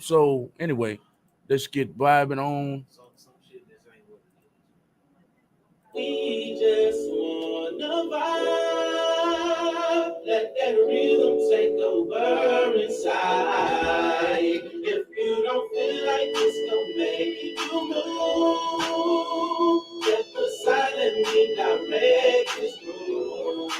So anyway, let's get vibing on. We just wanna vibe, let that rhythm take over inside. If you don't feel like it's gonna make you move, step aside and redirect this groove.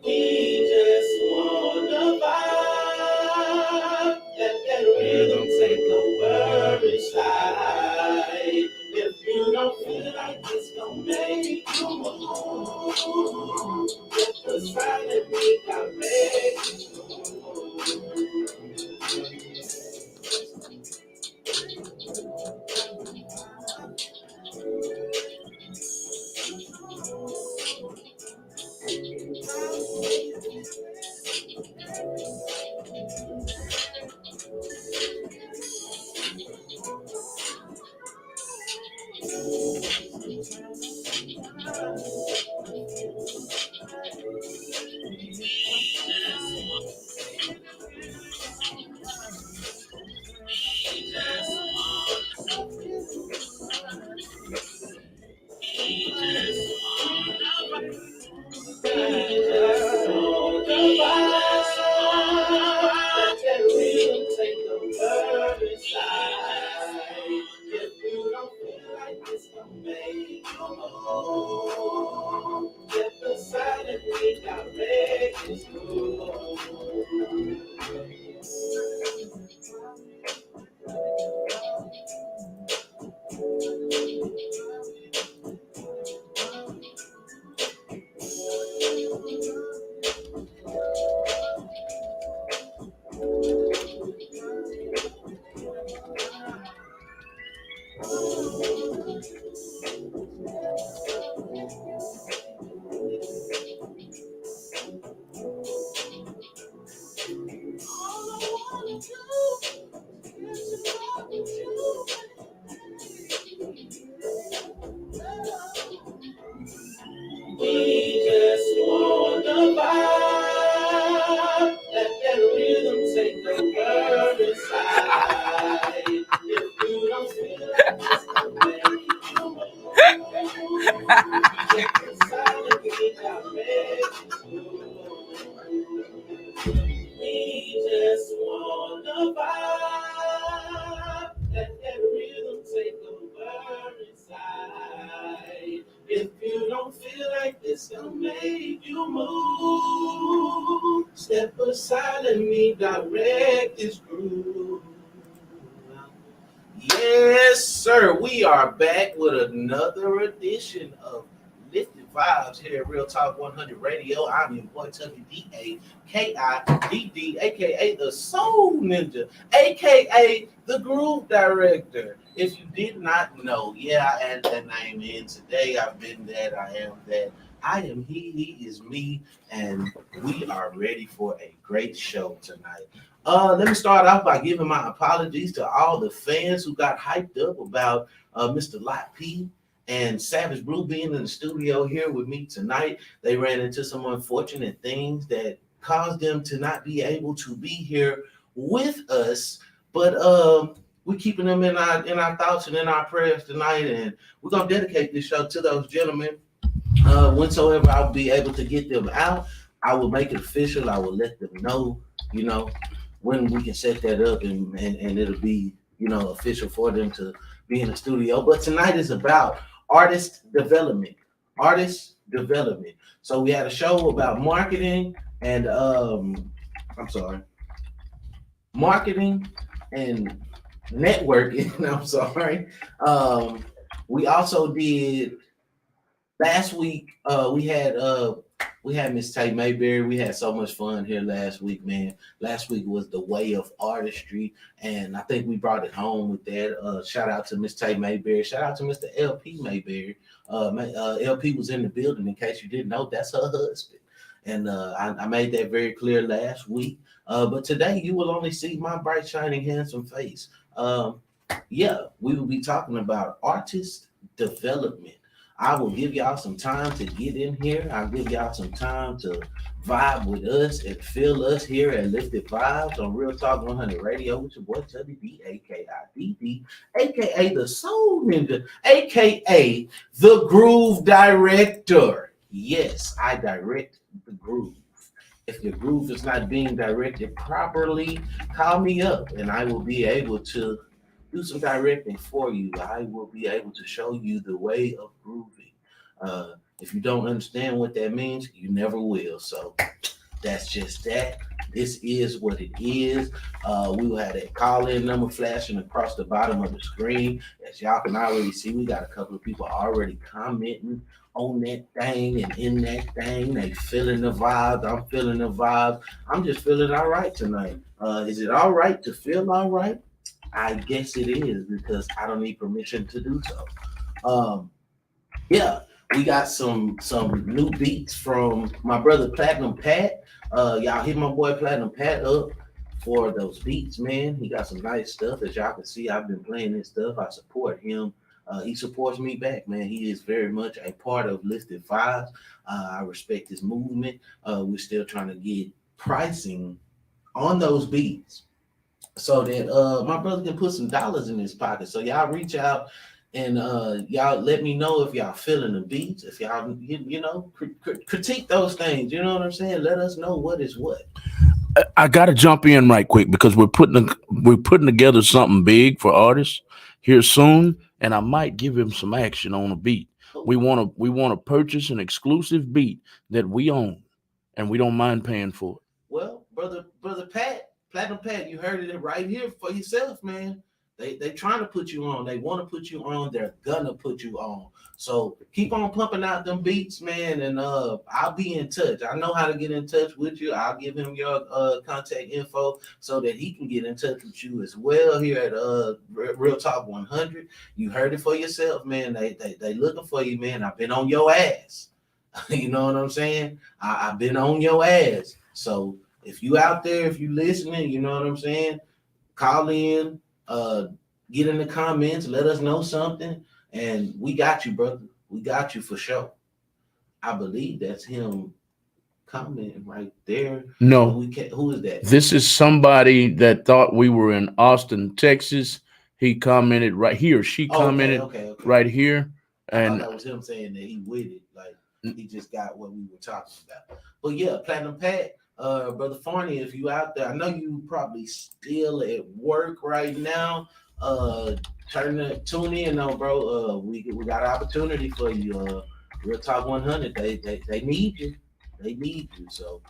We just wanna vibe, let that rhythm take over inside. If you don't feel like it's gonna make you move, just try to be direct. We just wanna vibe, let that rhythm take over inside. If you don't feel like it's gonna make you move, just decide to be direct. We just wanna vibe, let that rhythm take over inside. If you don't feel like this gonna make you move, step aside and me direct this groove. Yes, sir. We are back with another edition of Lift'd Vybez here at Real Talk 100 Radio. I'm your boy Tucky D-A-K-I-D-D, aka the Soul Ninja, aka the Groove Director. If you did not know, yeah, I added that name in today. I've been that, I am that. I am he is me, and we are ready for a great show tonight. Let me start off by giving my apologies to all the fans who got hyped up about Mr. Lot P and Savage Blue being in the studio here with me tonight. They ran into some unfortunate things that caused them to not be able to be here with us. But we're keeping them in our thoughts and in our prayers tonight, and we're gonna dedicate this show to those gentlemen. Whensoever I'll be able to get them out, I will make it official. I will let them know, when we can set that up, and it'll be, official for them to be in the studio. But tonight is about artist development. Artist development. So we had a show about marketing and marketing and networking. I'm sorry. We also did last week. We had Miss Tay Mayberry. We had so much fun here last week, man. Last week was the way of artistry, and I think we brought it home with that. Shout out to Miss Tay Mayberry. Shout out to Mr. LP Mayberry. LP was in the building. In case you didn't know, that's her husband, and I made that very clear last week. But today you will only see my bright, shining, handsome face. Yeah, we will be talking about artist development. I will give y'all some time to get in here. I'll give y'all some time to vibe with us and feel us here at Lift'd Vybez on Real Talk 100 Radio with your boy Tubby D, aka aka the Soul Ninja, aka the Groove Director. Yes, I direct the groove. If your groove is not being directed properly, call me up and I will be able to do some directing for you. I will be able to show you the way of grooving. If you don't understand what that means, you never will. So that's just that. This is what it is. We will have that call-in number flashing across the bottom of the screen. As y'all can already see, we got a couple of people already commenting on that thing and in that thing. They feeling the vibe. I'm feeling the vibe. I'm just feeling all right tonight. Is it all right to feel all right? I guess it is because I don't need permission to do so. Yeah, we got some new beats from my brother Platinum Pat. Y'all hit my boy Platinum Pat up for those beats, man. He got some nice stuff. As y'all can see, I've been playing this stuff. I support him. He supports me back, man. He is very much a part of Lift'd Vybez. I respect his movement. We're still trying to get pricing on those beats, so that my brother can put some dollars in his pocket. So y'all reach out and y'all let me know if y'all feeling the beats, if y'all you know critique those things. You know what I'm saying? Let us know what is what. I got to jump in right quick because we're putting together something big for artists here soon, and I might give him some action on a beat. We want to purchase an exclusive beat that we own, and we don't mind paying for it. Well, brother Pat, Platinum Pat, you heard it right here for yourself, man. They trying to put you on. They want to put you on. They're gonna put you on. So keep on pumping out them beats, man. And I'll be in touch. I know how to get in touch with you. I'll give him your contact info so that he can get in touch with you as well here at Real Talk 100. You heard it for yourself, man. They looking for you, man. I've been on your ass. You know what I'm saying? I've been on your ass. So if you out there, if you listening, you know what I'm saying? Call in. Get in the comments, let us know something, and we got you, brother. We got you for sure. I believe that's him commenting right there. No, who is that? This is somebody that thought we were in Austin, Texas. He commented right here. She commented okay. Right here, and I thought that was him saying that he with it, like he just got what we were talking about. But yeah, Platinum Pat. Brother Farney, if you out there, I know you probably still at work right now. Tune in though, bro. We got an opportunity for you. Real Talk 100. They need you. They need you. So,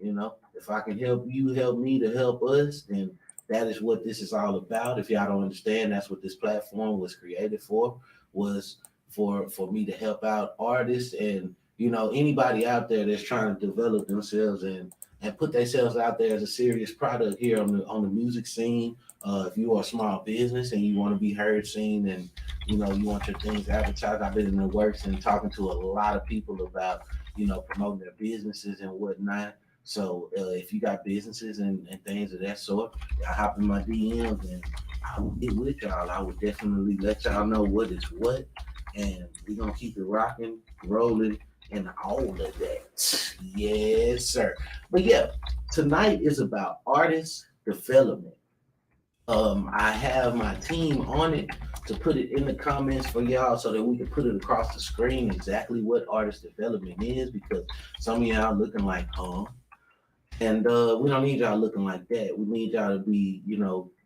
you know, if I can help you, help me to help us, then that is what this is all about. If y'all don't understand, that's what this platform was created for. Was for me to help out artists and anybody out there that's trying to develop themselves and put themselves out there as a serious product here on the music scene. If you are a small business and you want to be heard, seen, and you want your things advertised, I've been in the works and talking to a lot of people about promoting their businesses and whatnot. So if you got businesses and things of that sort, y'all hop in my DMs and I will get with y'all. I would definitely let y'all know what is what, and we're gonna keep it rocking, rolling, and all of that. Yes, sir. But yeah, tonight is about artist development. I have my team on it to put it in the comments for y'all so that we can put it across the screen exactly what artist development is, because some of y'all looking like, and we don't need y'all looking like that. We need y'all to be,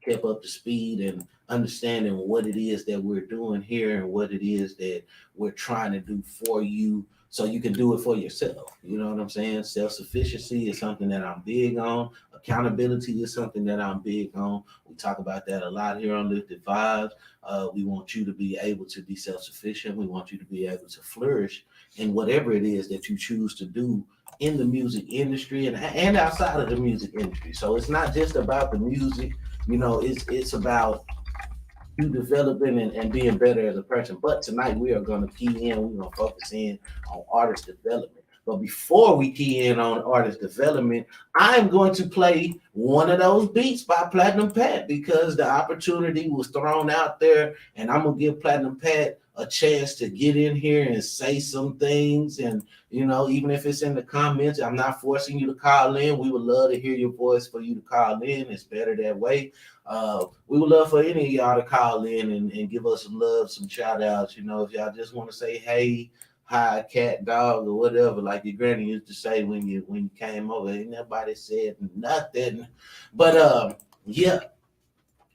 kept up to speed and understanding what it is that we're doing here and what it is that we're trying to do for you so you can do it for yourself. You know what I'm saying? Self-sufficiency is something that I'm big on. Accountability is something that I'm big on. We talk about that a lot here on Lift'd Vybez. We want you to be able to be self-sufficient. We want you to be able to flourish in whatever it is that you choose to do in the music industry and outside of the music industry. So it's not just about the music, it's about you developing and being better as a person. But tonight we are going to key in, we're going to focus in on artist development. But before we key in on artist development, I'm going to play one of those beats by Platinum Pat because the opportunity was thrown out there, and I'm going to give Platinum Pat a chance to get in here and say some things. And, even if it's in the comments, I'm not forcing you to call in. We would love to hear your voice for you to call in. It's better that way. We would love for any of y'all to call in and give us some love, some shout outs. If y'all just want to say, hey, hi, cat, dog, or whatever, like your granny used to say when you came over. Ain't nobody said nothing. But yeah,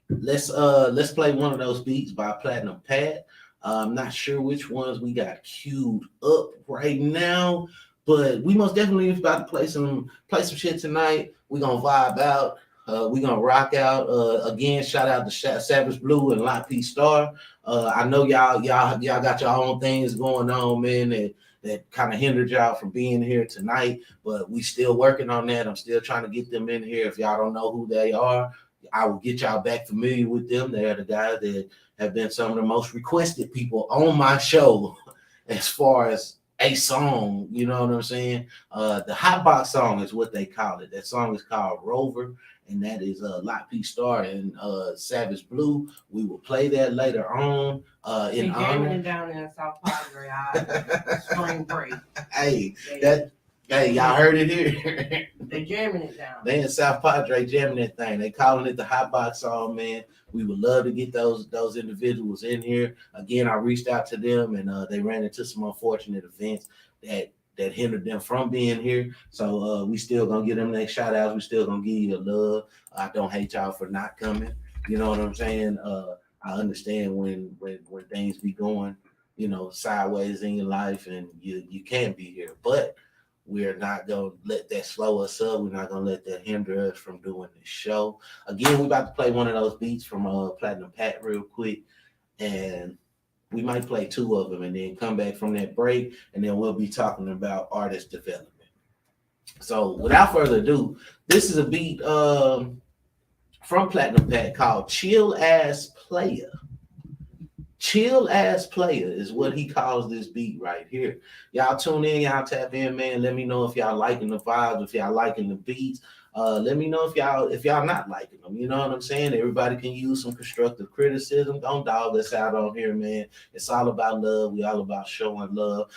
let's play one of those beats by Platinum Pat. I'm not sure which ones we got queued up right now, but we most definitely about to play some shit tonight. We're gonna vibe out. We're gonna rock out. Again, shout out to Savage Blue and Lift'd Star. I know y'all got your own things going on, man, that kind of hindered y'all from being here tonight, but we still working on that. I'm still trying to get them in here. If y'all don't know who they are, I will get y'all back familiar with them. They're the guys that have been some of the most requested people on my show as far as a song, you know what I'm saying? The hot box song is what they call it. That song is called Rover, and that is Lift'd Star and Savage Blue. We will play that later on in honor. Down in South Padre, spring break. Hey, y'all heard it here. They jamming it down. They in South Padre jamming that thing. They calling it the hot box song, man. We would love to get those individuals in here. Again, I reached out to them, and they ran into some unfortunate events that hindered them from being here. So we still gonna give them their shout outs. We still gonna give you the love. I don't hate y'all for not coming. You know what I'm saying? I understand when things be going, sideways in your life, and you can't be here, but we're not going to let that slow us up. We're not going to let that hinder us from doing this show. Again, we're about to play one of those beats from Platinum Pat real quick, and we might play two of them and then come back from that break, and then we'll be talking about artist development. So without further ado, this is a beat from Platinum Pat called Chill Ass Player. Chill Ass Player is what he calls this beat right here. Y'all tune in, y'all tap in, man. Let me know if y'all liking the vibes, if y'all liking the beats. Let me know if y'all not liking them. You know what I'm saying? Everybody can use some constructive criticism. Don't dog us out on here, man. It's all about love. We all about showing love.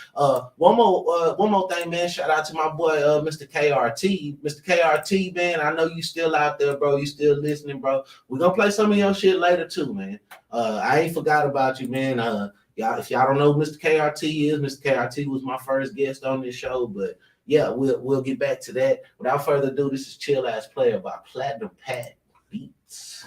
One more thing, man. Shout out to my boy, Mr. KRT. Mr. KRT, man. I know you still out there, bro. You still listening, bro. We're gonna play some of your shit later too, man. I ain't forgot about you, man. Y'all, if y'all don't know who Mr. KRT is, Mr. KRT was my first guest on this show, but yeah, we'll get back to that. Without further ado, this is Chill Ass Player by Platinum Pat Beats.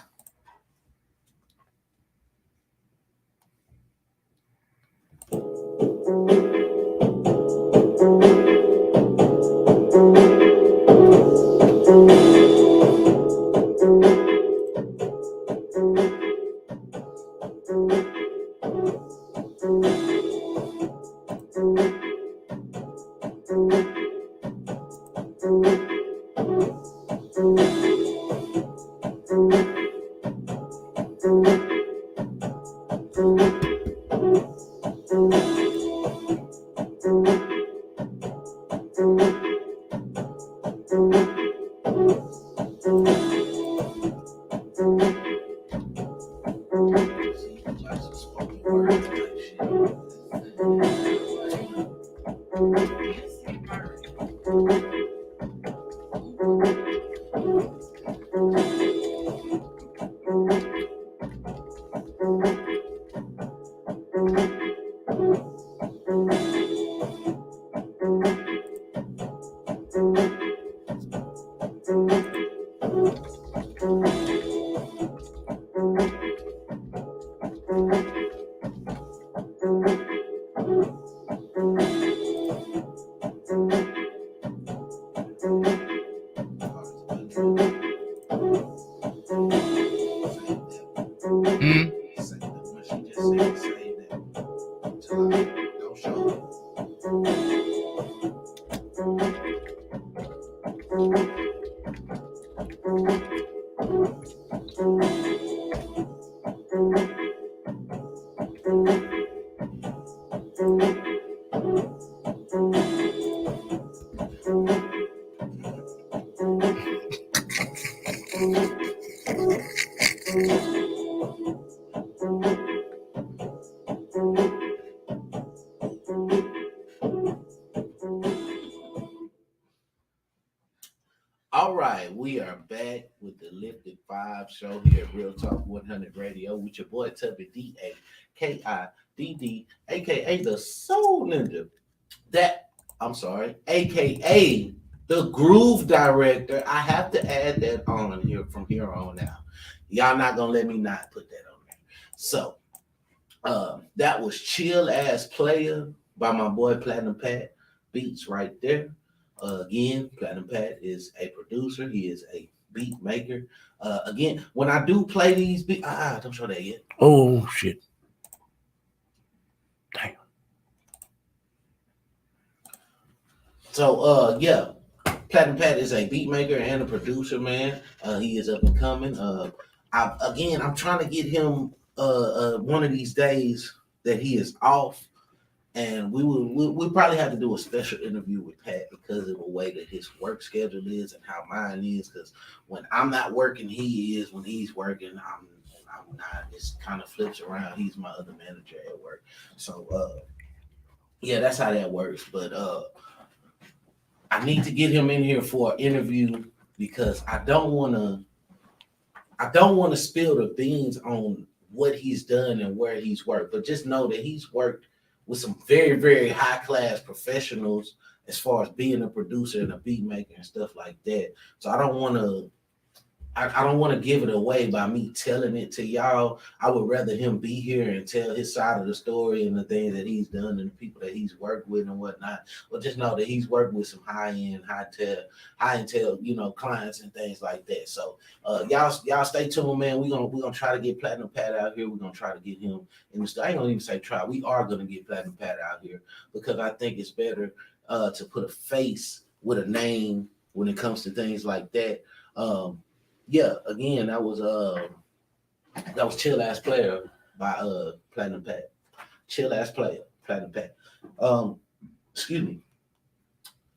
Radio Show. All right, we are back with the Lift'd Vybez show here at Real Talk 100 Radio with your boy Tubby D-A-K-I-D-D, aka the Soul Ninja. AKA the Groove Director. I have to add that on here from here on out. Y'all not gonna let me not put that on there. So that was Chill Ass Player by my boy Platinum Pat Beats right there. Again, Platinum Pat is a producer. He is a beat maker. Again, when I do play these beats, don't show that yet. Oh shit! Damn. So yeah, Platinum Pat is a beat maker and a producer, man. He is up and coming. I'm trying to get him one of these days that he is off. And we'll probably have to do a special interview with Pat because of the way that his work schedule is and how mine is. Because when I'm not working, he is. When he's working, I'm not. It's kind of flips around. He's my other manager at work. So yeah, that's how that works. But I need to get him in here for an interview because I don't want to spill the beans on what he's done and where he's worked. But just know that he's worked with some very, very high class professionals as far as being a producer and a beat maker and stuff like that. So I don't want to give it away by me telling it to y'all. I would rather him be here and tell his side of the story and the things that he's done and the people that he's worked with and whatnot. But just know that he's worked with some high intel, clients and things like that. So y'all stay tuned, man. We're gonna try to get Platinum Pat out here. We're gonna try to get him in the studio. I ain't gonna even say try. We are gonna get Platinum Pat out here because I think it's better to put a face with a name when it comes to things like that. Yeah, again, that was Chill Ass Player by Platinum Pat. Chill Ass Player, Platinum Pat. Excuse me.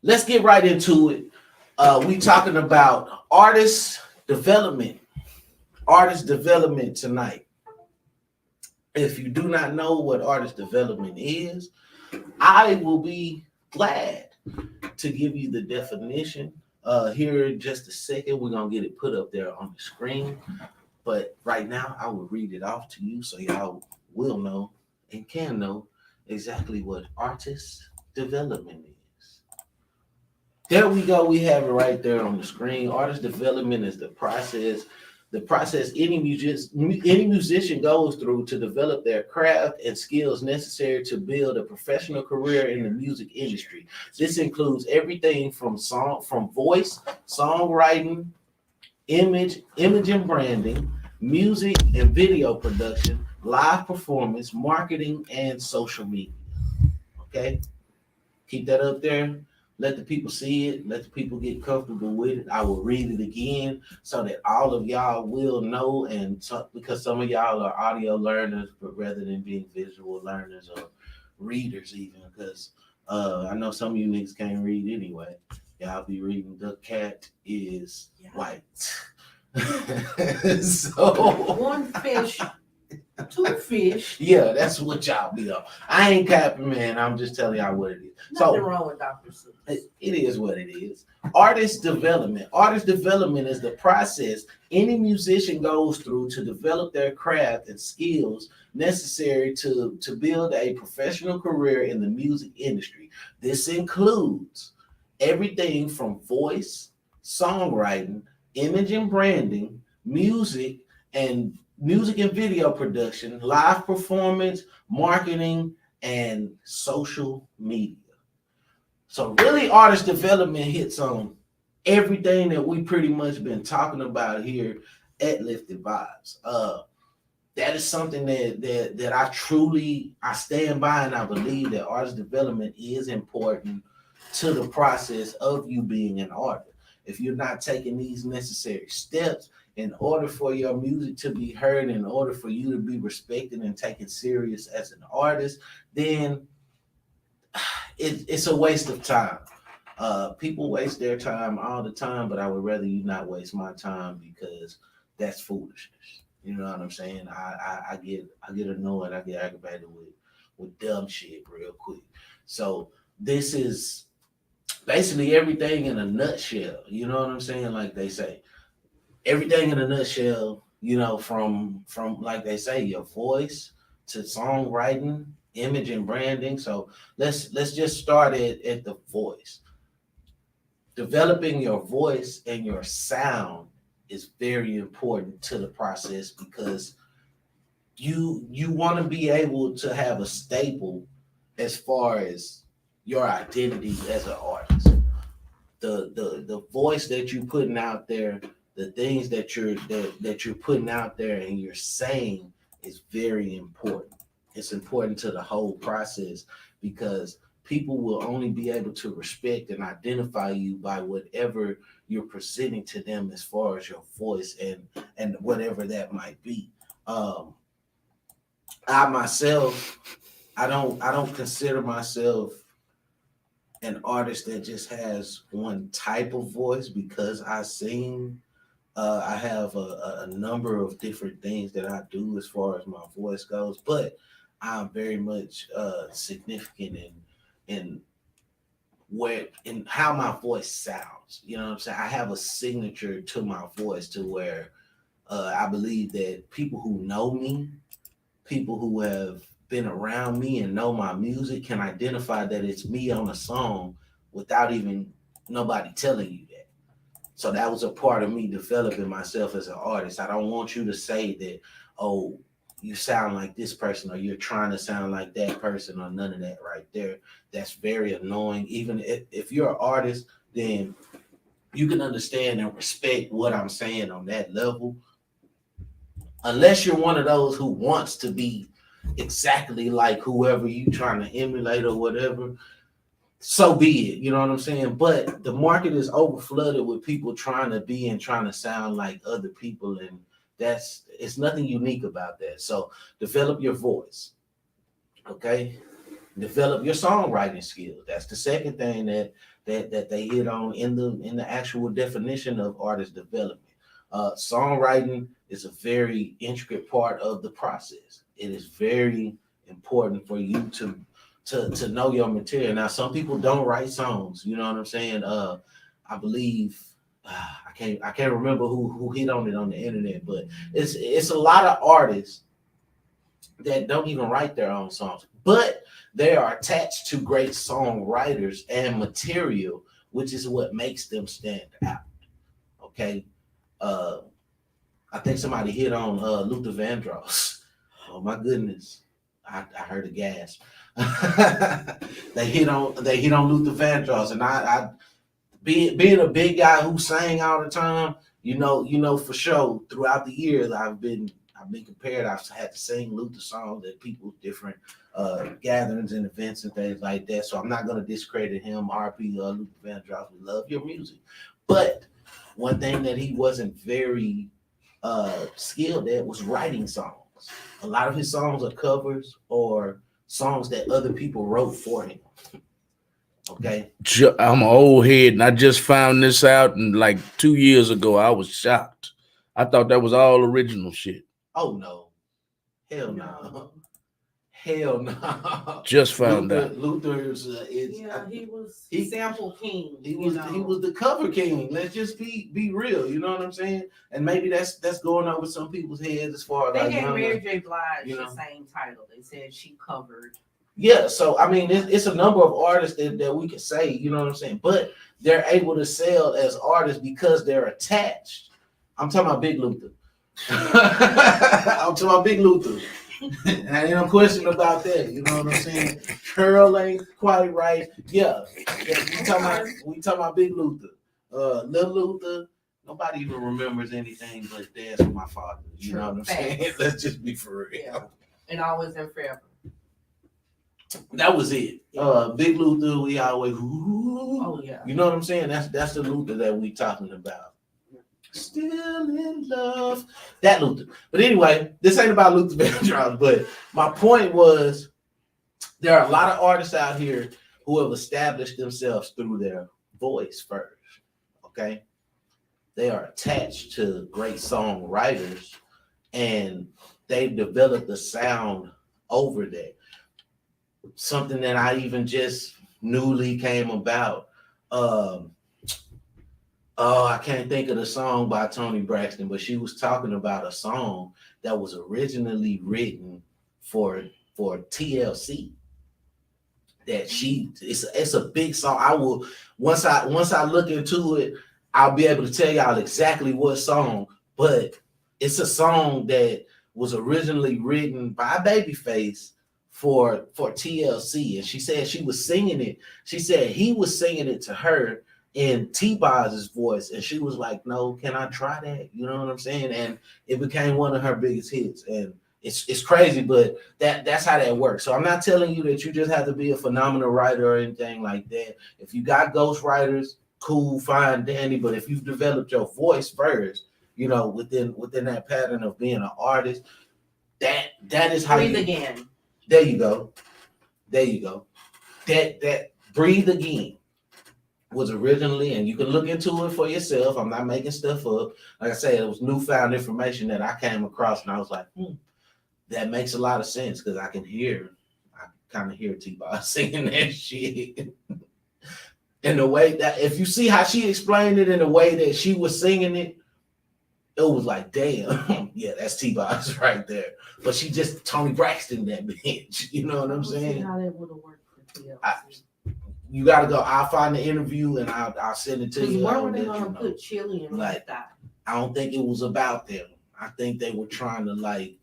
Let's get right into it. We talking about artist development tonight. If you do not know what artist development is, I will be glad to give you the definition. Here in just a second, we're gonna get it put up there on the screen. But right now, I will read it off to you so y'all will know and can know exactly what artist development is. There we go. We have it right there on the screen. Artist development is the process any musician goes through to develop their craft and skills necessary to build a professional career in the music industry. This includes everything from voice, songwriting, image and branding, music and video production, live performance, marketing, and social media. Okay? Keep that up there. Let the people see it. Let the people get comfortable with it. I will read it again so that all of y'all will know. Because some of y'all are audio learners, but rather than being visual learners or readers even, because I know some of you niggas can't read anyway. Y'all be reading The Cat is White. So One fish, two fish. Yeah, that's what y'all be on. I ain't capping, man. I'm just telling y'all what it is. Nothing wrong with Dr. Seuss. It is what it is. Artist development. Artist development is the process any musician goes through to develop their craft and skills necessary to build a professional career in the music industry. This includes everything from voice, songwriting, image and branding, music and video production, live performance, marketing, and social media. So really, artist development hits on everything that we pretty much been talking about here at Lift'd Vybez. that is something that I stand by, and I believe that artist development is important to the process of you being an artist. If you're not taking these necessary steps in order for your music to be heard, in order for you to be respected and taken serious as an artist, then it's a waste of time. People waste their time all the time, but I would rather you not waste my time, because that's foolishness. You know what I'm saying? I get annoyed, I get aggravated with dumb shit real quick. So this is basically everything in a nutshell. You know what I'm saying? Like they say, everything in a nutshell. You know, from like they say, your voice to songwriting, image and branding. So let's just start at the voice. Developing your voice and your sound is very important to the process, because you want to be able to have a staple as far as your identity as an artist. The voice that you're putting out there, the things that you're putting out there and you're saying is very important. It's important to the whole process, because people will only be able to respect and identify you by whatever you're presenting to them as far as your voice and whatever that might be. I myself, I don't consider myself an artist that just has one type of voice, because I sing. I have a number of different things that I do as far as my voice goes, but I'm very much significant in how my voice sounds. You know what I'm saying? I have a signature to my voice, to where I believe that people who know me, people who have been around me and know my music, can identify that it's me on a song without even nobody telling you that. So that was a part of me developing myself as an artist. I don't want you to say that, oh, you sound like this person, or you're trying to sound like that person, or none of that right there. That's very annoying. Even if you're an artist, then you can understand and respect what I'm saying on that level. Unless you're one of those who wants to be exactly like whoever you trying to emulate or whatever, so be it. You know what I'm saying? But the market is over flooded with people trying to be and trying to sound like other people, and it's nothing unique about that. So develop your voice, okay? Develop your songwriting skills. That's the second thing that they hit on in the actual definition of artist development. Songwriting is a very intricate part of the process. It is very important for you to know your material. Now, some people don't write songs. You know what I'm saying? I believe I can't remember who hit on it on the internet, but it's a lot of artists that don't even write their own songs, but they are attached to great songwriters and material, which is what makes them stand out. Okay. I think somebody hit on Lift'd Vybez. Oh my goodness. I heard a gasp. they hit on Lift'd Vybez, and I being a big guy who sang all the time, you know for sure throughout the years I've been compared. I've had to sing Luther songs at people's different gatherings and events and things like that. So I'm not gonna discredit him. RP Lift'd Vybez, we love your music. But one thing that he wasn't very skilled at was writing songs. A lot of his songs are covers or songs that other people wrote for him. Okay. I'm an old head, and I just found this out, and like 2 years ago, I was shocked. I thought that was all original shit. Oh no, hell no, hell no. Just found out. Luther's he was sample king. He was the cover king. Let's just be real. You know what I'm saying? And maybe that's going over some people's heads as far as they like, gave Mary J. Blige the same title. They said she covered. Yeah, so I mean, it's a number of artists that we can say, you know what I'm saying, but they're able to sell as artists because they're attached. I'm talking about Big Luther. I'm talking about Big Luther. And ain't no question about that. You know what I'm saying? Curl ain't quite right. Yeah. We talking about Big Luther. Little Luther, Nobody even remembers anything but Dance with My Father. You know what I'm saying? Facts. Let's just be for real. Yeah. And Always and Forever. That was it. Big Luther, we always. Oh yeah. You know what I'm saying? That's the Luther that we talking about. Still in love. That Luther. But anyway, this ain't about Luther Vandross. But my point was, there are a lot of artists out here who have established themselves through their voice first. Okay, they are attached to great songwriters, and they've developed a sound over that. Something that I even just newly came about. I can't think of the song by Toni Braxton, but she was talking about a song that was originally written for TLC. That it's a big song. I will once I look into it, I'll be able to tell y'all exactly what song. But it's a song that was originally written by Babyface for TLC, and she said she was singing it. She said he was singing it to her in T-Boz's voice, and she was like, "No, can I try that?" You know what I'm saying? And it became one of her biggest hits, and it's crazy, but that's how that works. So I'm not telling you that you just have to be a phenomenal writer or anything like that. If you got ghost writers, cool, fine, dandy. But if you've developed your voice first, you know, within that pattern of being an artist, that is how Breathe Again. There you go. That Breathe Again was originally, and you can look into it for yourself. I'm not making stuff up. Like I said, it was newfound information that I came across, and I was like, that makes a lot of sense, because I kind of hear T-Boz singing that shit. In the way that, if you see how she explained it in the way that she was singing it, it was like, damn, yeah, that's T-Boz right there. But she just Toni Braxton that bitch. You know what I'm saying? How that would have worked for TLC. You gotta go. I'll find the interview and I'll send it to you. Where were they gonna put Chili and like that? I don't think it was about them. I think they were trying to like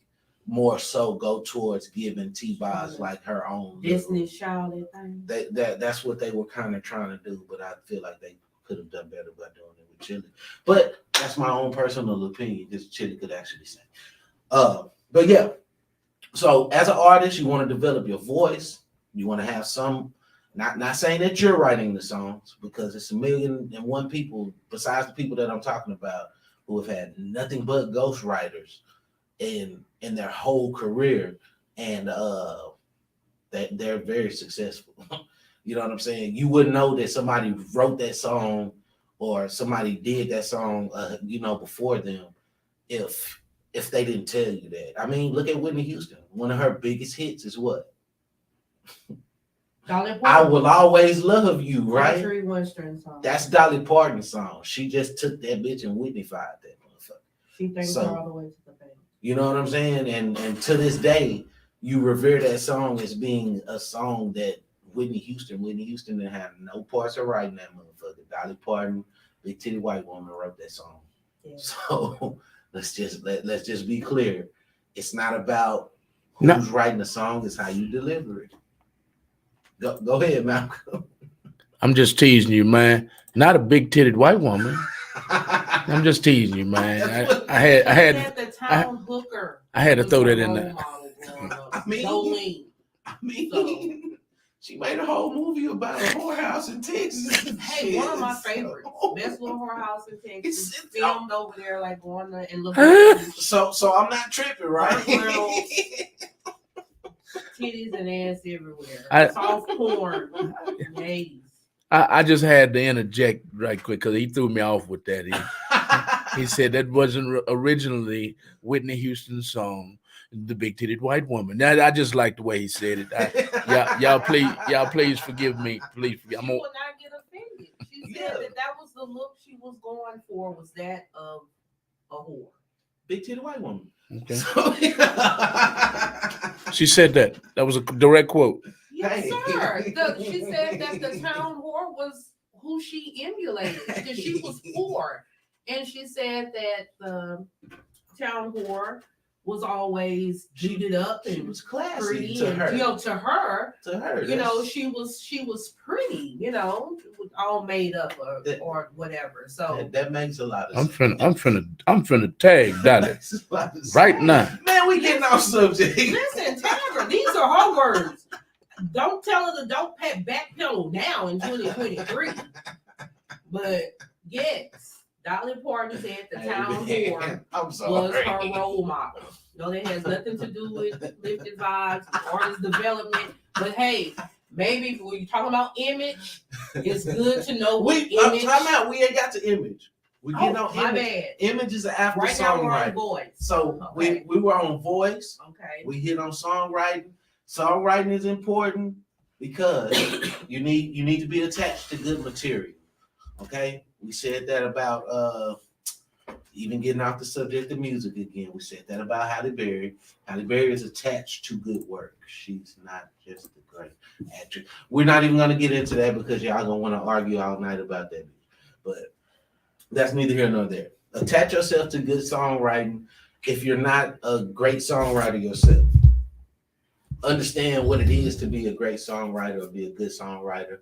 more so go towards giving T-Boz like her own Disney Child thing. That's what they were kind of trying to do, but I feel like they could have done better by doing it with Chili. But that's my own personal opinion. This Chili could actually sing. But yeah. So as an artist, you want to develop your voice. You want to have some. Not saying that you're writing the songs, because it's 1,000,001 people besides the people that I'm talking about who have had nothing but ghostwriters in their whole career, and they're very successful. You know what I'm saying? You wouldn't know that somebody wrote that song or somebody did that song, before them, if they didn't tell you that. I mean, look at Whitney Houston. One of her biggest hits is what? Dolly Parton. I Will Always Love You, right? Country Western song. That's Dolly Parton's song. She just took that bitch and Whitney-fied that motherfucker. She thanks her all the way to the bank. You know what I'm saying? And to this day, you revere that song as being a song that Whitney Houston didn't have no parts of writing that motherfucker. Dolly Parton, big titty white woman, wrote that song. Yeah. So let's just be clear. It's not about who's writing the song, it's how you deliver it. Go ahead, Malcolm. I'm just teasing you, man. Not a big titted white woman. I'm just teasing you, man. I had the town hooker. I had to throw that in there. I mean, she made a whole movie about a whorehouse in Texas. Hey, one of my favorites. Best little whorehouse in Texas. It's filmed over there, like going and looking. So I'm not tripping, right? Titties and ass everywhere. Soft porn. Ladies. I just had to interject right quick because he threw me off with that. He said that wasn't originally Whitney Houston's song, "The Big Titted White Woman." Now I just like the way he said it. Y'all please forgive me. Please forgive. She will not get offended. She said that was the look she was going for, was that of a whore. Big titted white woman. Okay. She said that. That was a direct quote. Yes, sir. She said that the town whore was who she emulated because she was poor. And she said that the town whore was always jeweled up and she was classy pretty, to and her. to her, you know, that's- she was pretty, you know, all made up or whatever. So that makes a lot of I'm sense. I'm finna tag Dallas right now. Man, we getting off subject. listen, Tabra, these are her words. Don't tell her to don't backpedal now in 2023. But yes, Dolly Parton said the town board was her role model. No, that has nothing to do with Lift'd Vybez, artist development. But hey, maybe when you're talking about image, it's good to know what image. Time out. We ain't got the image. We getting on my image. bad. Image is after Right now we're on songwriting. voice. So Okay. we were on voice. Okay. We hit on songwriting. Songwriting is important because you need to be attached to good material. Okay, we said that about even getting off the subject of music again. We said that about Halle Berry. Halle Berry is attached to good work. She's not just a great actress. We're not even gonna get into that because y'all gonna want to argue all night about that. But that's neither here nor there. Attach yourself to good songwriting. If you're not a great songwriter yourself, understand what it is to be a great songwriter or be a good songwriter.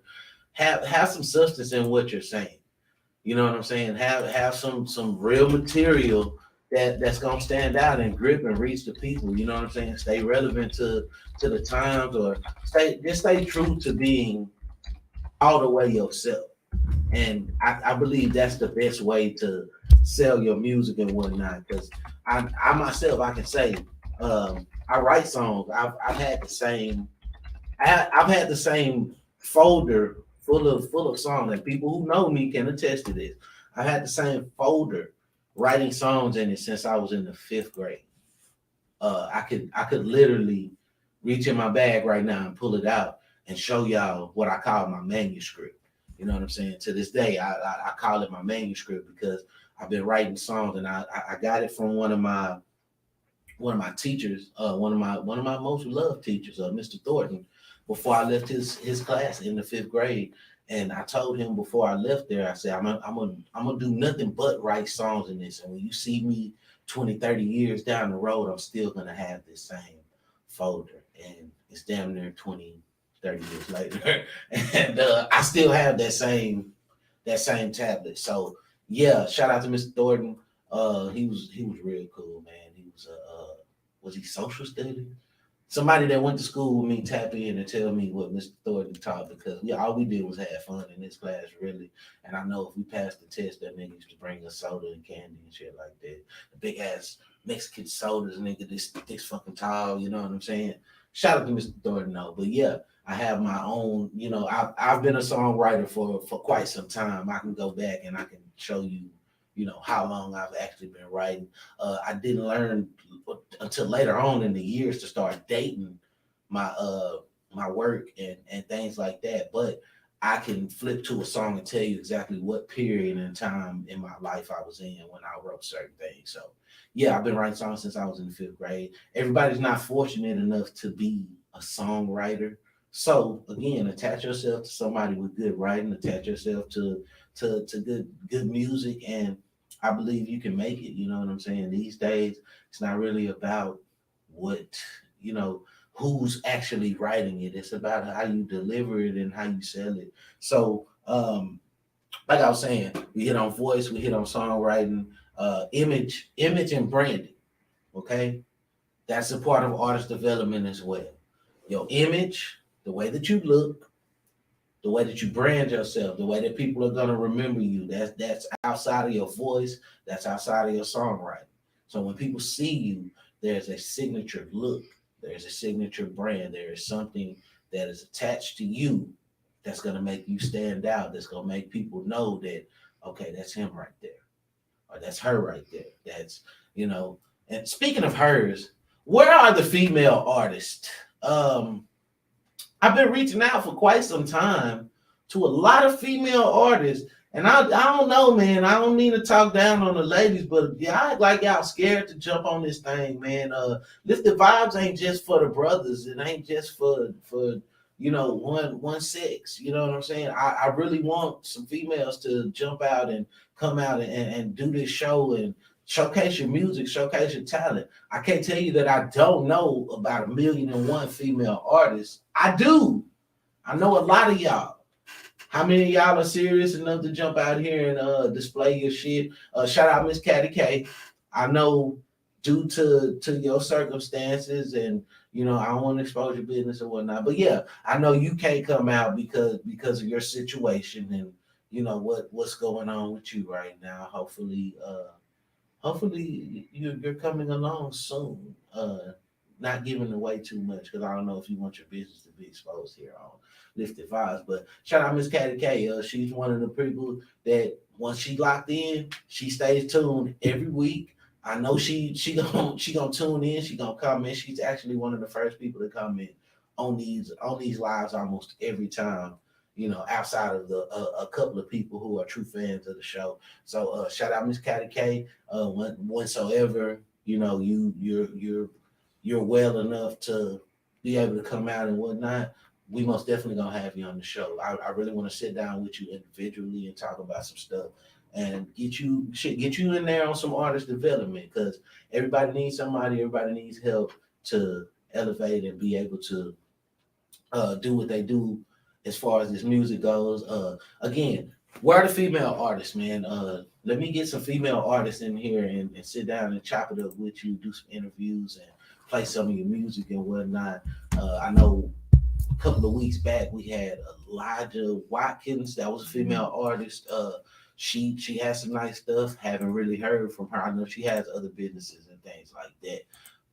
Have some substance in what you're saying. You know what I'm saying? Have some real material that's gonna stand out and grip and reach the people. You know what I'm saying? Stay relevant to the times, or stay true to being all the way yourself. And I believe that's the best way to sell your music and whatnot. Because I myself, I can say, I write songs. I've had the same. I've had the same folder full of songs, and people who know me can attest to this. I had the same folder writing songs in it since I was in the 5th grade. I could literally reach in my bag right now and pull it out and show y'all what I call my manuscript. You know what I'm saying? To this day, I call it my manuscript because I've been writing songs, and I got it from one of my teachers, one of my most loved teachers, Mr. Thornton, before I left his class in the 5th grade. And I told him before I left there, I said, I'm gonna do nothing but write songs in this. And when you see me 20, 30 years down the road, I'm still gonna have this same folder. And it's damn near 20, 30 years later. And I still have that same tablet. So yeah, shout out to Mr. Thornton. He was real cool, man. He was he social studies? Somebody that went to school with me tap in and tell me what Mr. Thornton taught, because all we did was have fun in this class, really. And I know if we passed the test, that nigga used to bring us soda and candy and shit like that. The big ass Mexican sodas, nigga, this fucking tall, you know what I'm saying? Shout out to Mr. Thornton, though. But yeah, I have my own, I've been a songwriter for quite some time. I can go back and I can show you, how long I've actually been writing. I didn't learn until later on in the years to start dating my work and things like that. But I can flip to a song and tell you exactly what period and time in my life I was in when I wrote certain things. So yeah, I've been writing songs since I was in the 5th grade. Everybody's not fortunate enough to be a songwriter. So again, attach yourself to somebody with good writing, attach yourself to good music, and I believe you can make it. You know what I'm saying? These days, it's not really about what, who's actually writing it. It's about how you deliver it and how you sell it. So, like I was saying, we hit on voice, we hit on songwriting, image and branding. Okay, that's a part of artist development as well. Your image, the way that you look, the way that you brand yourself, the way that people are gonna remember you. That's outside of your voice. That's outside of your songwriting. So when people see you, there's a signature look. There's a signature brand. There is something that is attached to you that's gonna make you stand out. That's gonna make people know that, okay, that's him right there, or that's her right there. That's And speaking of hers, where are the female artists? I've been reaching out for quite some time to a lot of female artists, and I don't know, man. I don't mean to talk down on the ladies, but y'all like y'all scared to jump on this thing, man. Lift'd Vybez ain't just for the brothers. It ain't just for one sex. You know what I'm saying? I really want some females to jump out and come out and do this show and showcase your music, showcase your talent. I can't tell you that I don't know about 1,000,001 female artists. I do. I know a lot of y'all. How many of y'all are serious enough to jump out here and display your shit? Shout out Miss Catty K. I know due to your circumstances and I don't want to expose your business or whatnot. But yeah, I know you can't come out because of your situation and what's going on with you right now. Hopefully you're coming along soon. Not giving away too much because I don't know if you want your business to be exposed here on Lift'd Vybez. But shout out Miss Catty K. She's one of the people that once she locked in, she stays tuned every week. I know she gonna tune in. She gonna comment. She's actually one of the first people to comment on these lives almost every time. Outside of a couple of people who are true fans of the show. So shout out Miss Catty K. Whensoever you're well enough to be able to come out and whatnot, we most definitely gonna have you on the show. I really want to sit down with you individually and talk about some stuff and get you in there on some artist development because everybody needs somebody, everybody needs help to elevate and be able to do what they do as far as this music goes. Again, where are the female artists, man? Let me get some female artists in here and sit down and chop it up with you, do some interviews and play some of your music and whatnot. I know a couple of weeks back we had Elijah Watkins, that was a female artist. She has some nice stuff. Haven't really heard from her. I know she has other businesses and things like that.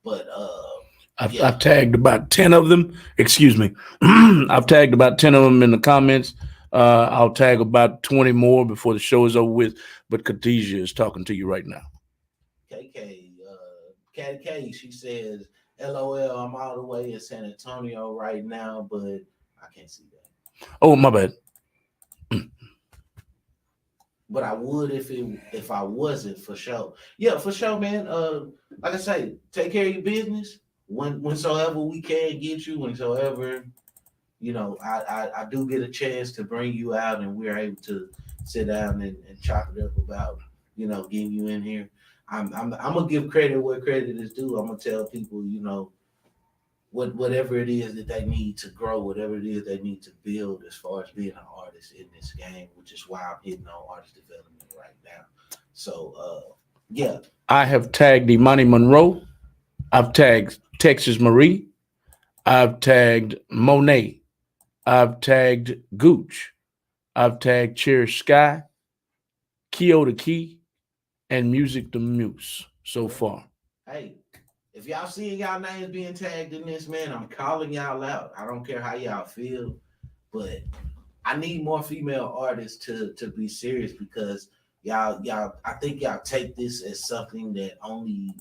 But I've tagged about 10 of them. Excuse me. I've tagged about 10 of them in the comments. I'll tag about 20 more before the show is over with. But Khadijah is talking to you right now. KK, Catty K, she says, LOL, I'm all the way in San Antonio right now, but I can't see that. Oh, my bad. But I would if I wasn't, for sure. Yeah, for sure, man. Like I say, take care of your business. Whensoever we can get you, whensoever, I do get a chance to bring you out and we're able to sit down and chop it up about, getting you in here. I'm gonna give credit where credit is due. I'm gonna tell people, whatever it is that they need to grow, whatever it is they need to build as far as being an artist in this game, which is why I'm hitting on artist development right now. So yeah. I have tagged Imani Monroe. I've tagged Texas Marie. I've tagged Monet. I've tagged Gooch. I've tagged Cherish Sky, Kyoto Key, and Music the Muse so far. Hey, if y'all seeing y'all names being tagged in this, man, I'm calling y'all out. I don't care how y'all feel, but I need more female artists to be serious because y'all, I think y'all take this as something that only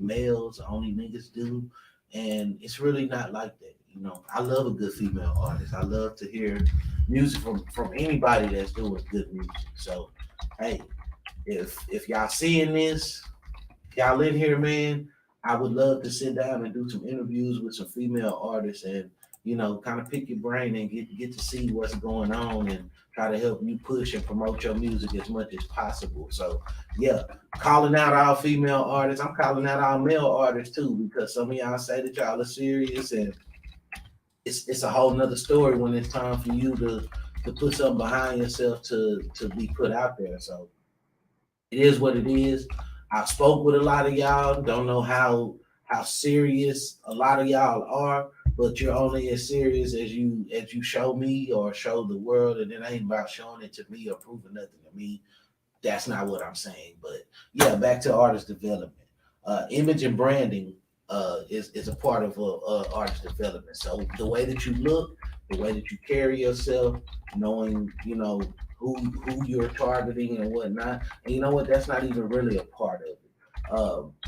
males, only niggas do, and it's really not like that. I love a good female artist. I love to hear music from anybody that's doing good music. So, hey, if y'all seeing this, y'all in here, man, I would love to sit down and do some interviews with some female artists and, kind of pick your brain and get to see what's going on and try to help you push and promote your music as much as possible. So, yeah, calling out all female artists. I'm calling out all male artists too, because some of y'all say that y'all are serious and it's a whole nother story when it's time for you to put something behind yourself to be put out there. So it is what it is. I spoke with a lot of y'all. Don't know how serious a lot of y'all are, but you're only as serious as you show me or show the world, and it ain't about showing it to me or proving nothing to me. That's not what I'm saying. But yeah, back to artist development. Image and branding is a part of artist development. So the way that you look, the way that you carry yourself, knowing who you're targeting and whatnot. And you know what? That's not even really a part of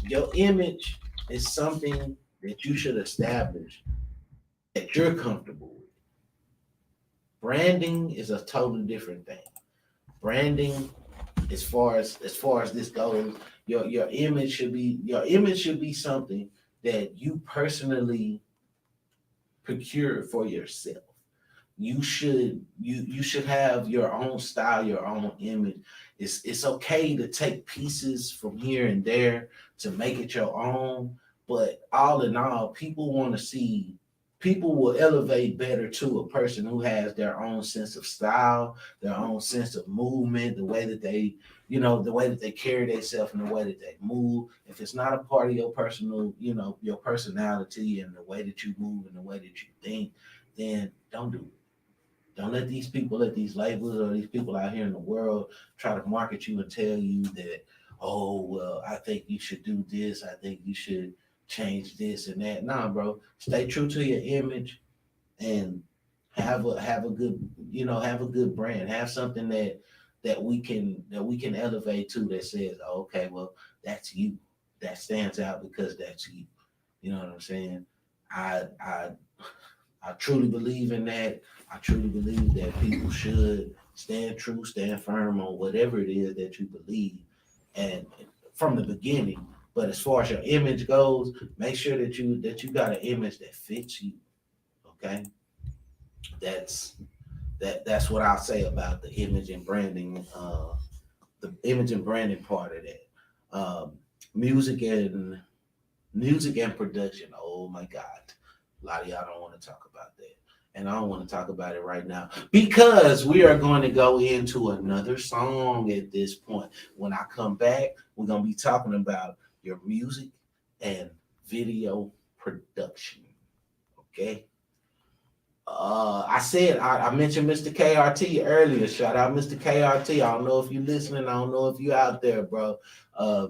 it. Your image is something that you should establish that you're comfortable with. Branding is a totally different thing. Branding, as far as this goes, your image should be something that you personally procure for yourself. you should have your own style, your own image. It's okay to take pieces from here and there to make it your own, but all in all, people will elevate better to a person who has their own sense of style, their own sense of movement, the way that they, the way that they carry themselves and the way that they move. If it's not a part of your personal, your personality and the way that you move and the way that you think, then don't do it. Don't let these people, these labels or these people out here in the world try to market you and tell you that, oh, well, I think you should do this. I think you should change this and that. Nah, bro. Stay true to your image and have a good brand. Have something that we can elevate to that says, oh, okay, well, that's you. That stands out because that's you. You know what I'm saying? I truly believe in that. I truly believe that people should stand true, stand firm on whatever it is that you believe, and from the beginning. But as far as your image goes, make sure that you got an image that fits you. Okay, that's what I'll say about the image and branding. The image and branding part of that. Music and production. Oh my God, a lot of y'all don't want to talk about that. And I don't want to talk about it right now because we are going to go into another song at this point. When I come back, we're going to be talking about your music and video production. Okay. I mentioned Mr. KRT earlier. Shout out Mr. KRT. I don't know if you're listening. I don't know if you're out there, bro. I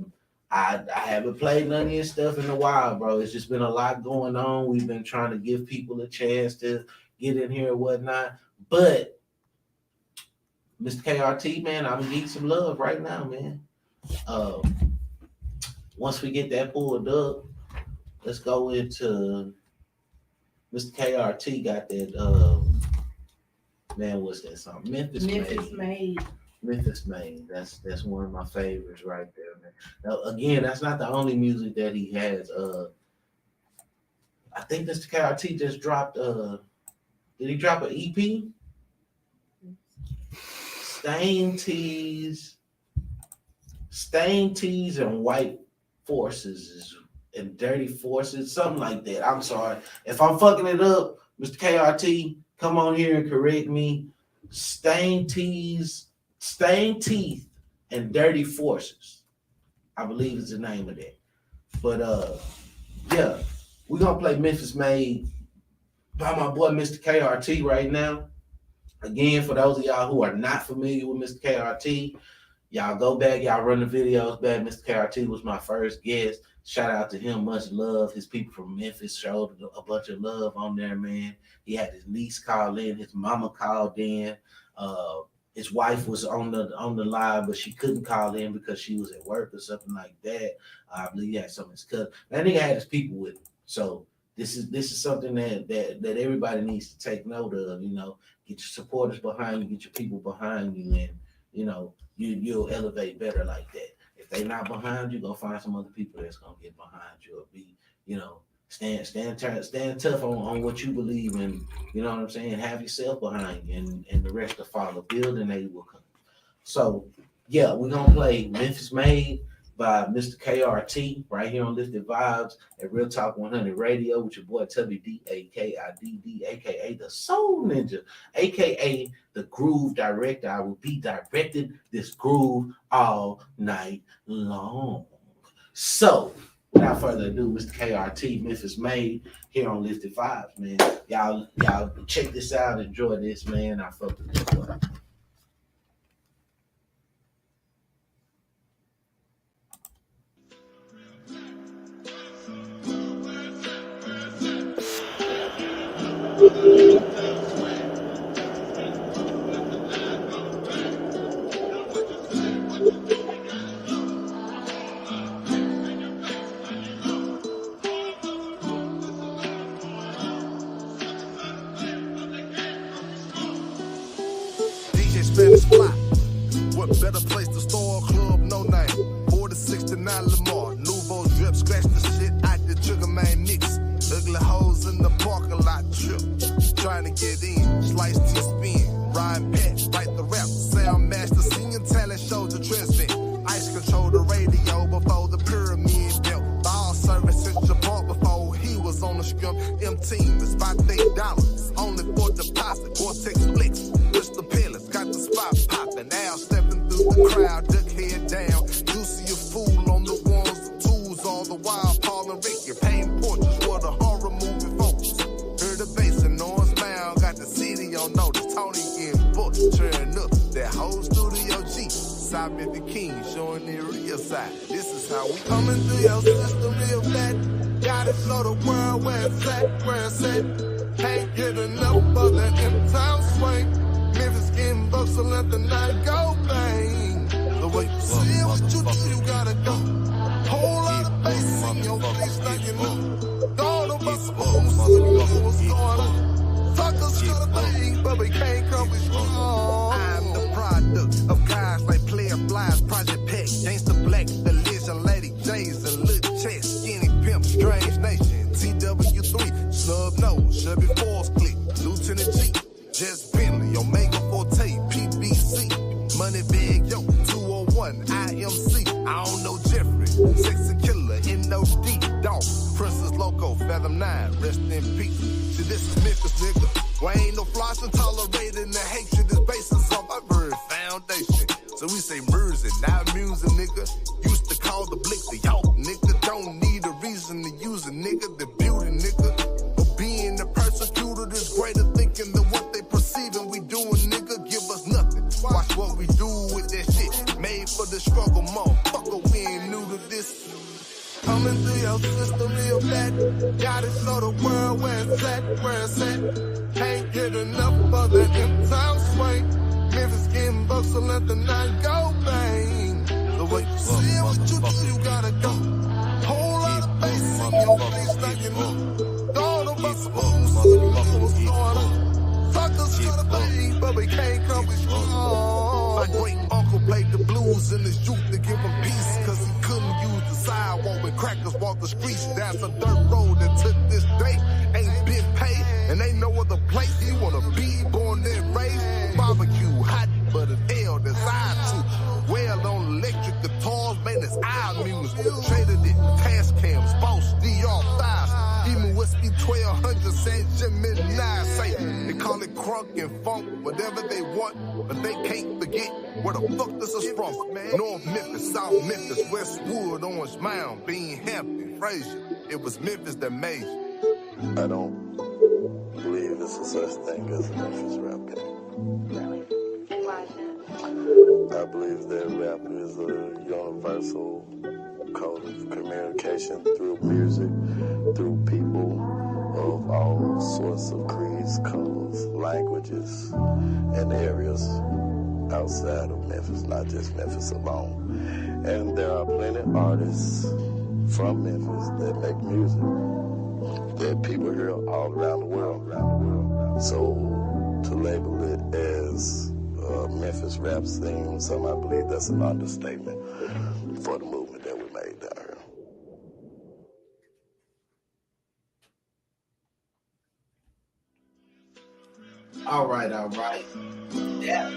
haven't played none of your stuff in a while, bro. It's just been a lot going on. We've been trying to give people a chance to get in here and whatnot. But Mr. KRT, man, I'm gonna need some love right now, man. Once we get that pulled up, let's go into Mr. KRT got that man, what's that song? Memphis Made. Memphis Made. That's one of my favorites right there, man. Now again, that's not the only music that he has. I think Mr. KRT just dropped did he drop an EP? Stain Tees and White Forces and Dirty Forces, something like that. I'm sorry. If I'm fucking it up, Mr. KRT, come on here and correct me. Stain Teeth, and Dirty Forces, I believe is the name of that. But yeah, we're gonna play Memphis Made by my boy Mr. KRT right now. Again, for those of y'all who are not familiar with Mr. KRT, y'all go back, y'all run the videos back. Mr. KRT was my first guest. Shout out to him, much love. His people from Memphis showed a bunch of love on there, man. He had his niece call in, his mama called in. His wife was on the live, but she couldn't call in because she was at work or something like that. I believe he had some of his cousins. That nigga had his people with him. So this is something that everybody needs to take note of. Get your supporters behind you, get your people behind you, and you'll elevate better like that. If they not behind you, go find some other people that's gonna get behind you or be, stand tough on what you believe in. You know what I'm saying? Have yourself behind you, and the rest will follow. Build and they will come. So yeah, we're gonna play Memphis Made by Mr. KRT right here on Lift'd Vybez at Real Talk 100 Radio with your boy Tubby DAKIDD, aka the Soul Ninja, aka the Groove Director. I will be directing this groove all night long. So without further ado, Mr. KRT, Memphis Made here on Lift'd Vybez, man. Y'all check this out, enjoy this, man. I fuck with this one. What better place to store a club? No name. 4069 Lamar. Nouveau drip. Scratch the shit out the trigger man mix. Ugly hoes in the parking lot trip. Try trying to get in. Slice to spin, rhyme patch, write the rap, sound master, singing talent show the transmit. Ice control the radio before the pyramid built. All service in Japan before he was on the scrum. M-Team is about $8, only for deposit. Vortex flicks, Mr. Pillars got the spot popping. Now stepping through the crowd, duck head down. You see a fool on the ones, the twos, all the while Paul and Ricky paint portraits for the horror movie folks. Heard the bass and noise mound, got the city on notice. Tony in book, turn up that whole studio G. Side the king, showing the real side. This is how we coming through your system real fat. Gotta show the world where it's at, where it's at. Can't get enough of that in-town swing. Memphis getting bucks, so let the night go bang. The way you see it, what you do, you gotta go. Whole lot of bass in your face like you know. All of us spoons, so you know what's going on. Suckers got a thing, but we can't come with strong. I'm the product of guys like Player Flies, Project Peck, Gangsta Black, the Legend Lady J's, and Lil Chess, Skinny Pimp, Strange Nation, TW3, Snub Nose, Chevy Force Click, Lieutenant G, Jess Bentley, Omega Forte, PBC, Money Big Yo, 201, IMC, I don't know Jeffrey, Sexy Killer, NOD, Dog, Princess Loco, Fathom 9, rest in peace. See, this is Memphis, nigga. Why ain't no flossing tolerating the hatred is basis on my very foundation. So we say music, not music, nigga. Used to call the blick the yo, nigga. Don't need a reason to use a nigga. The beauty, nigga. But being the persecuted is greater thinking than what they perceiving we doing, nigga. Give us nothing. Watch what we do with that shit. Made for the struggle, motherfucker. We ain't new to this. Coming through your system real fat. Gotta show the world where it's at, where it's at. Can't get enough of that in-town swing. Memphis getting bucks, so let the night go bang. The way you see it, what you do, you gotta go. Whole lot of bass in your face like you know. All of us spoons, so you know what's going on. Suckers got a thing, but we can't come with strong. My great uncle played the blues in his youth to give him peace, cause he couldn't use the sidewalk when crackers walk the streets. That's a dirt road that took this day. Ain't been paid, and ain't no other place you wanna be born and raised. Barbecue, hot, but an L that's eye to. Well on electric guitars, man, it's our music. Traded it, cash cams, false DR thighs. Even Whiskey 1200 said Gemini say. They call it crunk and funk, whatever they want, but they can't forget where the fuck this is from. North Memphis, South Memphis, Westwood, Orange Mound, Bean Hampton, Frazier. It was Memphis that made you. I don't believe there's a such thing as a Memphis rap game. Why not? I believe that rap is a universal code of communication through music, through people of all sorts of creeds, colors, languages, and areas outside of Memphis, not just Memphis alone. And there are plenty of artists from Memphis that make music that people hear all around the world. So to label it as Memphis rap scene, I believe that's an understatement for the movement that we made down here. All right. Yeah.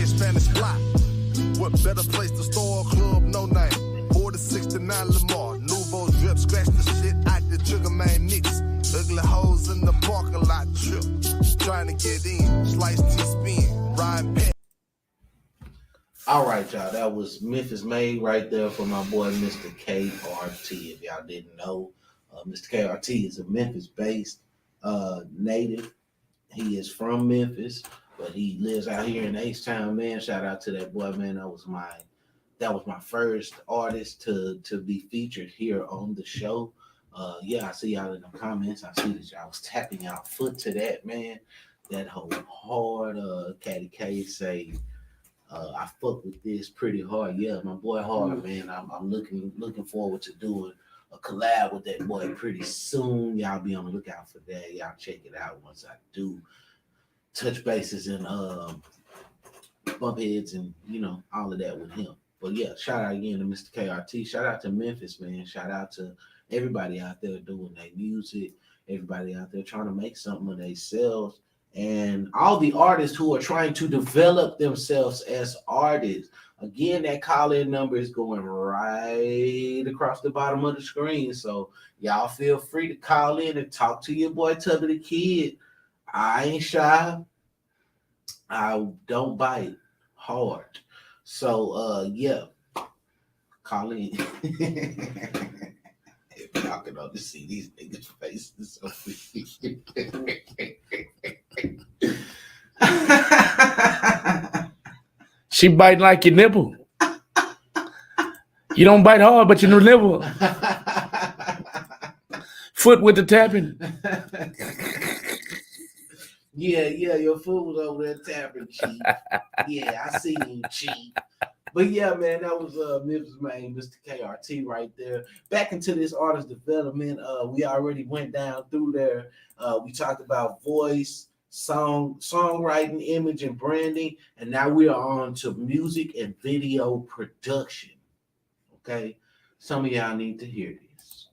Spanish block. What better place to store a club? No name. 4069 Lamar. Nouveau drip. Scratch the shit out the Trigger Man mix. Ugly hoes in the parking lot trip. Trying to get in. Slice T-spin. Ride pet. All right, y'all. That was Memphis Made right there for my boy, Mr. KRT. If y'all didn't know, Mr. KRT is a Memphis-based native. He is from Memphis, but he lives out here in H-Town, man. Shout out to that boy, man. That was my first artist to be featured here on the show. Yeah, I see y'all in the comments. I see that y'all was tapping y'all foot to that, man. That whole hard Caddy K say I fuck with this pretty hard. Yeah, my boy hard, man. I'm looking forward to doing a collab with that boy pretty soon. Y'all be on the lookout for that. Y'all check it out once I do touch bases and bump heads and all of that with him. But yeah, shout out again to Mr. KRT. Shout out to Memphis, man. Shout out to everybody out there doing their music, everybody out there trying to make something of themselves, and all the artists who are trying to develop themselves as artists. Again, that call-in number is going right across the bottom of the screen. So y'all feel free to call in and talk to your boy Tubby the Kid. I ain't shy. I don't bite hard. So yeah, call in. If y'all can only see these niggas' faces. She biting like your nipple. You don't bite hard, but your nipple. Foot with the tapping. Yeah, your foot was over there tapping, cheek. Yeah, I see you, cheek. But yeah, man, that was Memphis man, Mr. KRT right there. Back into this artist development. We already went down through there. We talked about voice, songwriting, image, and branding, and now we are on to music and video production. Okay, some of y'all need to hear this.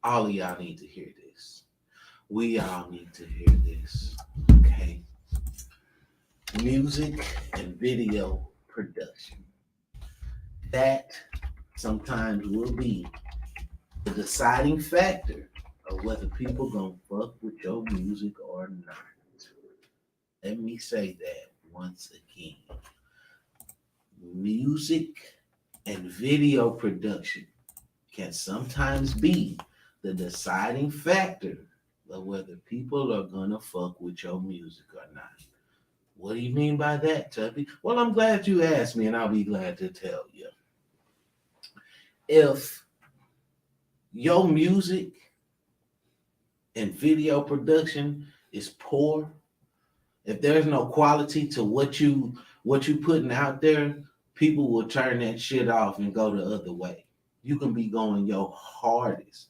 All of y'all need to hear this. We all need to hear this. Okay, music and video production. That sometimes will be the deciding factor of whether people gonna fuck with your music or not. Let me say that once again. Music and video production can sometimes be the deciding factor of whether people are gonna fuck with your music or not. What do you mean by that, Tubby? Well, I'm glad you asked me, and I'll be glad to tell you. If your music and video production is poor, if there's no quality to what you putting out there, people will turn that shit off and go the other way. You can be going your hardest.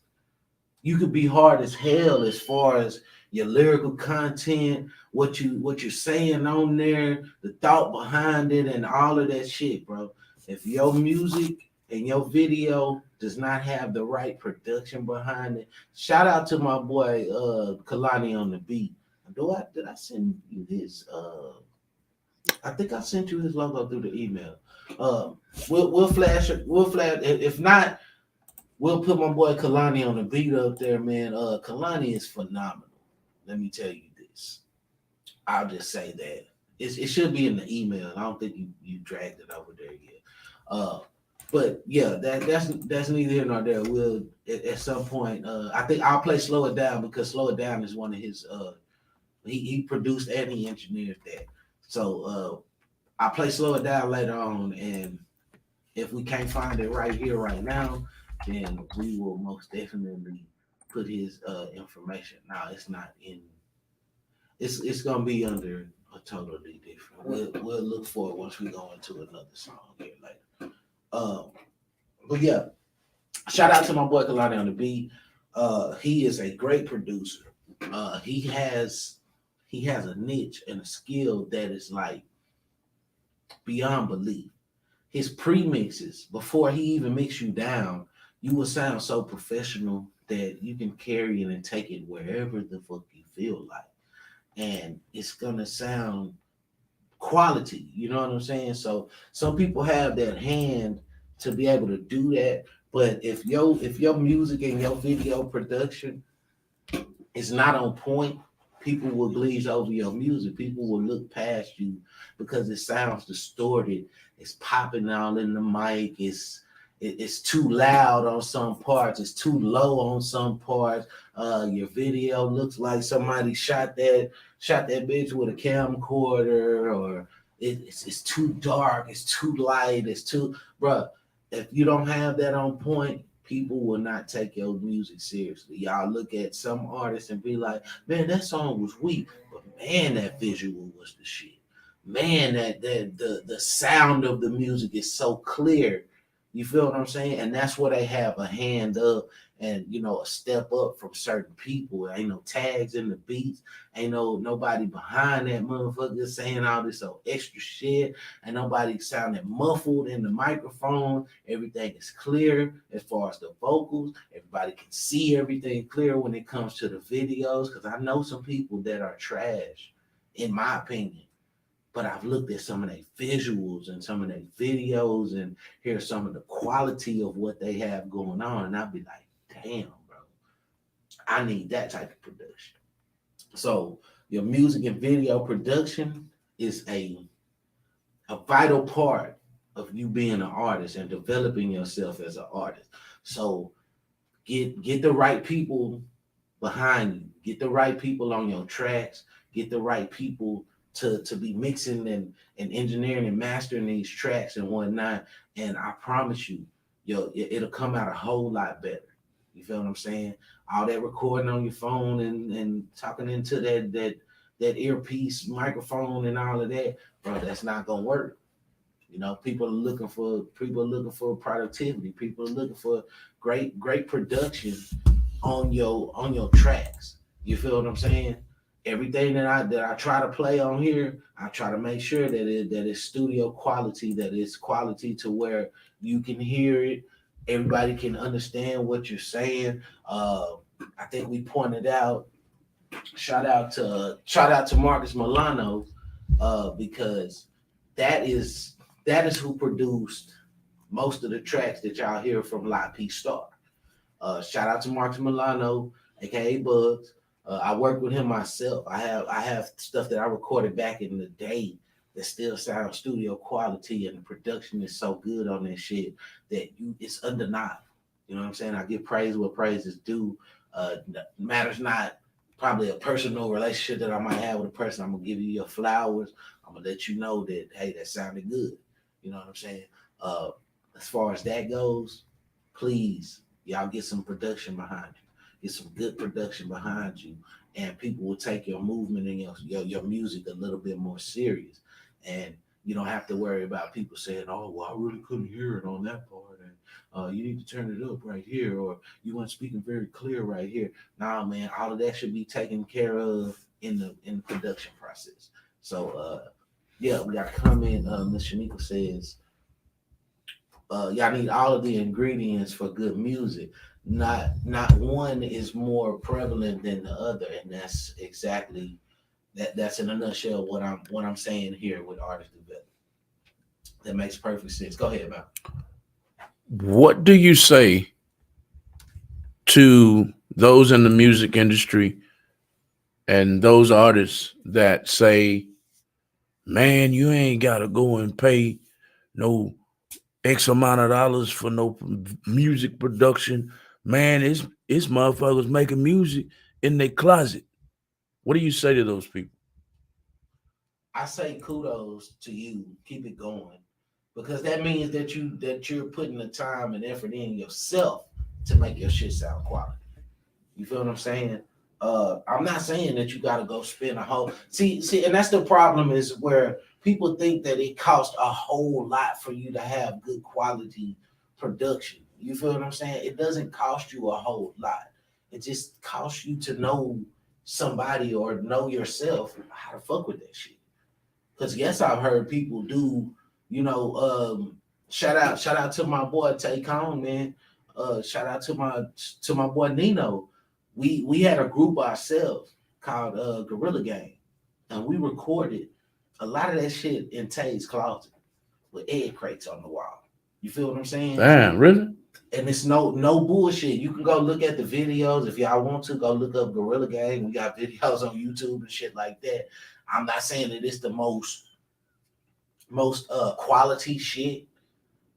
You could be hard as hell as far as your lyrical content, what you're saying on there, the thought behind it, and all of that shit, bro. If your music and your video does not have the right production behind it, shout out to my boy Kalani on the beat. Did I send you his? I think I sent you his logo through the email. We'll flash it. We'll flash. If not, we'll put my boy Kalani on the beat up there, man. Kalani is phenomenal. Let me tell you this. I'll just say that it should be in the email. I don't think you dragged it over there yet. But yeah, that's neither here nor there. We'll at some point. I think I'll play "Slow It Down" because "Slow It Down" is one of his. He produced and he engineered that. So I'll play "Slow It Down" later on, and if we can't find it right here, right now, then we will most definitely put his information. Now it's not in. It's gonna be under a totally different. We'll look for it once we go into another song here later. But yeah, shout out to my boy Kalani on the beat. He is a great producer. He has a niche and a skill that is like beyond belief. His pre-mixes, before he even mix you down, you will sound so professional that you can carry it and take it wherever the fuck you feel like. And it's gonna sound quality, you know what I'm saying? So some people have that hand to be able to do that, but if your music and your video production is not on point, people will glaze over your music. People will look past you because it sounds distorted. It's popping out in the mic. It's too loud on some parts. It's too low on some parts. Your video looks like somebody shot that bitch with a camcorder, or it's too dark. It's too light. It's too, bruh. If you don't have that on point, people will not take your music seriously. Y'all look at some artists and be like, man, that song was weak, but man, that visual was the shit. man, that the sound of the music is so clear. You feel what I'm saying? And that's where they have a hand up and a step up from certain people. Ain't no tags in the beats. Ain't nobody behind that motherfucker saying all this extra shit. And nobody sounding muffled in the microphone. Everything is clear as far as the vocals. Everybody can see everything clear when it comes to the videos. Because I know some people that are trash, in my opinion. But I've looked at some of their visuals and some of their videos and hear some of the quality of what they have going on. And I'll be like, damn, bro, I need that type of production. So your music and video production is a vital part of you being an artist and developing yourself as an artist. So get the right people behind you. Get the right people on your tracks. Get the right people to be mixing and engineering and mastering these tracks and whatnot. And I promise you, it'll come out a whole lot better. You feel what I'm saying? All that recording on your phone and talking into that earpiece microphone and all of that, bro, that's not gonna work. People are looking for productivity. People are looking for great production on your tracks. You feel what I'm saying? Everything that I try to play on here, I try to make sure that it's studio quality, that it's quality to where you can hear it, everybody can understand what you're saying. I think we pointed out, shout out to Marcus Milano, because that is who produced most of the tracks that y'all hear from Lot P Star. Shout out to Marcus Milano, aka Bugs. I work with him myself. I have stuff that I recorded back in the day that still sounds studio quality, and the production is so good on this shit that it's undeniable. You know what I'm saying? I give praise where praise is due. Matters not probably a personal relationship that I might have with a person. I'm gonna give you your flowers. I'm gonna let you know that, hey, that sounded good. You know what I'm saying? As far as that goes, please, y'all get some production behind you. Get some good production behind you, and people will take your movement and your music a little bit more serious. And you don't have to worry about people saying, "Oh, well, I really couldn't hear it on that part," and you need to turn it up right here, or you weren't speaking very clear right here. Nah, man, all of that should be taken care of in the production process. So, yeah, we got a comment. Ms. Shanika says, "Y'all need all of the ingredients for good music. Not one is more prevalent than the other," and that's exactly that's in a nutshell what I'm saying here with artist development. That makes perfect sense. Go ahead, man. What do you say to those in the music industry and those artists that say, man, you ain't gotta go and pay no X amount of dollars for no music production? Man, it's motherfuckers making music in their closet. What do you say to those people? I say kudos to you. Keep it going, because that means that you're putting the time and effort in yourself to make your shit sound quality. You feel what I'm saying? I'm not saying that you gotta go spend a whole see, and that's the problem, is where people think that it costs a whole lot for you to have good quality production. You feel what I'm saying? It doesn't cost you a whole lot. It just costs you to know somebody or know yourself how to fuck with that shit. Because yes, I've heard people do, shout out to my boy Take On, man. Shout out to my boy Nino. We had a group ourselves called Gorilla Gang, and we recorded a lot of that shit in Tay's closet with egg crates on the wall. You feel what I'm saying? Damn, really? And it's no bullshit. You can go look at the videos if y'all want to. Go look up Gorilla Gang. We got videos on YouTube and shit like that. I'm not saying that it's the most quality shit,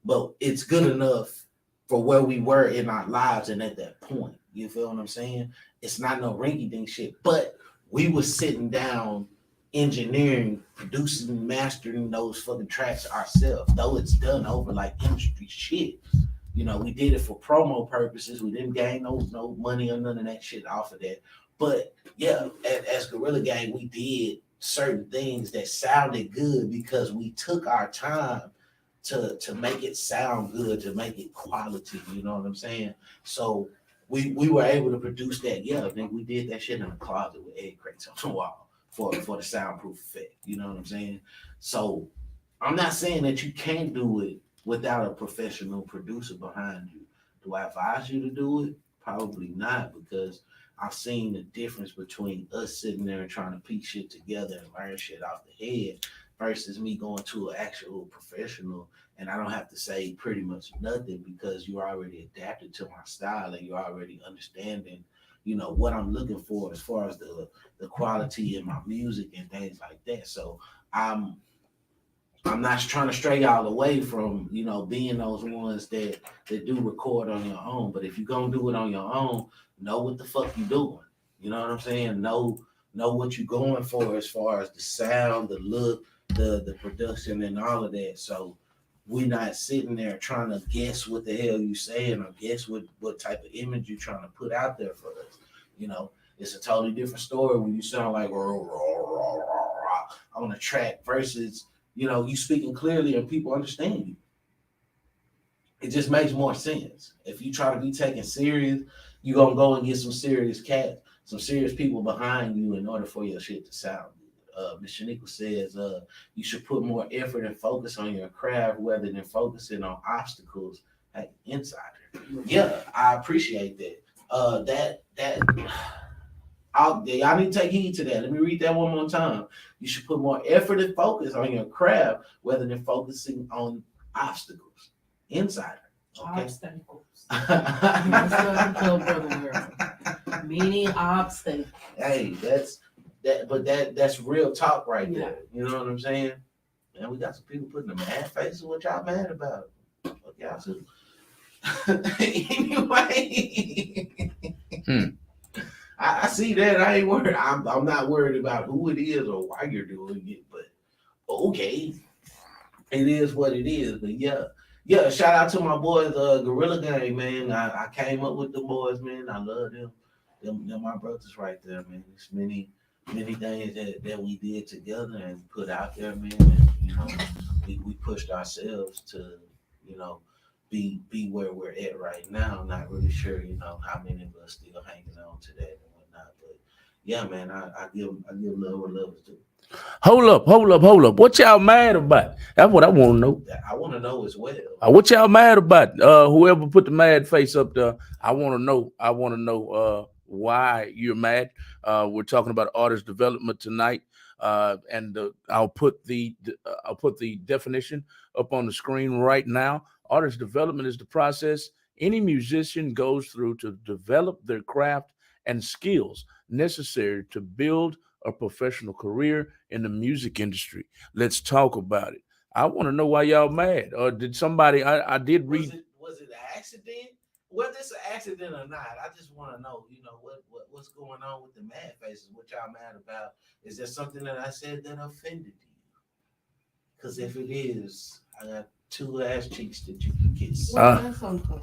but it's good enough for where we were in our lives and at that point. You feel what I'm saying? It's not no rinky-dink shit, but we were sitting down engineering, producing, mastering those fucking tracks ourselves, though it's done over like industry shit. We did it for promo purposes. We didn't gain no money or none of that shit off of that. But yeah, as Gorilla Gang, we did certain things that sounded good because we took our time to make it sound good, to make it quality. You know what I'm saying? So we were able to produce that. Yeah, I think we did that shit in the closet with egg crates on the wall for the soundproof effect. You know what I'm saying? So I'm not saying that you can't do it without a professional producer behind you. Do I advise you to do it? Probably not, because I've seen the difference between us sitting there and trying to piece shit together and learn shit off the head versus me going to an actual professional, and I don't have to say pretty much nothing because you're already adapted to my style and you're already understanding, you know, what I'm looking for as far as the quality in my music and things like that. So I'm not trying to stray y'all away from, you know, being those ones that do record on your own. But if you're gonna do it on your own, know what the fuck you doing. You know what I'm saying? Know what you're going for as far as the sound, the look, the production, and all of that. So we're not sitting there trying to guess what the hell you saying or guess what type of image you're trying to put out there for us. You know, it's a totally different story when you sound like on a track versus, you know, you speaking clearly and people understand you. It just makes more sense. If you try to be taken serious, you're gonna go and get some serious cats, some serious people behind you in order for your shit to sound good. Ms. Shaniqua says you should put more effort and focus on your craft rather than focusing on obstacles. Hey, insider. Yeah, I appreciate that. Y'all need to take heed to that. Let me read that one more time. You should put more effort and focus on your craft rather than focusing on obstacles. Insider. Okay. Obstacles. Many obstacles. Hey, that's real talk right there. You know what I'm saying? And we got some people putting the mad faces. What y'all mad about? Fuck y'all too. Anyway. I see that. I ain't worried. I'm not worried about who it is or why you're doing it, but okay. It is what it is. But yeah, shout out to my boys, Gorilla Gang, man. I came up with the boys, man. I love them. They're my brothers right there, man. There's many things that we did together and put out there, man. And, you know, we pushed ourselves to, you know, be where we're at right now. I'm not really sure, you know, how many of us still hanging on to that and whatnot. But yeah, man, I give love where love is due. Hold up. What y'all mad about? That's what I want to know. I want to know as well. What y'all mad about? Whoever put the mad face up there, I want to know why you're mad. We're talking about artist development tonight, and I'll put the definition up on the screen right now. Artist development is the process any musician goes through to develop their craft and skills necessary to build a professional career in the music industry. Let's talk about it. I want to know why y'all mad. Or did somebody? I did read. Was it an accident? Whether it's an accident or not, I just want to know. You know what's going on with the mad faces? What y'all mad about? Is there something that I said that offended you? Because if it is, I got 2 ass cheeks that you can kiss. That's something.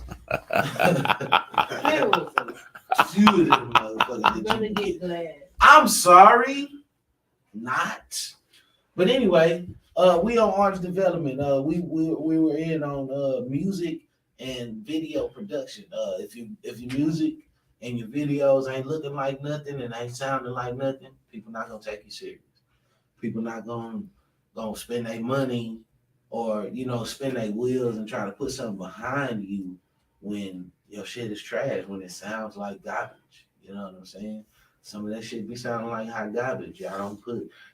Few of them motherfuckers I'm that gonna you get can glad. I'm sorry, not. But anyway, we on artist development. We were in on music and video production. If your music and your videos ain't looking like nothing and ain't sounding like nothing, people not gonna take you serious. People not gonna spend their money or, you know, spin their wheels and try to put something behind you when your shit is trash, when it sounds like garbage. You know what I'm saying? Some of that shit be sounding like hot garbage. Y'all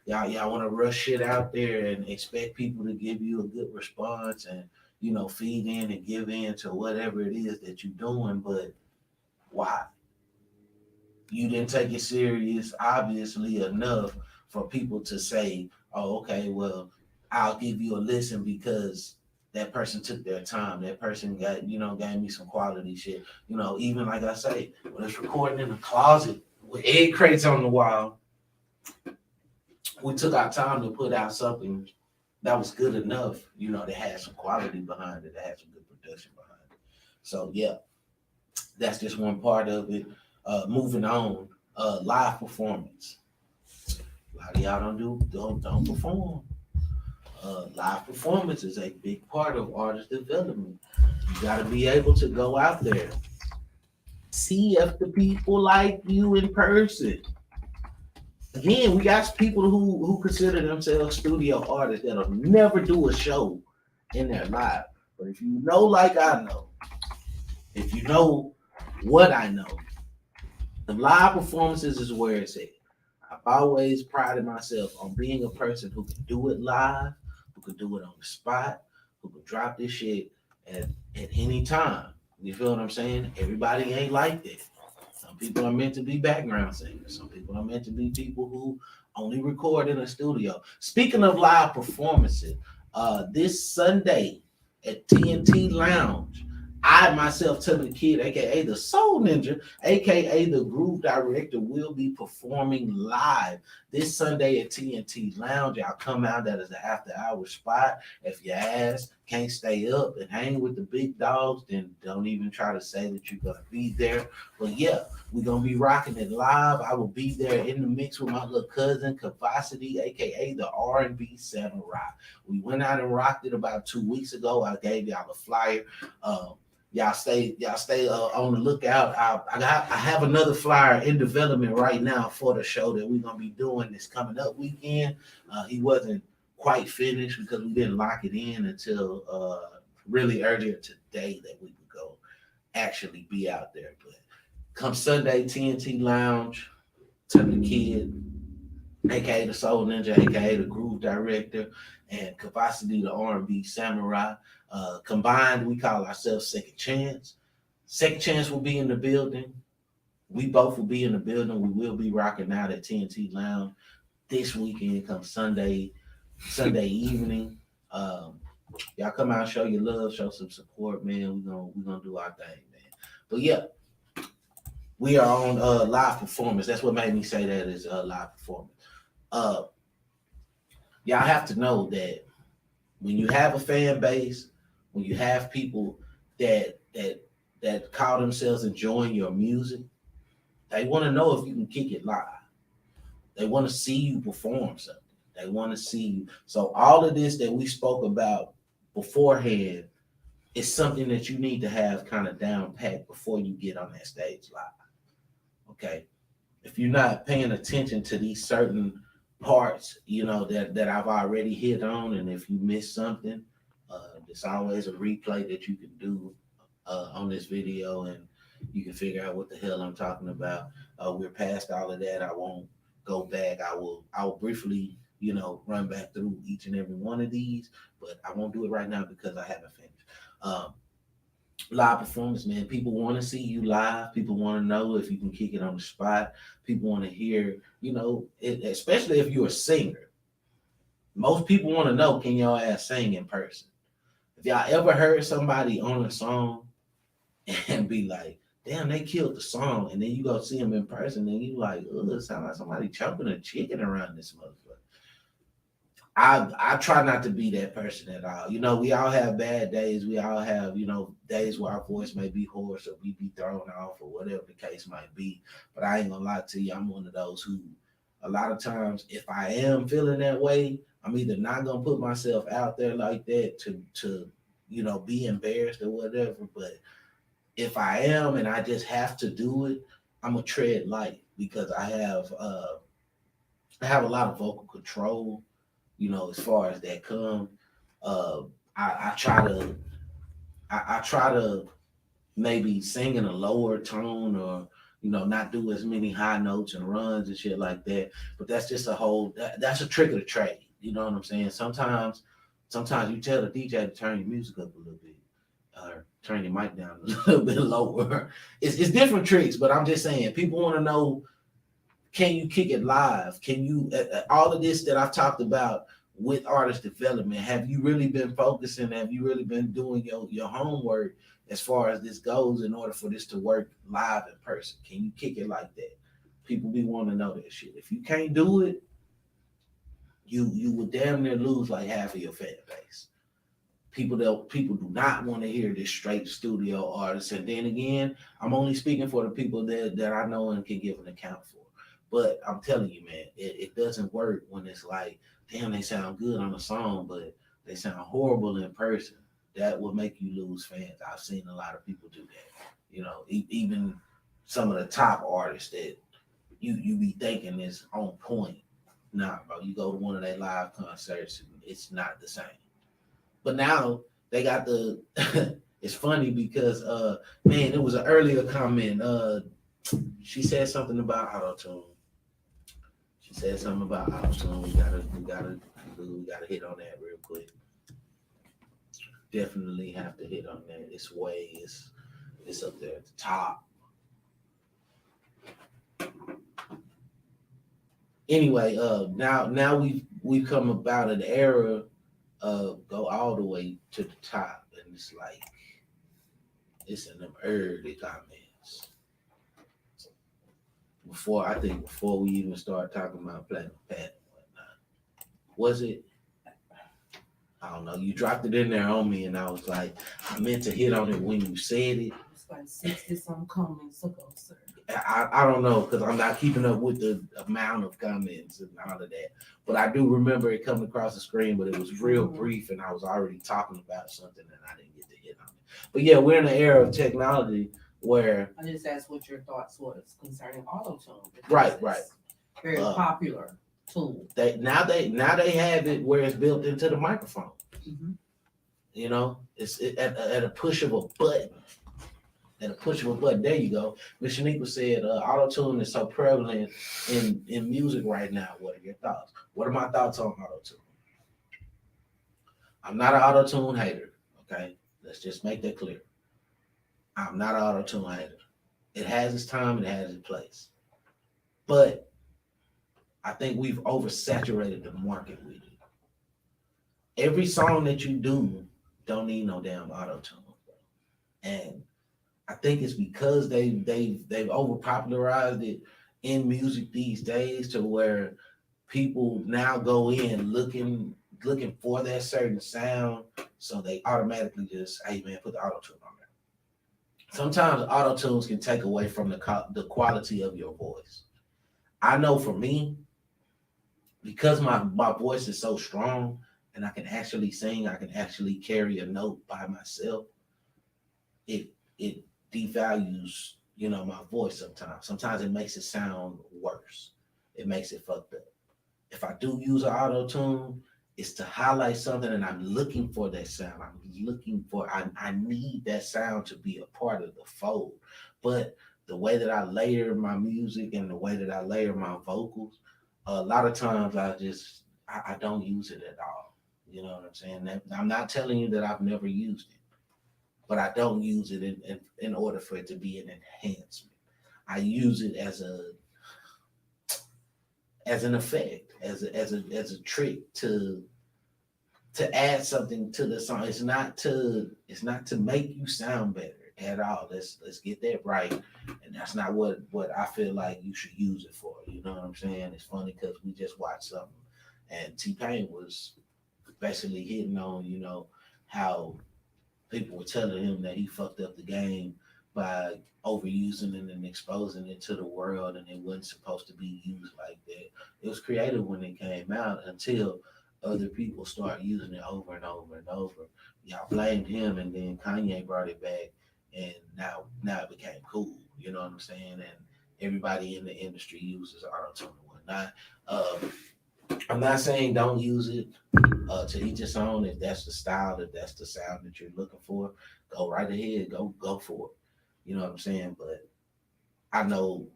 want to rush shit out there and expect people to give you a good response and, you know, feed in and give in to whatever it is that you're doing. But why? You didn't take it serious, obviously, enough for people to say, oh, okay, well, I'll give you a listen because that person took their time. That person gave me some quality shit. You know, even like I say, when it's recording in the closet with egg crates on the wall, we took our time to put out something that was good enough, you know, that had some quality behind it, that had some good production behind it. So yeah, that's just one part of it. Moving on, live performance. A lot of y'all don't perform. Live performance is a big part of artist development. You got to be able to go out there, see if the people like you in person. Again, we got people who consider themselves studio artists that'll never do a show in their life. But if you know, like I know, if you know what I know, the live performances is where it's at. I've always prided myself on being a person who can do it live, who can do it on the spot, who can drop this shit at any time. You feel what I'm saying? Everybody ain't like that. Some people are meant to be background singers. Some people are meant to be people who only record in a studio. Speaking of live performances, this Sunday at TNT Lounge, I myself, Tubby the Kid, aka the Soul Ninja, aka the Groove Director, will be performing live this Sunday at TNT Lounge. Y'all come out. That is an after-hour spot. If your ass can't stay up and hang with the big dogs, then don't even try to say that you're gonna be there. But yeah, we're gonna be rocking it live. I will be there in the mix with my little cousin Capacity, aka the R&B Samurai. We went out and rocked it about 2 weeks ago. I gave y'all a flyer. Y'all stay on the lookout. I have another flyer in development right now for the show that we're gonna be doing this coming up weekend. He wasn't quite finished because we didn't lock it in until really earlier today that we would go actually be out there. But come Sunday, TNT Lounge, Tubby the Kid, aka the Soul Ninja, aka the Groove Director, and Capacity, the R&B Samurai. Combined, we call ourselves Second Chance. Second Chance will be in the building. We both will be in the building. We will be rocking out at TNT Lounge this weekend, come Sunday evening. Y'all come out, show your love, show some support, man. We're gonna do our thing, man. But yeah, we are on live performance. That's what made me say that is live performance. Y'all have to know that when you have a fan base, when you have people that call themselves enjoying your music, they want to know if you can kick it live. They want to see you perform something. They want to see you. So all of this that we spoke about beforehand is something that you need to have kind of down pat before you get on that stage live. Okay? If you're not paying attention to these certain parts, that I've already hit on, and if you miss something, there's always a replay that you can do on this video, and you can figure out what the hell I'm talking about. We're past all of that. I won't go back. I will briefly, run back through each and every one of these, but I won't do it right now because I haven't finished. Live performance, man. People want to see you live. People want to know if you can kick it on the spot. People want to hear, especially if you're a singer. Most people want to know, can your ass sing in person? If y'all ever heard somebody on a song and be like, damn, they killed the song, and then you go see them in person, and you like, it sounds like somebody choking a chicken around this motherfucker. I try not to be that person at all. We all have bad days. We all have, days where our voice may be hoarse or we be thrown off or whatever the case might be. But I ain't gonna lie to you, I'm one of those who, a lot of times, if I am feeling that way, I'm either not gonna put myself out there like that to be embarrassed or whatever. But if I am and I just have to do it, I'm gonna tread light because I have a lot of vocal control. As far as that comes, I try to maybe sing in a lower tone or, not do as many high notes and runs and shit like that. But that's just that's a trick of the trade. You know what I'm saying? Sometimes you tell the DJ to turn your music up a little bit or turn your mic down a little bit lower. It's different tricks, but I'm just saying, people want to know, can you kick it live? Can you, all of this that I've talked about with artist development, have you really been focusing? Have you really been doing your homework as far as this goes in order for this to work live in person? Can you kick it like that? People be wanting to know that shit. If you can't do it, you would damn near lose like half of your fan base. People do not want to hear this straight studio artist. And then again, I'm only speaking for the people that I know and can give an account for. But I'm telling you, man, it doesn't work when it's like, damn, they sound good on the song, but they sound horrible in person. That will make you lose fans. I've seen a lot of people do that. You know, even some of the top artists that you be thinking is on point. Nah, bro, you go to one of their live concerts and it's not the same. But now they got the it's funny because man, it was an earlier comment. She said something about auto-tune. She said something about auto-tune. We gotta hit on that real quick. Definitely have to hit on that. It's up there at the top. Anyway, now we've come about an era of go all the way to the top, and it's like it's in them early comments. Before we even start talking about Platinum Pat and whatnot, was it? I don't know. You dropped it in there on me, and I was like, I meant to hit on it when you said it. It's like 60-some comments ago, sir. I don't know because I'm not keeping up with the amount of comments and all of that. But I do remember it coming across the screen, but it was real brief, and I was already talking about something, and I didn't get to hit on it. But yeah, we're in an era of technology where I just asked what your thoughts was concerning auto-tune. Right. Very popular tool. They now they have it where it's built into the microphone. Mm-hmm. You know, it's at a push of a button. At a push of a button. There you go. Miss Shaniqua said auto-tune is so prevalent in music right now. What are your thoughts? What are my thoughts on auto-tune? I'm not an auto-tune hater. Okay, let's just make that clear. I'm not an auto-tune hater. It has its time, it has its place. But I think we've oversaturated the market with it. Every song that you do don't need no damn auto-tune. And I think it's because they've overpopularized it in music these days to where people now go in looking for that certain sound, so they automatically just, hey man, put the auto-tune on there. Sometimes auto-tunes can take away from the quality of your voice. I know for me, because my voice is so strong and I can actually sing, I can actually carry a note by myself, it devalues, my voice sometimes. Sometimes it makes it sound worse. It makes it fucked up. If I do use an auto-tune, it's to highlight something and I'm looking for that sound. I need that sound to be a part of the fold. But the way that I layer my music and the way that I layer my vocals, a lot of times I don't use it at all. You know what I'm saying? I'm not telling you that I've never used it, but I don't use it in order for it to be an enhancement. I use it as an effect, as a trick to add something to the song. It's not to make you sound better at all. Let's get that right. And that's not what I feel like you should use it for. You know what I'm saying? It's funny because we just watched something and T-Pain was basically hitting on, how people were telling him that he fucked up the game by overusing it and exposing it to the world, and it wasn't supposed to be used like that. It was creative when it came out until other people start using it over and over and over. Y'all blamed him, and then Kanye brought it back, and now it became cool. You know what I'm saying? And everybody in the industry uses auto-tune and whatnot. I'm not saying don't use it. To each its own. If that's the style, if that's the sound that you're looking for, go right ahead, go for it. You know what I'm saying? But I know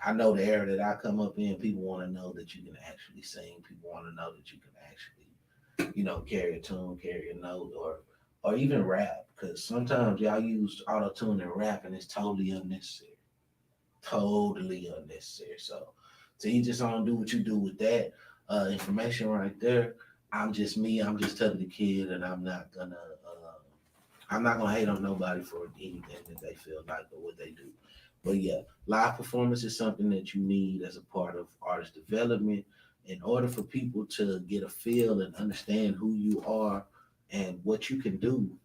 the era that I come up in, people want to know that you can actually sing. People want to know that you can actually, carry a tune, carry a note, or even rap. Because sometimes y'all use auto-tune and rap, and it's totally unnecessary. Totally unnecessary. So to each its own, do what you do with that information right there. I'm just me. I'm just telling the kid, and I'm not gonna hate on nobody for anything that they feel like or what they do. But yeah, live performance is something that you need as a part of artist development in order for people to get a feel and understand who you are and what you can do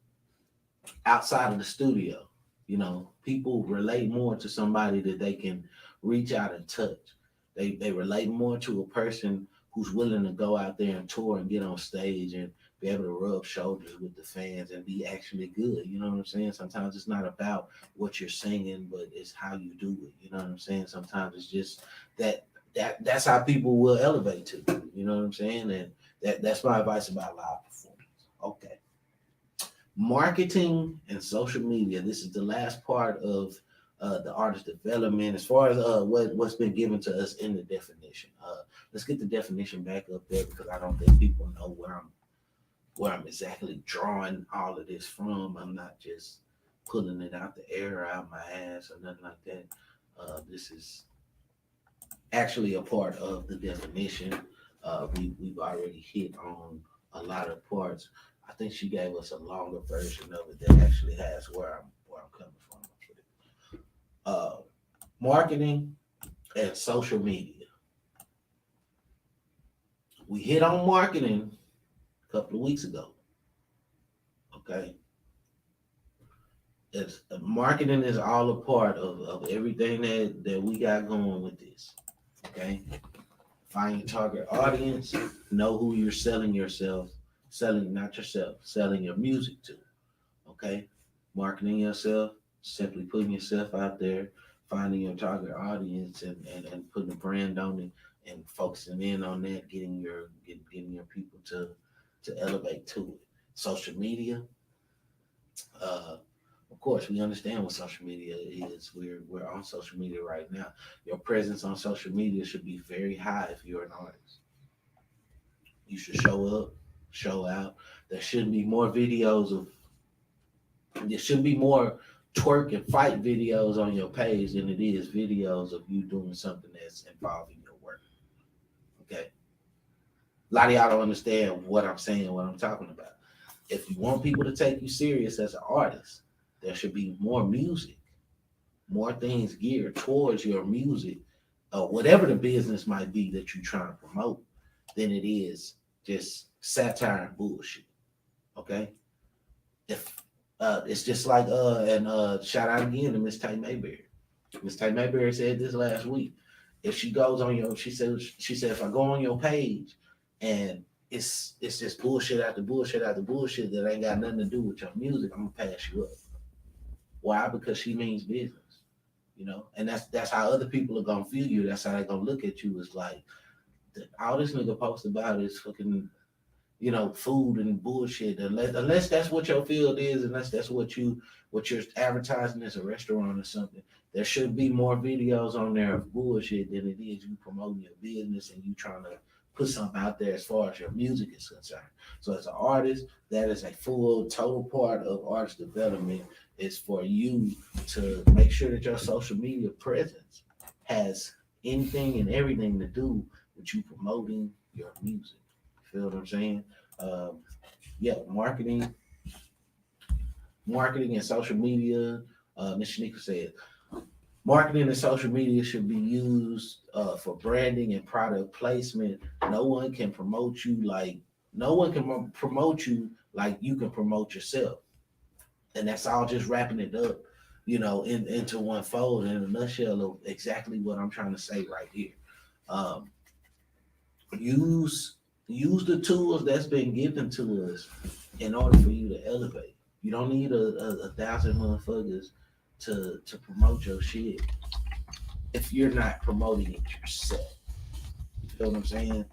outside of the studio. People relate more to somebody that they can reach out and touch. They relate more to a person who's willing to go out there and tour and get on stage and be able to rub shoulders with the fans and be actually good. You know what I'm saying? Sometimes it's not about what you're singing, but it's how you do it. You know what I'm saying? Sometimes it's just that's how people will elevate to. You know what I'm saying? And that's my advice about live performance. Okay. Marketing and social media. This is the last part of the artist development as far as what's been given to us in the definition. Let's get the definition back up there because I don't think people know where I'm exactly drawing all of this from. I'm not just pulling it out the air, out my ass, or nothing like that. This is actually a part of the definition. We've already hit on a lot of parts. I think she gave us a longer version of it that actually has where I'm coming from. Marketing and social media. We hit on marketing a couple of weeks ago. Okay. Marketing is all a part of everything that we got going with this. Okay. Find your target audience, know who you're selling your music to. Okay. Marketing yourself, simply putting yourself out there, finding your target audience and putting a brand on it and focusing in on that, getting your people to elevate to it. Social media. Of course, we understand what social media is. We're on social media right now. Your presence on social media should be very high if you're an artist. You should show up, show out. There shouldn't be more twerk and fight videos on your page than it is videos of you doing something that's involving your work. Okay? A lot of y'all don't understand what I'm saying, what I'm talking about. If you want people to take you serious as an artist, there should be more music, more things geared towards your music, whatever the business might be that you're trying to promote, than it is just satire and bullshit. Okay? If it's just like shout out again to Miss Tay Mayberry. Miss Tay Mayberry said this last week. If she goes on she said if I go on your page and it's just bullshit after bullshit after bullshit that ain't got nothing to do with your music, I'm gonna pass you up. Why? Because she means business, you know, and that's how other people are gonna feel you. That's how they're gonna look at you. It's like all this nigga posts about is fucking, you know, food and bullshit. Unless that's what your field is, unless that's what you're advertising as a restaurant or something, there should be more videos on there of bullshit than it is you promoting your business and you trying to put something out there as far as your music is concerned. So as an artist, that is a full total part of artist development, is for you to make sure that your social media presence has anything and everything to do with you promoting your music. You feel what I'm saying? Marketing and social media. Ms. Shanika said, marketing and social media should be used for branding and product placement. No one can promote you like you can promote yourself. And that's all just wrapping it up, you know, into one fold in a nutshell of exactly what I'm trying to say right here. Use the tools that's been given to us in order for you to elevate. You don't need a thousand motherfuckers to promote your shit if you're not promoting it yourself. You feel what I'm saying?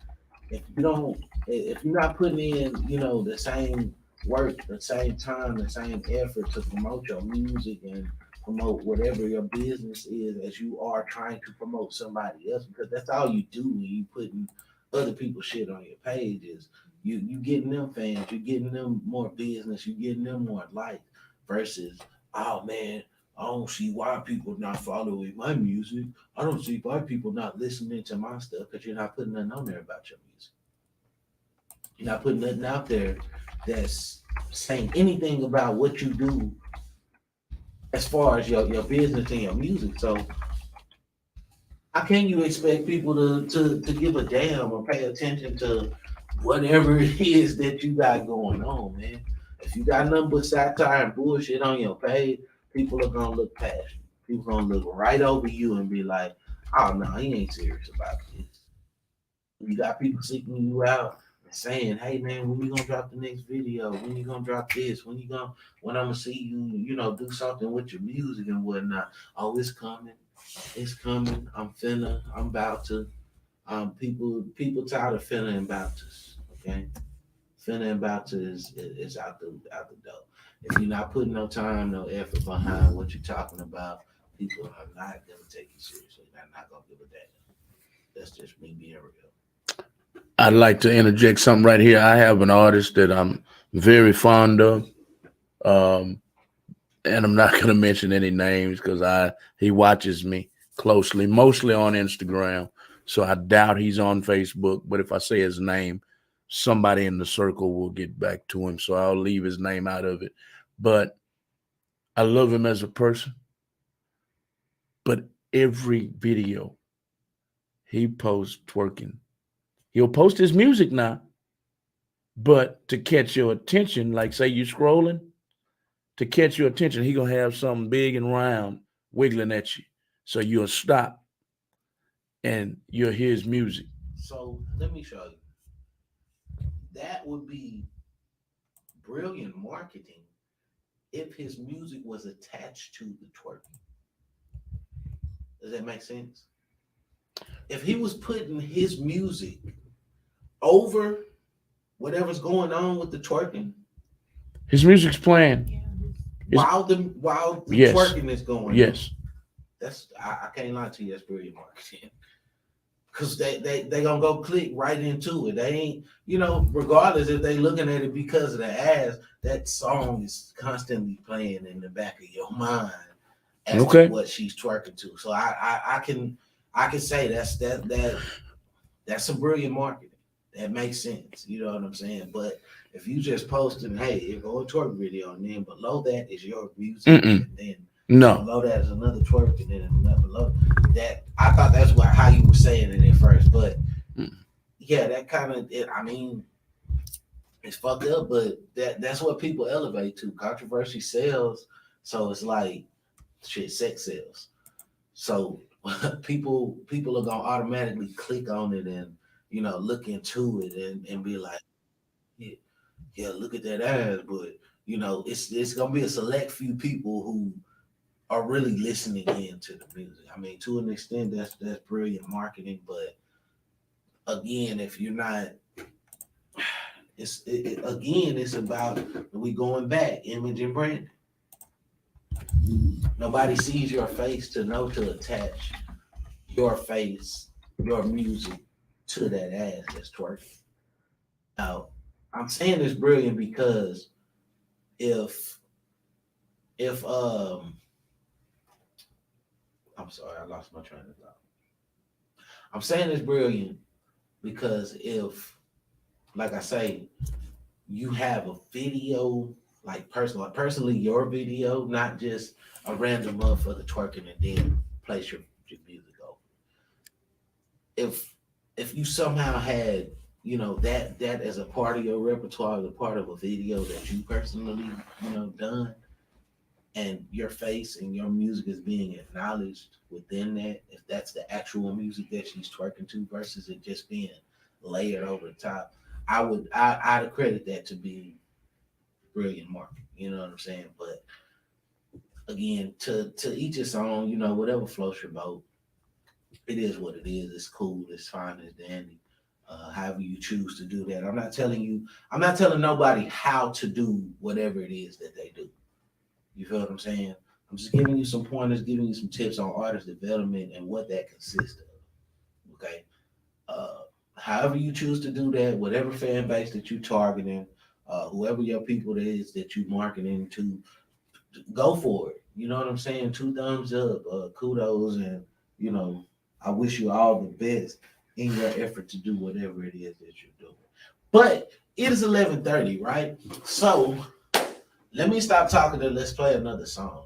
If you're not putting in, you know, the same work, the same time, the same effort to promote your music and promote whatever your business is as you are trying to promote somebody else, because that's all you do when you putting other people's shit on your page is you getting them fans, you getting them more business, you getting them more likes versus, oh man, I don't see why people not following my music. I don't see why people not listening to my stuff, because you're not putting nothing on there about your music. You're not putting nothing out there that's saying anything about what you do as far as your business and your music. So how can you expect people to give a damn or pay attention to whatever it is that you got going on, man? If you got nothing but satire and bullshit on your page, people are gonna look past you. People are gonna look right over you and be like, Oh no, he ain't serious about this. You got people seeking you out and saying, "Hey man, when you gonna drop the next video? When you gonna drop this? When I'm gonna see you, do something with your music and whatnot?" Oh, it's coming. It's coming. I'm about to. People tired of finna and about to. Okay, finna and about to is out the door. If you're not putting no time, no effort behind what you're talking about, people are not gonna take you seriously. They're not gonna give a damn. That's just me being real. I'd like to interject something right here. I have an artist that I'm very fond of, and I'm not going to mention any names because he watches me closely, mostly on Instagram. So I doubt he's on Facebook. But if I say his name, somebody in the circle will get back to him. So I'll leave his name out of it. But I love him as a person. But every video he posts twerking, he'll post his music now. But to catch your attention, like say you scrolling, to catch your attention, he gonna have something big and round wiggling at you. So you'll stop and you'll hear his music. So let me show you. That would be brilliant marketing if his music was attached to the twerking. Does that make sense? If he was putting his music over whatever's going on with the twerking, his music's playing. While the yes. twerking is going, yes, that's I can't lie to you. That's brilliant marketing, because they gonna go click right into it. They ain't, regardless if they looking at it because of the ads, that song is constantly playing in the back of your mind as to what she's twerking to. So I can say that's some brilliant marketing. That makes sense. You know what I'm saying? But if you just posting, hey, it go a twerk video, and then below that is your music, and then below that is another twerk, and then another below that. I thought that's how you were saying it at first, but yeah, that kind of it's fucked up, but that's what people elevate to. Controversy sells, so it's like shit, sex sells. So people are gonna automatically click on it and look into it and be like, yeah, look at that ass. But it's gonna be a select few people who are really listening in to the music. I mean, to an extent, that's brilliant marketing. But again, if you're not, it's about we going back, image and branding. Nobody sees your face to know to attach your face, your music to that ass that's twerking. Now, I'm saying it's brilliant because if I'm sorry, I lost my train of thought. I'm saying it's brilliant because if, like I say, you have a video, like personally your video, not just a random motherfucker twerking and then place your music over. If you somehow had that as a part of your repertoire, as a part of a video that you personally done, and your face and your music is being acknowledged within that, if that's the actual music that she's twerking to versus it just being layered over the top, I'd accredit that to be brilliant marketing. You know what I'm saying? But again, to each its own, whatever floats your boat. It is what it is. It's cool. It's fine. It's dandy. However you choose to do that. I'm not telling nobody how to do whatever it is that they do. You feel what I'm saying? I'm just giving you some pointers, giving you some tips on artist development and what that consists of. Okay. However you choose to do that, whatever fan base that you targeting, whoever your people is that you marketing to, go for it. You know what I'm saying? 2 thumbs up, kudos, and I wish you all the best in your effort to do whatever it is that you're doing. But it is 11:30, right? So let me stop talking and let's play another song.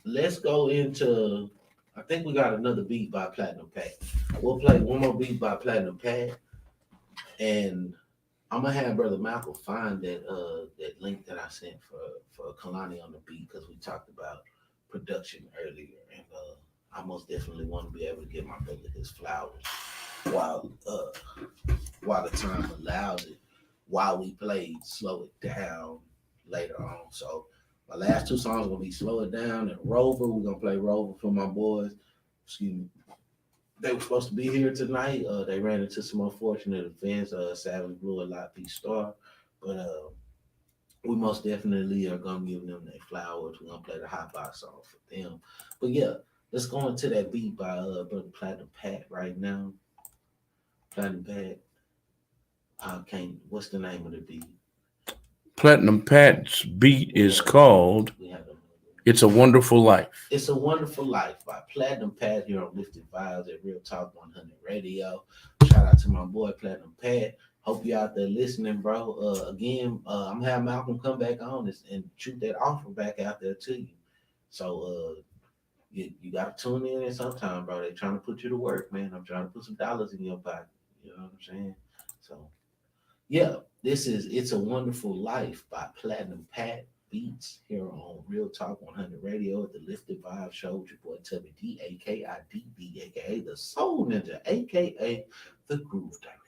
Let's go into, I think we got another beat by Platinum Pat. We'll play one more beat by Platinum Pat, and I'm gonna have Brother Malcolm find that link that I sent for Kalani on the beat, because we talked about production earlier, and I most definitely want to be able to give my brother his flowers while the time allows it. While we play Slow It Down later on. So my last two songs are gonna be Slow It Down and Rover. We're gonna play Rover for my boys. Excuse me. They were supposed to be here tonight. They ran into some unfortunate events. Savage Blue Lahh Savagebklue, but we most definitely are gonna give them their flowers. We're gonna play the hot box song for them. But yeah, let's go into that beat by Brother Platinum Pat right now. Platinum Pat. I can't. What's the name of the beat? Platinum Pat's beat is called It's a Wonderful Life. It's a Wonderful Life by Platinum Pat here on Lift'd Vybez at Real Talk 100 Radio. Shout out to my boy Platinum Pat. Hope you out there listening, bro. Again, I'm gonna have Malcolm come back on this and shoot that offer back out there to you. So you gotta tune in sometime, bro. They trying to put you to work, man. I'm trying to put some dollars in your pocket. You know what I'm saying? So yeah, this is It's a Wonderful Life by Platinum Pat Beats here on Real Talk 100 Radio at the Lift'd Vybez Show with your boy Tubby D, a.k.a. a.k.a. the Soul Ninja, a.k.a. the Groove Director.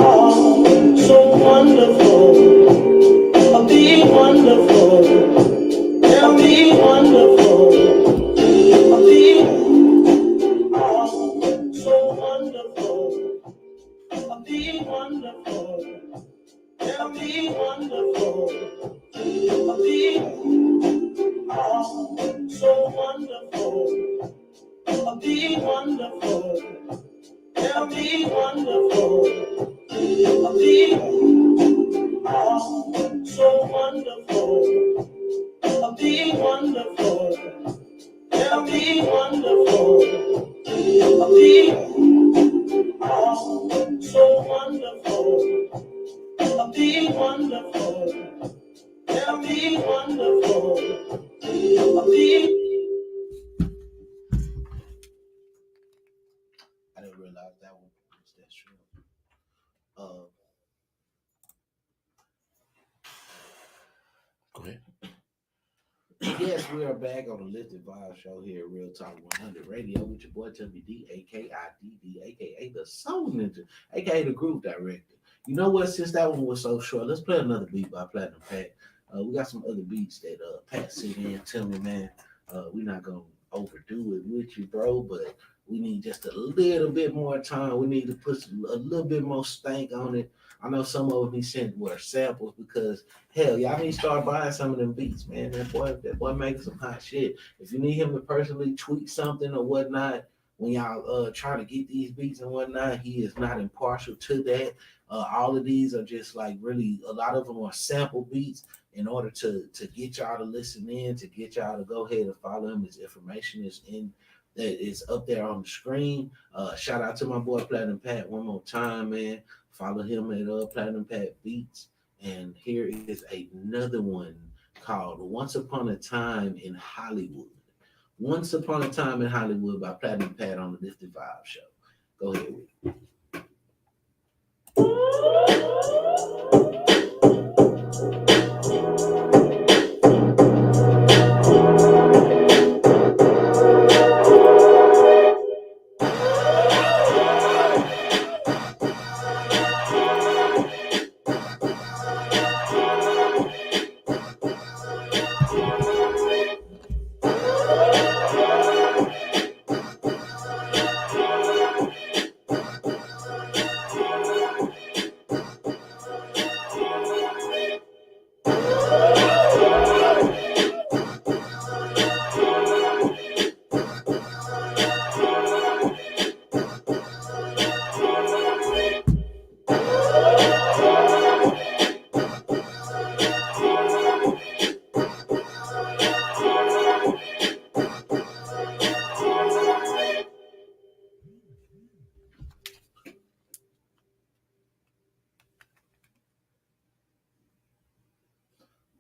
Oh, so wonderful, I'll be wonderful, tell me wonderful, I'll be, oh, so wonderful, I'll be wonderful, tell me wonderful, I'll be, oh, so wonderful, I'll be wonderful, tell me wonderful, I'll be, oh, so wonderful, I'll be wonderful, tell me wonderful, I'll be, oh, so wonderful, I'll be wonderful, tell me wonderful, I'll be. I didn't realize that one was that short. Go ahead. Yes, we are back on the Lift'd Vybez Show here at Real Talk 100 Radio with your boy Tubby D, a.k.a. a.k.a. the Soul Ninja, a.k.a. the Groove Director. You know what? Since that one was so short, let's play another beat by Platinum Pat. We got some other beats that Pat sent in. Tell me, man, we're not going to overdo it with you, bro, but we need just a little bit more time. We need to put a little bit more stank on it. I know some of them he sent were samples because hell, y'all need to start buying some of them beats, man. That boy making some hot shit. If you need him to personally tweak something or whatnot, when y'all trying to get these beats and whatnot, he is not impartial to that. All of these are just like really, a lot of them are sample beats in order to get y'all to listen in, to get y'all to go ahead and follow him. His information is in. That is up there on the screen. Shout out to my boy Platinum Pat one more time, man. Follow him at Platinum Pat Beats. And here is another one called Once Upon a Time in Hollywood. Once Upon a Time in Hollywood by Platinum Pat on the Lift'd Vybez Show. Go ahead with it.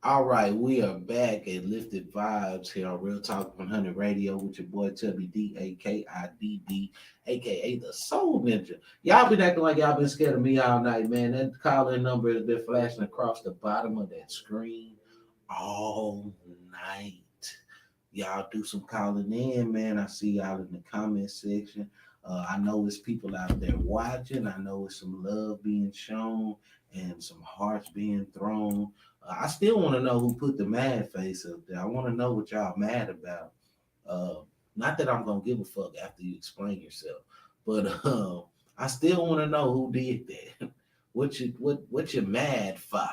All right, we are back at Lift'd Vybez here on Real Talk 100 Radio with your boy Tubby D, a.k.a. a.k.a. the Soul Ninja. Y'all been acting like y'all been scared of me all night, man. That call-in number has been flashing across the bottom of that screen all night. y'all do some calling in, man. I see y'all in the comment section. I know it's people out there watching. I know it's some love being shown and some hearts being thrown. I still want to know who put the mad face up there. I want to know what y'all mad about. Not that I'm gonna give a fuck after you explain yourself, but I still want to know who did that. What you mad for?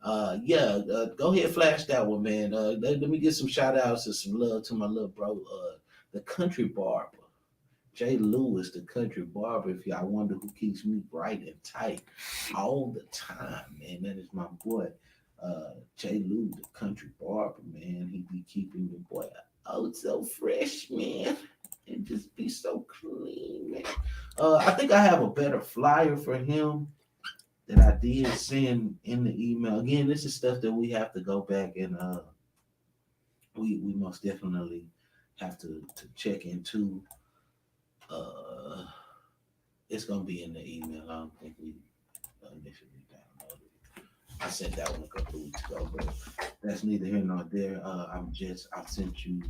Go ahead, flash that one, man. Let me get some shout outs and some love to my little bro, the country barber. Jay Lewis, the country barber. If y'all wonder who keeps me bright and tight all the time, man, that is my boy, Jay Lewis, the country barber, man. He be keeping me, boy, so fresh, man, and just be so clean, man. I think I have a better flyer for him that I did send in the email. Again, this is stuff that we have to go back and we most definitely have to check into. It's gonna be in the email. I don't think we initially downloaded it. I sent that one a couple of weeks ago, but that's neither here nor there. I sent you.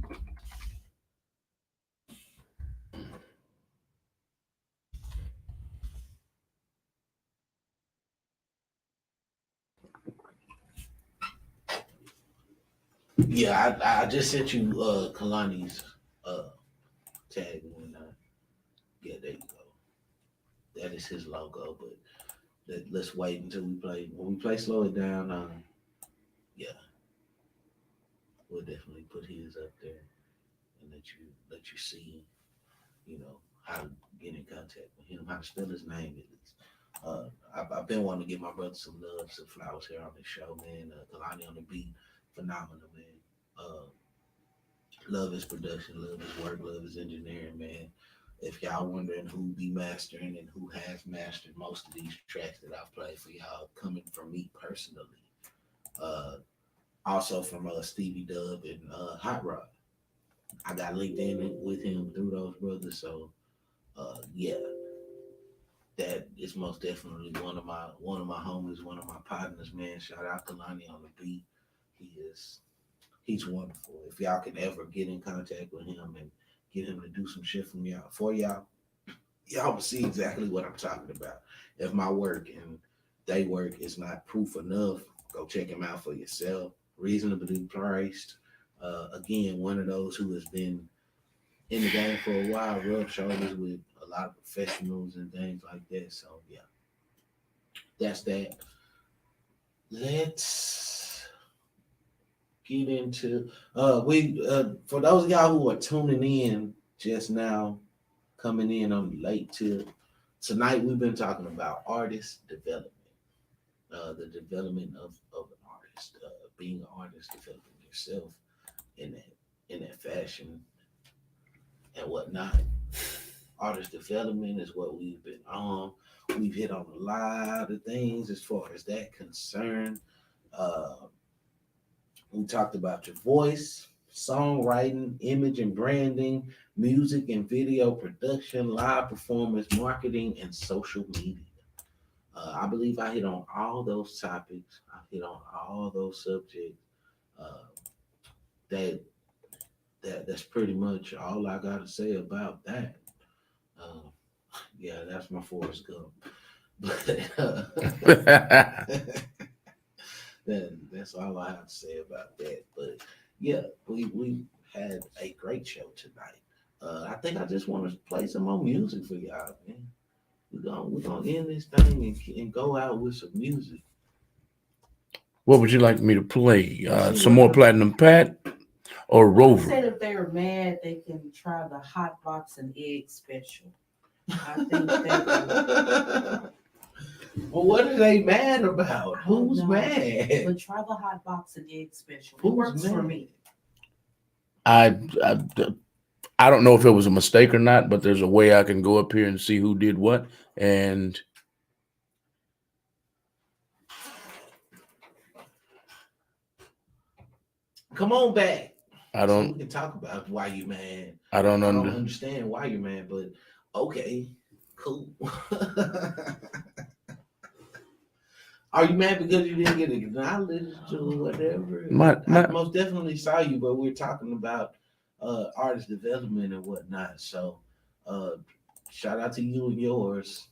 Yeah, I just sent you Kalani's tag when yeah, there you go. That is his logo, but let's wait until we play. When we play Slow It Down, yeah, we'll definitely put his up there and let you see, you know, how to get in contact with him, how to spell his name. I've been wanting to give my brother some love, some flowers here on the show, man. Kalani on the beat, phenomenal, man. Love his production, love his work, love his engineering, man. If y'all wondering who be mastering and who has mastered most of these tracks that I've played for y'all, coming from me personally, also from Stevie Dub and Hot Rod, I got linked in with him through those brothers. So, yeah, that is most definitely one of my homies, one of my partners, man. Shout out to Lonnie on the beat. He's wonderful. If y'all can ever get in contact with him and get him to do some shit for y'all will see exactly what I'm talking about. If my work and they work is not proof enough, go check him out for yourself. Reasonably priced. Again, one of those who has been in the game for a while, rubbed shoulders with a lot of professionals and things like that. So yeah, that's that. Let's get into for those of y'all who are tuning in just now, coming in on late to tonight, we've been talking about artist development, the development of an artist, being an artist, developing yourself in that fashion and whatnot. Artist development is what we've been on. We've hit on a lot of things as far as that concerned. We talked about your voice, songwriting, image and branding, music and video production, live performance, marketing, and social media. I believe I hit on all those topics. I hit on all those subjects. That's pretty much all I got to say about that. Yeah, that's my Forrest Gump. That's all I have to say about that. But yeah, we had a great show tonight. I think I just want to play some more music for y'all, man. We're gonna end this thing and go out with some music. What would you like me to play? Some more Platinum Pat or Rover? Said if they were mad, they can try the hot box and egg special. I think that. Well, what are they mad about? Who's mad? But try the hot box and egg special. It Who's works mad? for me. I don't know if it was a mistake or not, but there's a way I can go up here and see who did what. And come on back. I So don't. we can talk about why you mad. I don't I don't under. understand why you're mad, but okay, cool. Are you mad because you didn't get acknowledged or whatever? I most definitely saw you, but we're talking about artist development and whatnot. So shout out to you and yours.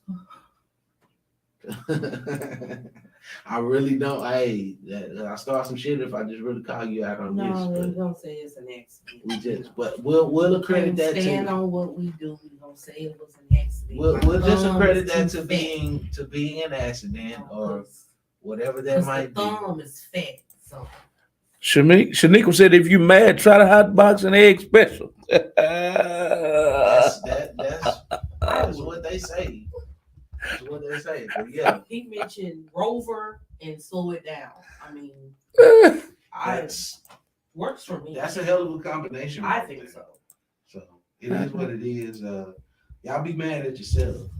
I really don't. Hey, I start some shit if I just really call you out on No, we're this. gonna say it's an accident. We just, but we'll accredit that Stand to. on what we do. We're gonna say it was an accident. We'll just Thumb accredit is that too to being an accident fat. or whatever that 'Cause might the be. thumb is fat. So Shaniqua said, if you mad, try the hot box and egg special. That's what they say. That's what they say. But yeah, he mentioned Rover and Slow It Down. I mean, that's works for me. a hell of a combination. I right think there. so. So it is what it is. Y'all be mad at yourself.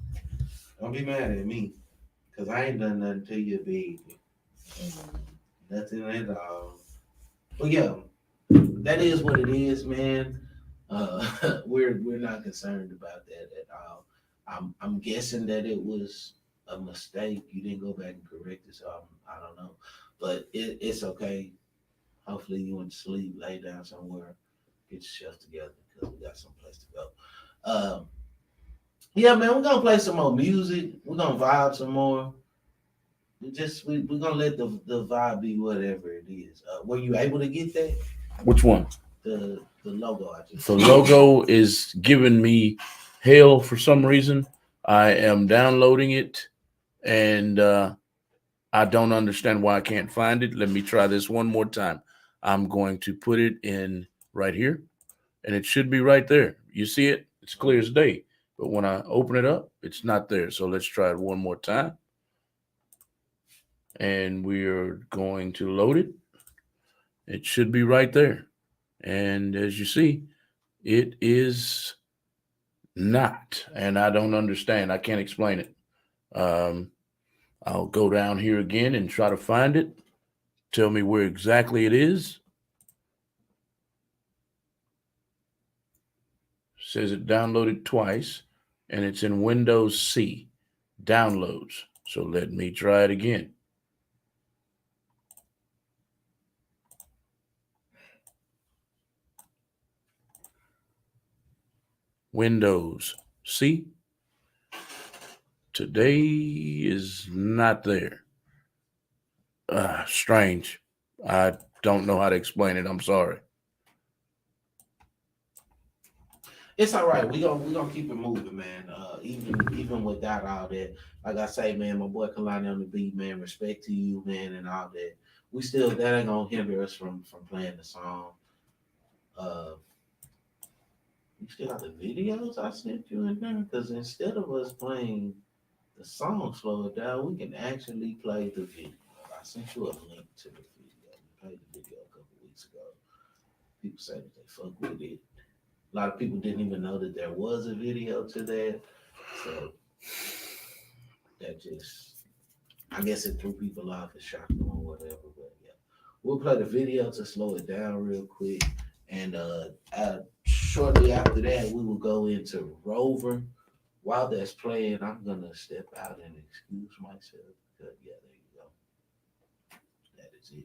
Don't be mad at me, cause I ain't done nothing to you, baby. Nothing at all. But yeah, that is what it is, man. We're not concerned about that at all. I'm guessing that it was a mistake. You didn't go back and correct it, so I don't know. But it's okay. Hopefully you went to sleep, lay down somewhere, get yourself together because we got some place to go. Yeah, man, we're gonna play some more music. We're gonna vibe some more. We're gonna let the vibe be whatever it is. Were you able to get that? Which one? The logo I just The logo is giving me hell for some reason. I am downloading it and I don't understand why I can't find it. Let me try this one more time. I'm going to put it in right here and it should be right there. You see it? It's clear as day. But when I open it up, it's not there. So let's try it one more time. And we're going to load it. It should be right there. And as you see, it is not. And I don't understand. I can't explain it. I'll go down here again and try to find it. Tell me where exactly it is. Says it downloaded twice. And it's in Windows C. Downloads. So let me try it again. Windows C. Today is not there. Strange. I don't know how to explain it. I'm sorry. It's all right. We gonna keep it moving, man. Even without all that, like I say, man, my boy Kalani on the beat, man. Respect to you, man, and all that. We still that ain't gonna hinder us from playing the song. You still got the videos I sent you in there, because instead of us playing the song Slow It Down, we can actually play the video. I sent you a link to the video. We played the video a couple weeks ago. People say that they fuck with it. A lot of people didn't even know that there was a video to that. So that just, I guess it threw people off and shocked them or whatever. But yeah, we'll play the video to Slow It Down real quick. And shortly after that, we will go into Rover. While that's playing, I'm going to step out and excuse myself. Because, yeah, there you go. That is it.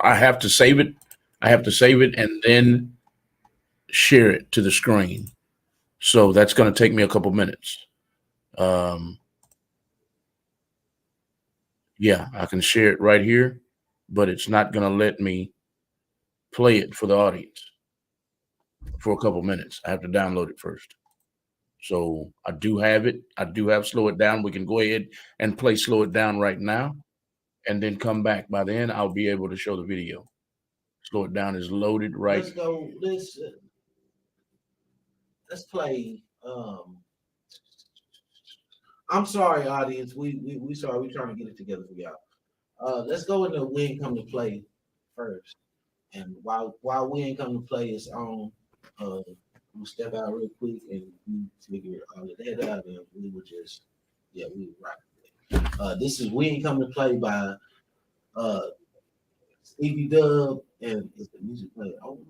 I have to save it. I have to save it and then share it to the screen. So that's going to take me a couple minutes. Yeah, I can share it right here, but it's not going to let me play it for the audience for a couple minutes. I have to download it first. So I do have it. I do have Slow It Down. We can go ahead and play Slow It Down right now and then come back. By then, I'll be able to show the video. Slow It Down is loaded right. Let's go. Let's play. I'm sorry, audience. We sorry. We're trying to get it together for y'all. Let's go into We Ain't Come to Play first. And while We Ain't Come to Play is on, I'm gonna step out real quick and we figure all of that out, and we would just, we would rock. This is We Ain't Come to Play by Stevie Dub, and is the music playing over?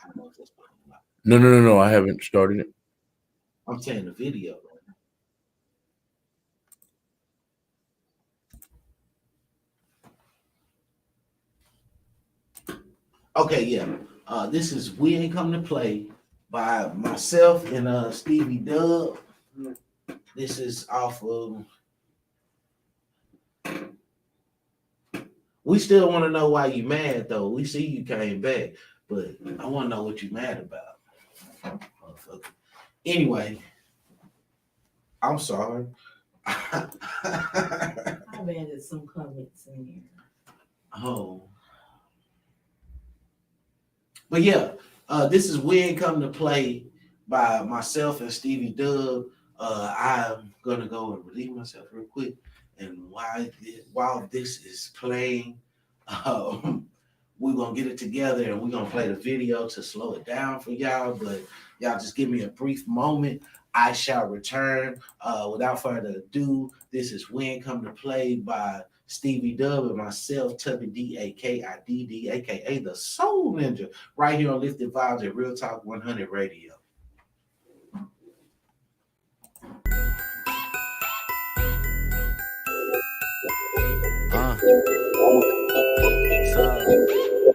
I don't know if that's playing or not. No. I haven't started it. I'm saying the video. Okay, yeah. This is We Ain't Come to Play by myself and Stevie Dub. This is off of We Still Want to Know Why You Mad, though. We see you came back, but I want to know what you mad about. Motherfucker. Anyway, I'm sorry. I've added some comments in here. Oh. But yeah, this is We Ain't Come to Play by myself and Stevie Dub. I'm gonna go and relieve myself real quick. And while this is playing, we're gonna get it together and we're gonna play the video to slow it down for y'all. But y'all just give me a brief moment. I shall return. Without further ado, this is We Ain't Come to Play by Stevie Dub and myself, Tubby D-A-K-I-D-D, aka the Soul Ninja, right here on Lift'd Vybez at Real Talk 100 Radio.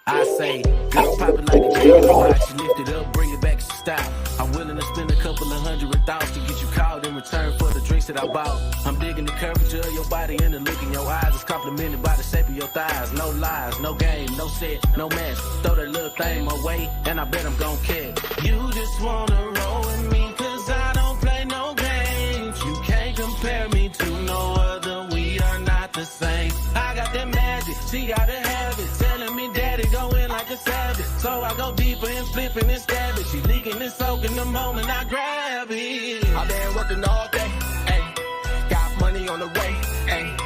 I say, girl, pop it like a jam box. You lift it up, bring it back to style. I'm willing to spend a couple of $100,000 to get you called in return for the drinks that I bought. I'm digging the curvature of your body and the look in your eyes. It's complimented by the shape of your thighs. No lies, no game, no set, no mess. Throw that little thing my way, and I bet I'm gon' catch. You just wanna roll with me, cause I don't play no games. You can't compare me to no other, we are not the same. I got that magic, she got a habit, telling me daddy go in like a savage. So I go deeper and flipping and stabbing. She leaking and soaking the moment I grab it. I've been working all day, ayy. Got money on the way, ayy.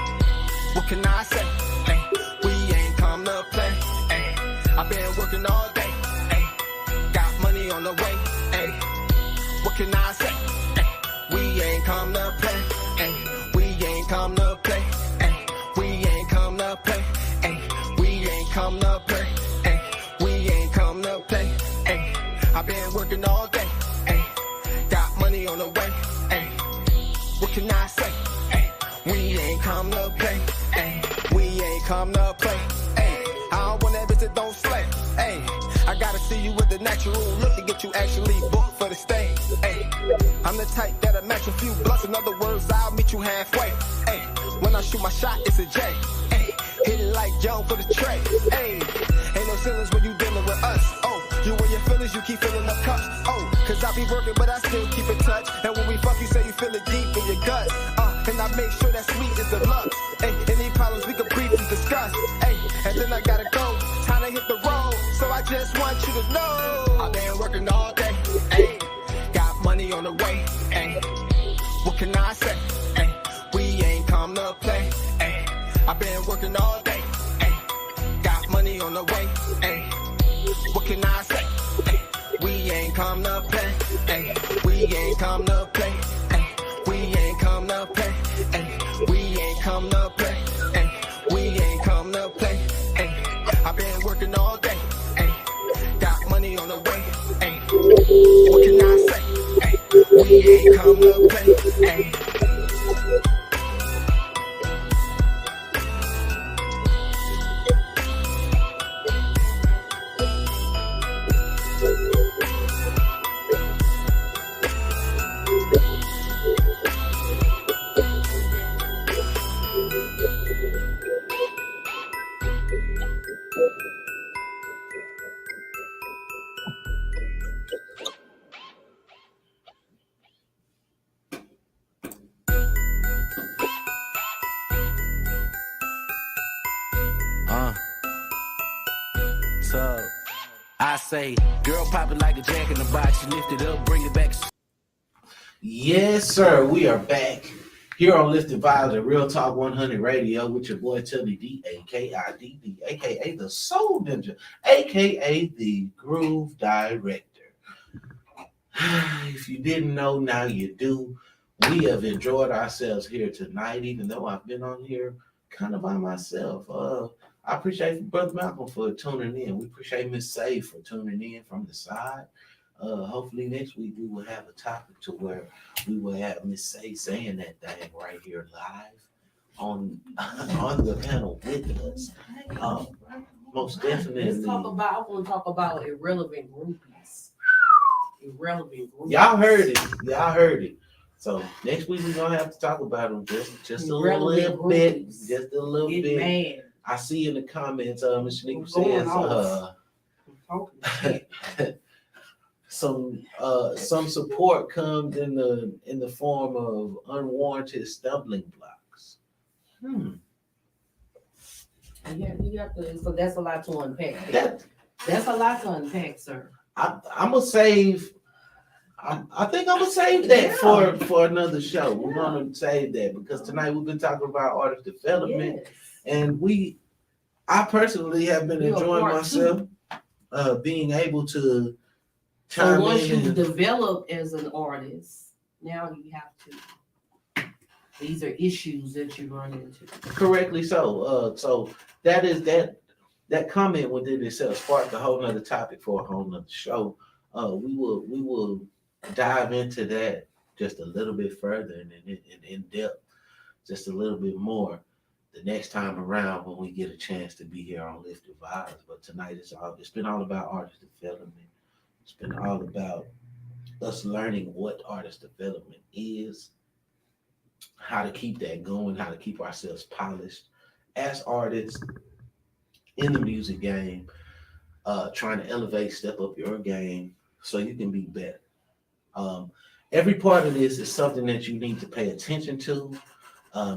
What can I say? Ayy. We ain't come to play, ayy. I've been working all day, ayy. Got money on the way, ayy. What can I say? Ayy. We ain't come to play, ayy. We ain't come to play, ayy. We ain't come to play, ayy. We ain't come to play, ayy. We ain't come to play, ayy. I've been working all day, ayy. Got money on the way, ayy. What can I say? Ayy. We ain't come to play, ayy. We ain't come to play, ayy. I don't want that bitch that don't slay, ayy. I gotta see you with the natural look to get you actually booked for the stage, ayy. I'm the type that'll match a few blunts. In other words, I'll meet you halfway, ayy. When I shoot my shot, it's a J, ayy. Hit it like Joe for the tray, ayy. Ain't no ceilings when you dealing with us, oh. You and your feelings, you keep filling up cups, oh. Cause I be working, but I still keep in touch. And when we fuck, you say you feel it deep in your gut, and I make sure that sweet is the lux, ayy. Any problems we can briefly discuss, ayy. And then I gotta go, time to hit the road. So I just want you to know I've been working all day, ayy. Got money on the way, ayy. What can I say, ayy? We ain't come to play, ayy. I've been working all day, ayy. Got money on the way, ayy. What can I say? Ay, we ain't come to play. Ay, we ain't come to play. Ay, we ain't come to play. Ay, we ain't come to play. Ay, we ain't come to play. Ay, I've been working all day. Ay, got money on the way. Ay, what can I say? Ay, we ain't come to play. Ay. So I say, girl, pop it like a jack in the box. You lift it up, bring it back. Yes, sir. We are back here on Lift'd Vybez at Real Talk 100 Radio with your boy Tubby D-A-K-I-D-D, a.k.a. the Soul Ninja, a.k.a. the Groove Director. If you didn't know, now you do. We have enjoyed ourselves here tonight, even though I've been on here kind of by myself. I appreciate Brother Malcolm for tuning in. We appreciate Miss Say for tuning in from the side. Hopefully next week we will have a topic to where we will have Miss Say saying that thing right here live on the panel with us. Most definitely. Let's talk about. I want to talk about irrelevant groupies. Irrelevant groupies. Y'all heard it. So next week we're gonna have to talk about them just a little bit. Just a little bit. Mad. I see in the comments, Ms. Shanika says some support comes in the form of unwarranted stumbling blocks. You have to. So that's a lot to unpack. That's a lot to unpack, sir. I'm gonna save. I think I'm gonna save that for another show. We're gonna save that because tonight we've been talking about artist development, and I personally have been enjoying myself being able to chime so once in. you develop as an artist, now you have to. These are issues that you run into. Correctly so. So that is that comment within itself sparked a whole nother topic for a whole nother show. We will dive into that just a little bit further and in depth, just a little bit more the next time around when we get a chance to be here on Lift'd Vybez. But tonight it's been all about artist development. It's been all about us learning what artist development is, how to keep that going, how to keep ourselves polished as artists in the music game, trying to elevate, step up your game so you can be better. Every part of this is something that you need to pay attention to.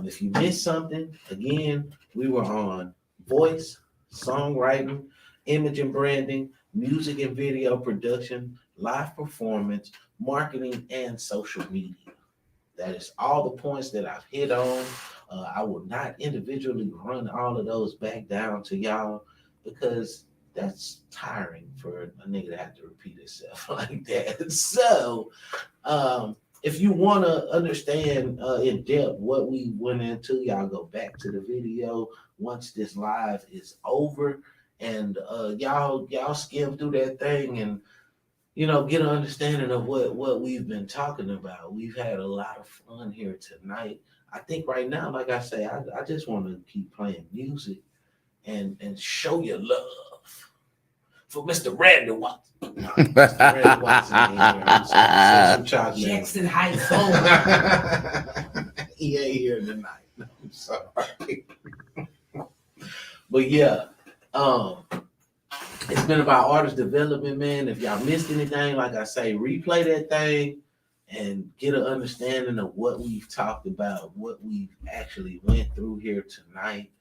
If you missed something, again, we were on voice, songwriting, image and branding, music and video production, live performance, marketing, and social media. That is all the points that I've hit on. I will not individually run all of those back down to y'all because that's tiring for a nigga to have to repeat itself like that. So, if you want to understand in depth what we went into, y'all go back to the video once this live is over, and y'all skim through that thing and get an understanding of what we've been talking about. We've had a lot of fun here tonight. I think right now, like I say, I just want to keep playing music and show your love for Mr. Randy Watson. Mr. Randy Watson in here. I'm just gonna say some chocolate. Jackson Heights home. He ain't here tonight. I'm sorry. But yeah, it's been about artist development, man. If y'all missed anything, like I say, replay that thing and get an understanding of what we've talked about, what we've actually went through here tonight.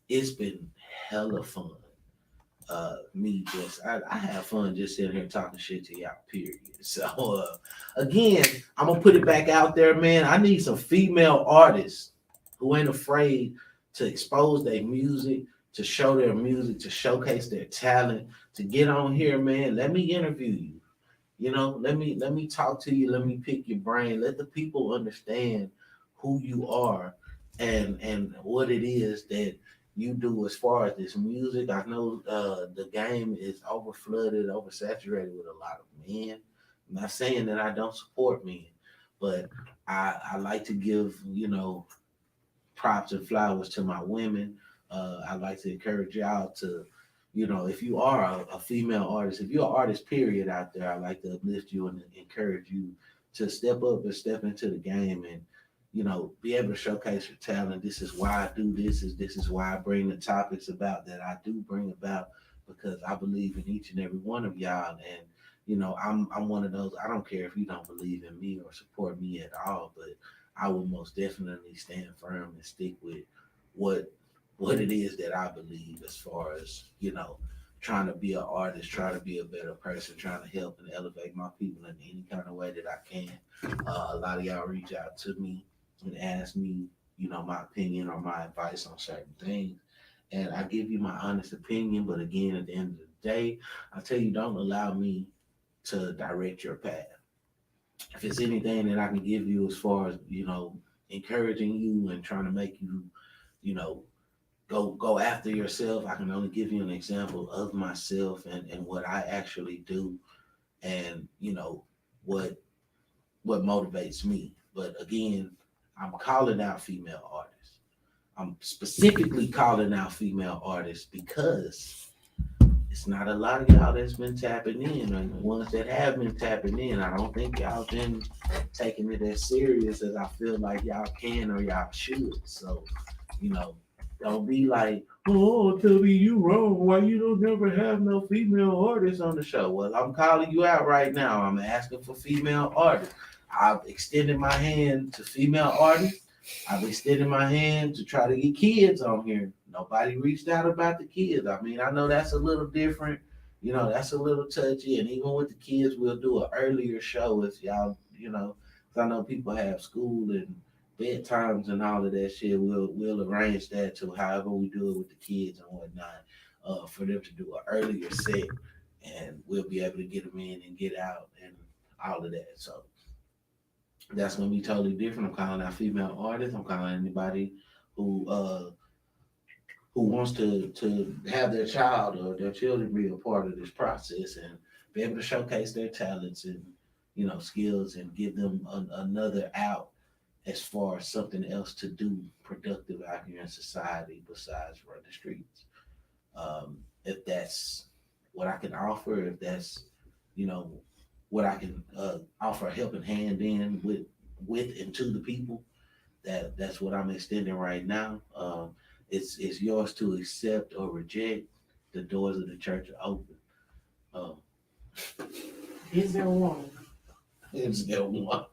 It's been hella fun. I have fun just sitting here talking shit to y'all, period. So again, I'm gonna put it back out there, man. I need some female artists who ain't afraid to expose their music, to show their music, to showcase their talent, to get on here, man. Let me interview you. Let me talk to you. Let me pick your brain. Let the people understand who you are and what it is that you do as far as this music. I know the game is overflooded, oversaturated with a lot of men. I'm not saying that I don't support men, but I like to give, props and flowers to my women. I like to encourage y'all to, if you are a female artist, if you're an artist, period, out there, I like to uplift you and encourage you to step up and step into the game and, be able to showcase your talent. This is why I do this. This is why I bring the topics about that I do bring about, because I believe in each and every one of y'all. And, I'm one of those, I don't care if you don't believe in me or support me at all, but I will most definitely stand firm and stick with what it is that I believe as far as, trying to be an artist, trying to be a better person, trying to help and elevate my people in any kind of way that I can. A lot of y'all reach out to me and ask me, my opinion or my advice on certain things. And I give you my honest opinion. But again, at the end of the day, I tell you, don't allow me to direct your path. If it's anything that I can give you as far as, encouraging you and trying to make you, go after yourself. I can only give you an example of myself and what I actually do, and what motivates me. But again, I'm calling out female artists. I'm specifically calling out female artists because it's not a lot of y'all that's been tapping in, and the ones that have been tapping in, I don't think y'all been taking it as serious as I feel like y'all can or y'all should. So, don't be like, oh, Tubby, you wrong. Why you don't never have no female artists on the show? Well, I'm calling you out right now. I'm asking for female artists. I've extended my hand to female artists. I've extended my hand to try to get kids on here. Nobody reached out about the kids. I mean, I know that's a little different. That's a little touchy. And even with the kids, we'll do an earlier show if y'all, because I know people have school and bedtimes and all of that shit. We'll arrange that to however we do it with the kids and whatnot, for them to do an earlier set, and we'll be able to get them in and get out and all of that. So that's gonna be totally different. I'm calling out female artists. I'm calling anybody who wants to have their child or their children be a part of this process and be able to showcase their talents and skills and give them another out as far as something else to do productive out here in society besides run the streets. If that's what I can offer, if that's what I can offer a helping hand in with and to the people, that's what I'm extending right now. It's yours to accept or reject. The doors of the church are open. Is there one? Is there one?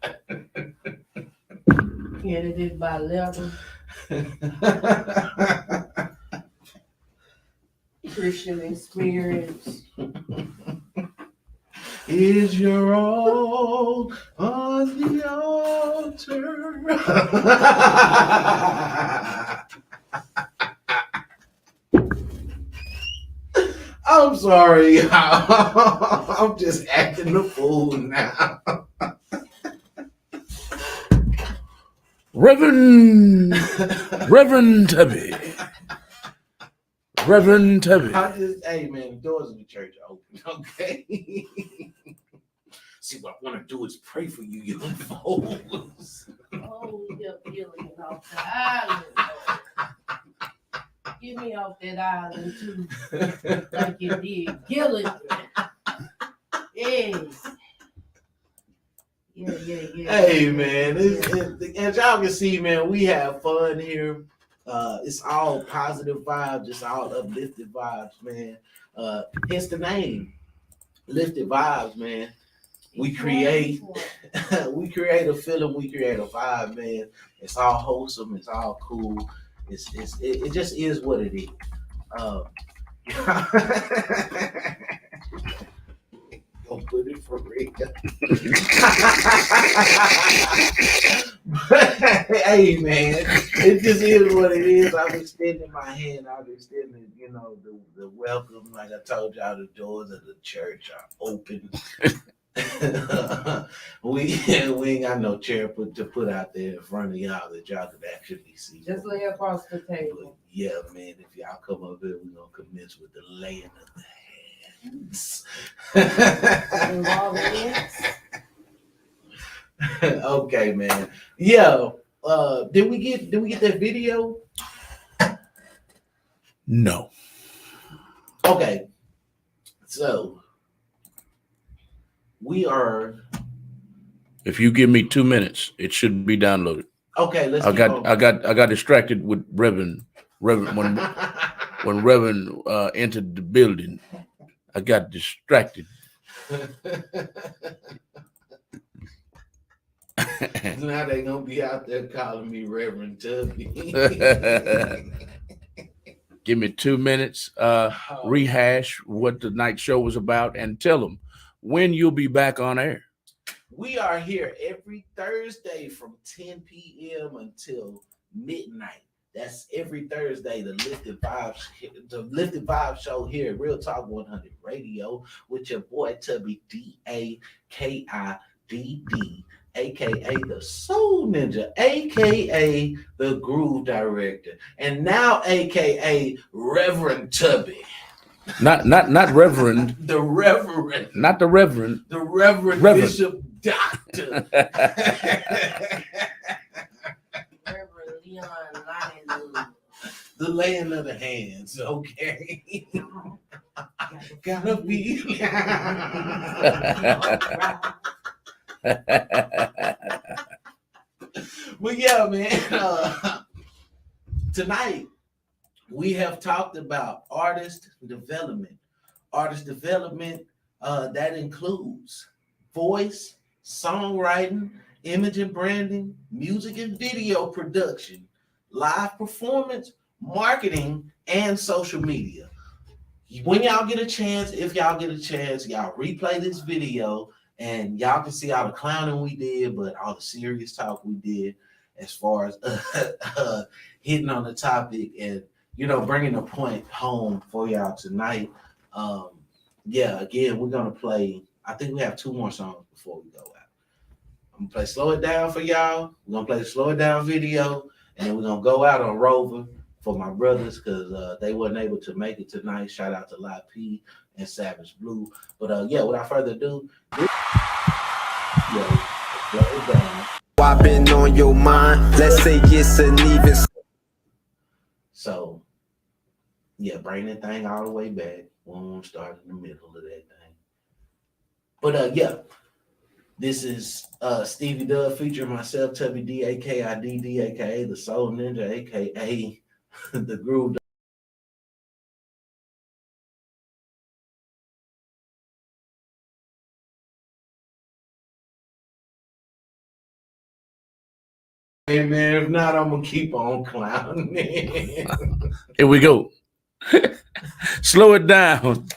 Edited by level. Christian experience. Is your all on the altar? I'm sorry, y'all. I'm just acting the fool now. Reverend Tubby. Reverend Tubby. Hey man, the doors of the church are open, okay? See, what I want to do is pray for you, young folks. Oh, you're feeling off the island. Get me off that island too, like you did Gilligan. Yeah. Hey man, as y'all can see, man, we have fun here. It's all positive vibes, just all uplifted vibes, man. Hence the name, Lift'd Vybez, man. We create a feeling, we create a vibe, man. It's all wholesome, it's all cool. It just is what it is. Don't put it for real. Hey man, it just is what it is. I'm extending my hand. I'm extending, the welcome. Like I told y'all, the doors of the church are open. we ain't got no chair to put out there in front of y'all that y'all could actually see. Just lay across the table. But yeah, man, if y'all come up here, we're gonna commence with the laying of the hands. Okay, man. Yeah. Did we get that video? No. Okay. So we are. If you give me 2 minutes, it should be downloaded. Okay, let's. I got distracted with Reverend when Reverend entered the building. I got distracted. Now they gonna be out there calling me Reverend Tubby. Give me 2 minutes. Rehash what the night show was about and tell them when you'll be back on air. We are here every Thursday from 10 p.m. until midnight. That's every Thursday, the Lift'd Vybez show here at Real Talk 100 Radio with your boy Tubby, DAKIDD. aka the Soul Ninja, aka the Groove Director, and now aka Reverend Tubby. Not Reverend. The Reverend. Not the Reverend. The Reverend. Bishop Doctor. Reverend Leon Lionel. The laying of the hands, okay. Gotta be. Well, yeah, man. Tonight we have talked about artist development. Artist development that includes voice, songwriting, image and branding, music and video production, live performance, marketing, and social media. When y'all get a chance, if y'all get a chance, y'all replay this video and y'all can see all the clowning we did, but all the serious talk we did as far as hitting on the topic and, you know, bringing a point home for y'all tonight. Yeah, again, we're going to play, I think we have 2 more songs before we go out. I'm going to play Slow It Down for y'all. We're going to play the Slow It Down video, and then we're going to go out on Rover for my brothers because they wasn't able to make it tonight. Shout out to Live P and Savage Blue. But yeah, without further ado, Slow It Down. I've been on your mind. Let's say it's an even. So, yeah, bring that thing all the way back. We won't start in the middle of that thing. But yeah, this is Stevie Dub featuring myself, Tubby D, aka DD, aka the Soul Ninja, aka the Groove. Hey man, if not, I'm gonna keep on clowning. Here we go. Slow It Down.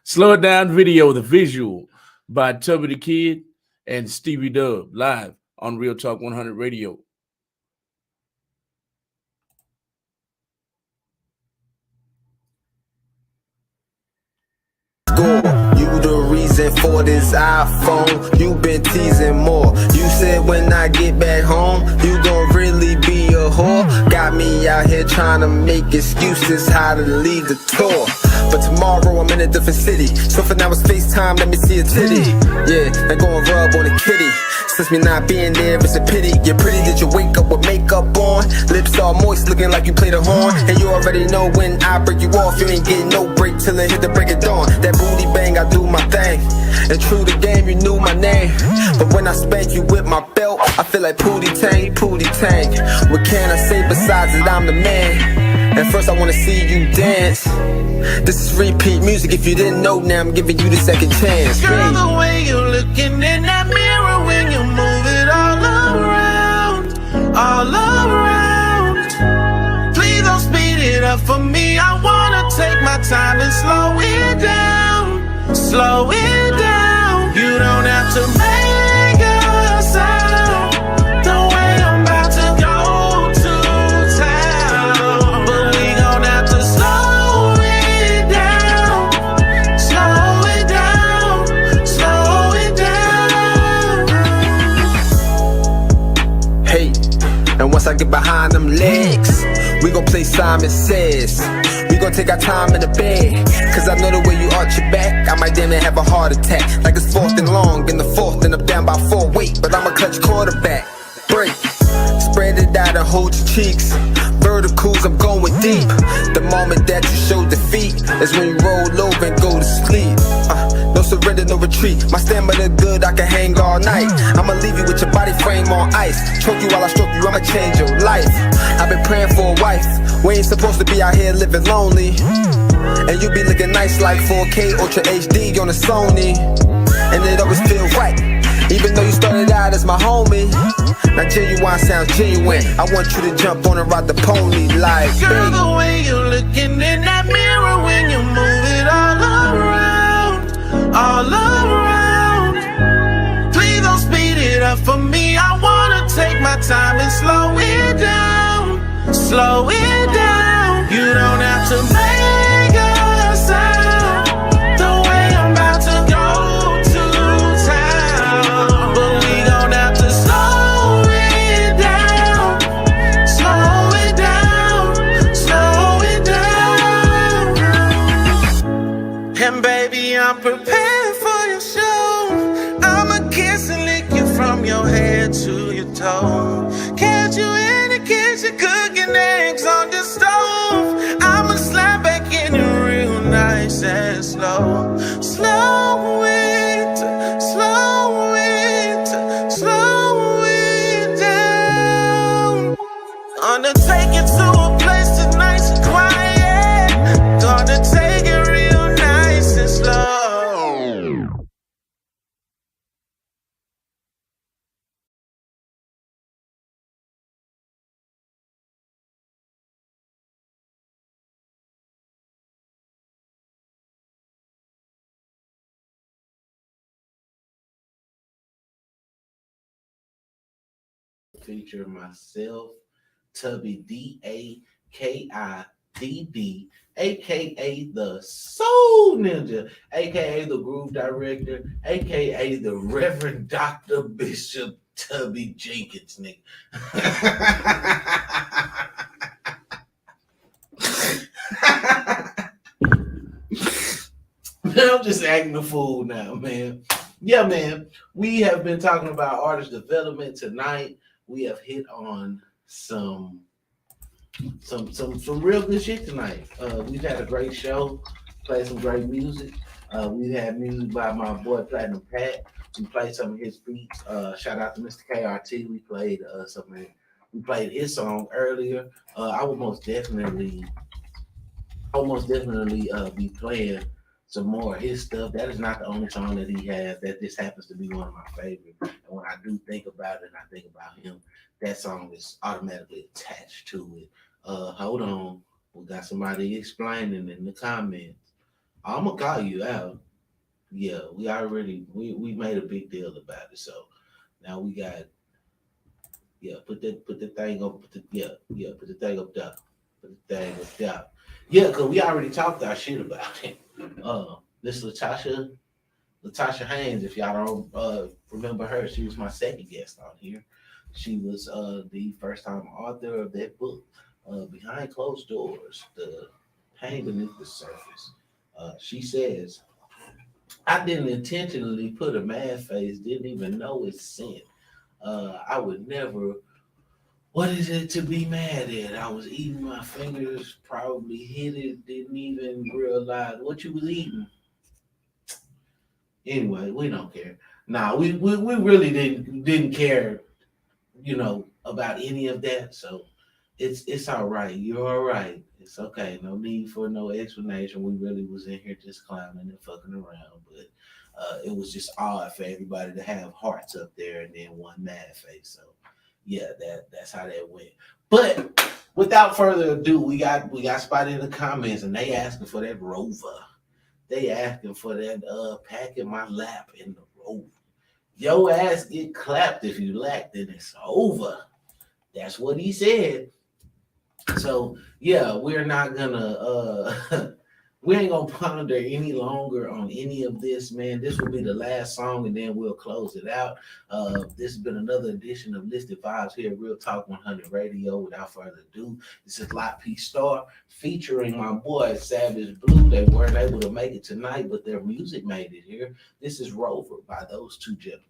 Slow It Down video, the visual by Tubby the Kid and Stevie Dub live on Real Talk 100 Radio. You the reason for this iPhone. You been teasing more. You said when I get back home, you gon' really be a whore. Got me out here trying to make excuses how to lead the tour. But tomorrow I'm in a different city. So for now it's FaceTime, let me see a titty. Yeah, and go and rub on a kitty. Since me not being there, it's a pity. You're pretty, did you wake up with makeup on? Lips all moist, looking like you played a horn. And you already know when I break you off, you ain't getting no break till it hit the break of dawn. That booty bang, I do my thing. And true to game, you knew my name. But when I spank you with my belt, I feel like Pootie Tang, Pootie Tang. What can I say besides that I'm the man? And first I wanna see you dance. This is repeat music, if you didn't know, now I'm giving you the second chance. Girl, the way you're looking in that mirror when you move it all around, all around. Please don't speed it up for me, I wanna take my time and slow it down, slow it down. You don't have to make a sound, the way I'm about to go to town. But we gon' have to slow it down, slow it down, slow it down. Hey, and once I get behind them legs, we gon' play Simon Says. We gon' take our time in the bed, cause I know the way you arch your back, I might damn near have a heart attack. Like it's 4th and long, in the 4th and I'm down by 4. Wait, but I'm a clutch quarterback. Break, spread it out and hold your cheeks. Verticals, I'm going deep. The moment that you show defeat is when you roll over and go to sleep. No surrender, no retreat. My stamina good, I can hang all night. I'ma leave you with your body frame on ice. Choke you while I stroke you, I'ma change your life. I've been praying for a wife. We ain't supposed to be out here living lonely. And you be looking nice like 4K Ultra HD on a Sony. And it always feel right, even though you started out as my homie. Now genuine sounds genuine. I want you to jump on and ride the pony like Girl, the way you're looking in that mirror when you move it all around, all around. Please don't speed it up for me, I wanna take my time and slow it down, slow it down. You don't have to make a sound, the way I'm about to go to town. But we gon' have to Prepare for your show. I'ma kiss and lick you from your head to your toe. Catch you in the kitchen cooking eggs on the stove. I'ma slide back in you real nice and slow. Slow it, slow it, slow it down. Gonna take you to a place that's nice and quiet. Gonna take it real nice and slow. Feature myself, Tubby DAKIDD, aka the Soul Ninja, aka the Groove Director, aka the Reverend Dr. Bishop Tubby Jenkins, nigga. I'm just acting a fool now, man. Yeah, man. We have been talking about artist development tonight. We have hit on some real good shit tonight. We've had a great show, played some great music. We've had music by my boy Platinum Pat. We played some of his beats. Shout out to Mr. KRT. We played we played his song earlier. I will most definitely be playing some more of his stuff. That is not the only song that he has. That just happens to be one of my favorites. And when I do think about it and I think about him, that song is automatically attached to it. Hold on. We got somebody explaining in the comments. I'm gonna call you out. Yeah, we made a big deal about it. So now we got put the thing up, put the thing up there. Put the thing up there. Yeah, because we already talked our shit about it. This Latasha Haynes, if y'all don't remember her, she was my second guest on here. She was the first time author of that book, Behind Closed Doors, The Pain Beneath the Surface. She says, I didn't intentionally put a mad face, didn't even know it's sin. I would never. What is it to be mad at? I was eating my fingers, probably hit it, didn't even realize what you was eating. Anyway, we don't care. Nah, we really didn't care, about any of that. So it's all right. You're all right. It's okay. No need for no explanation. We really was in here just clowning and fucking around, but it was just odd for everybody to have hearts up there and then one mad face. So yeah, that's how that went. But without further ado, we got spotted in the comments and they asking for that Rover. They asking for that pack in my lap in the Rover. Your ass get clapped if you lack, then it's over. That's what he said. So yeah, we're not gonna we ain't gonna ponder any longer on any of this, man. This will be the last song and then we'll close it out. This has been another edition of Lift'd Vybez here at Real Talk 100 Radio. Without further ado, this is Lot P Star featuring my boy Savage Blue. They weren't able to make it tonight, but their music made it here. This is Rover by those two gentlemen.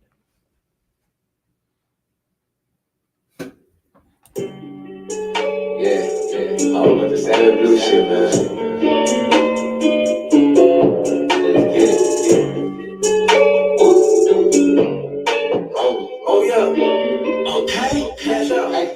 Yeah. Oh, but the Savage Blue shit, man. Let's get it. Oh yeah. Okay. Cash out. Hey,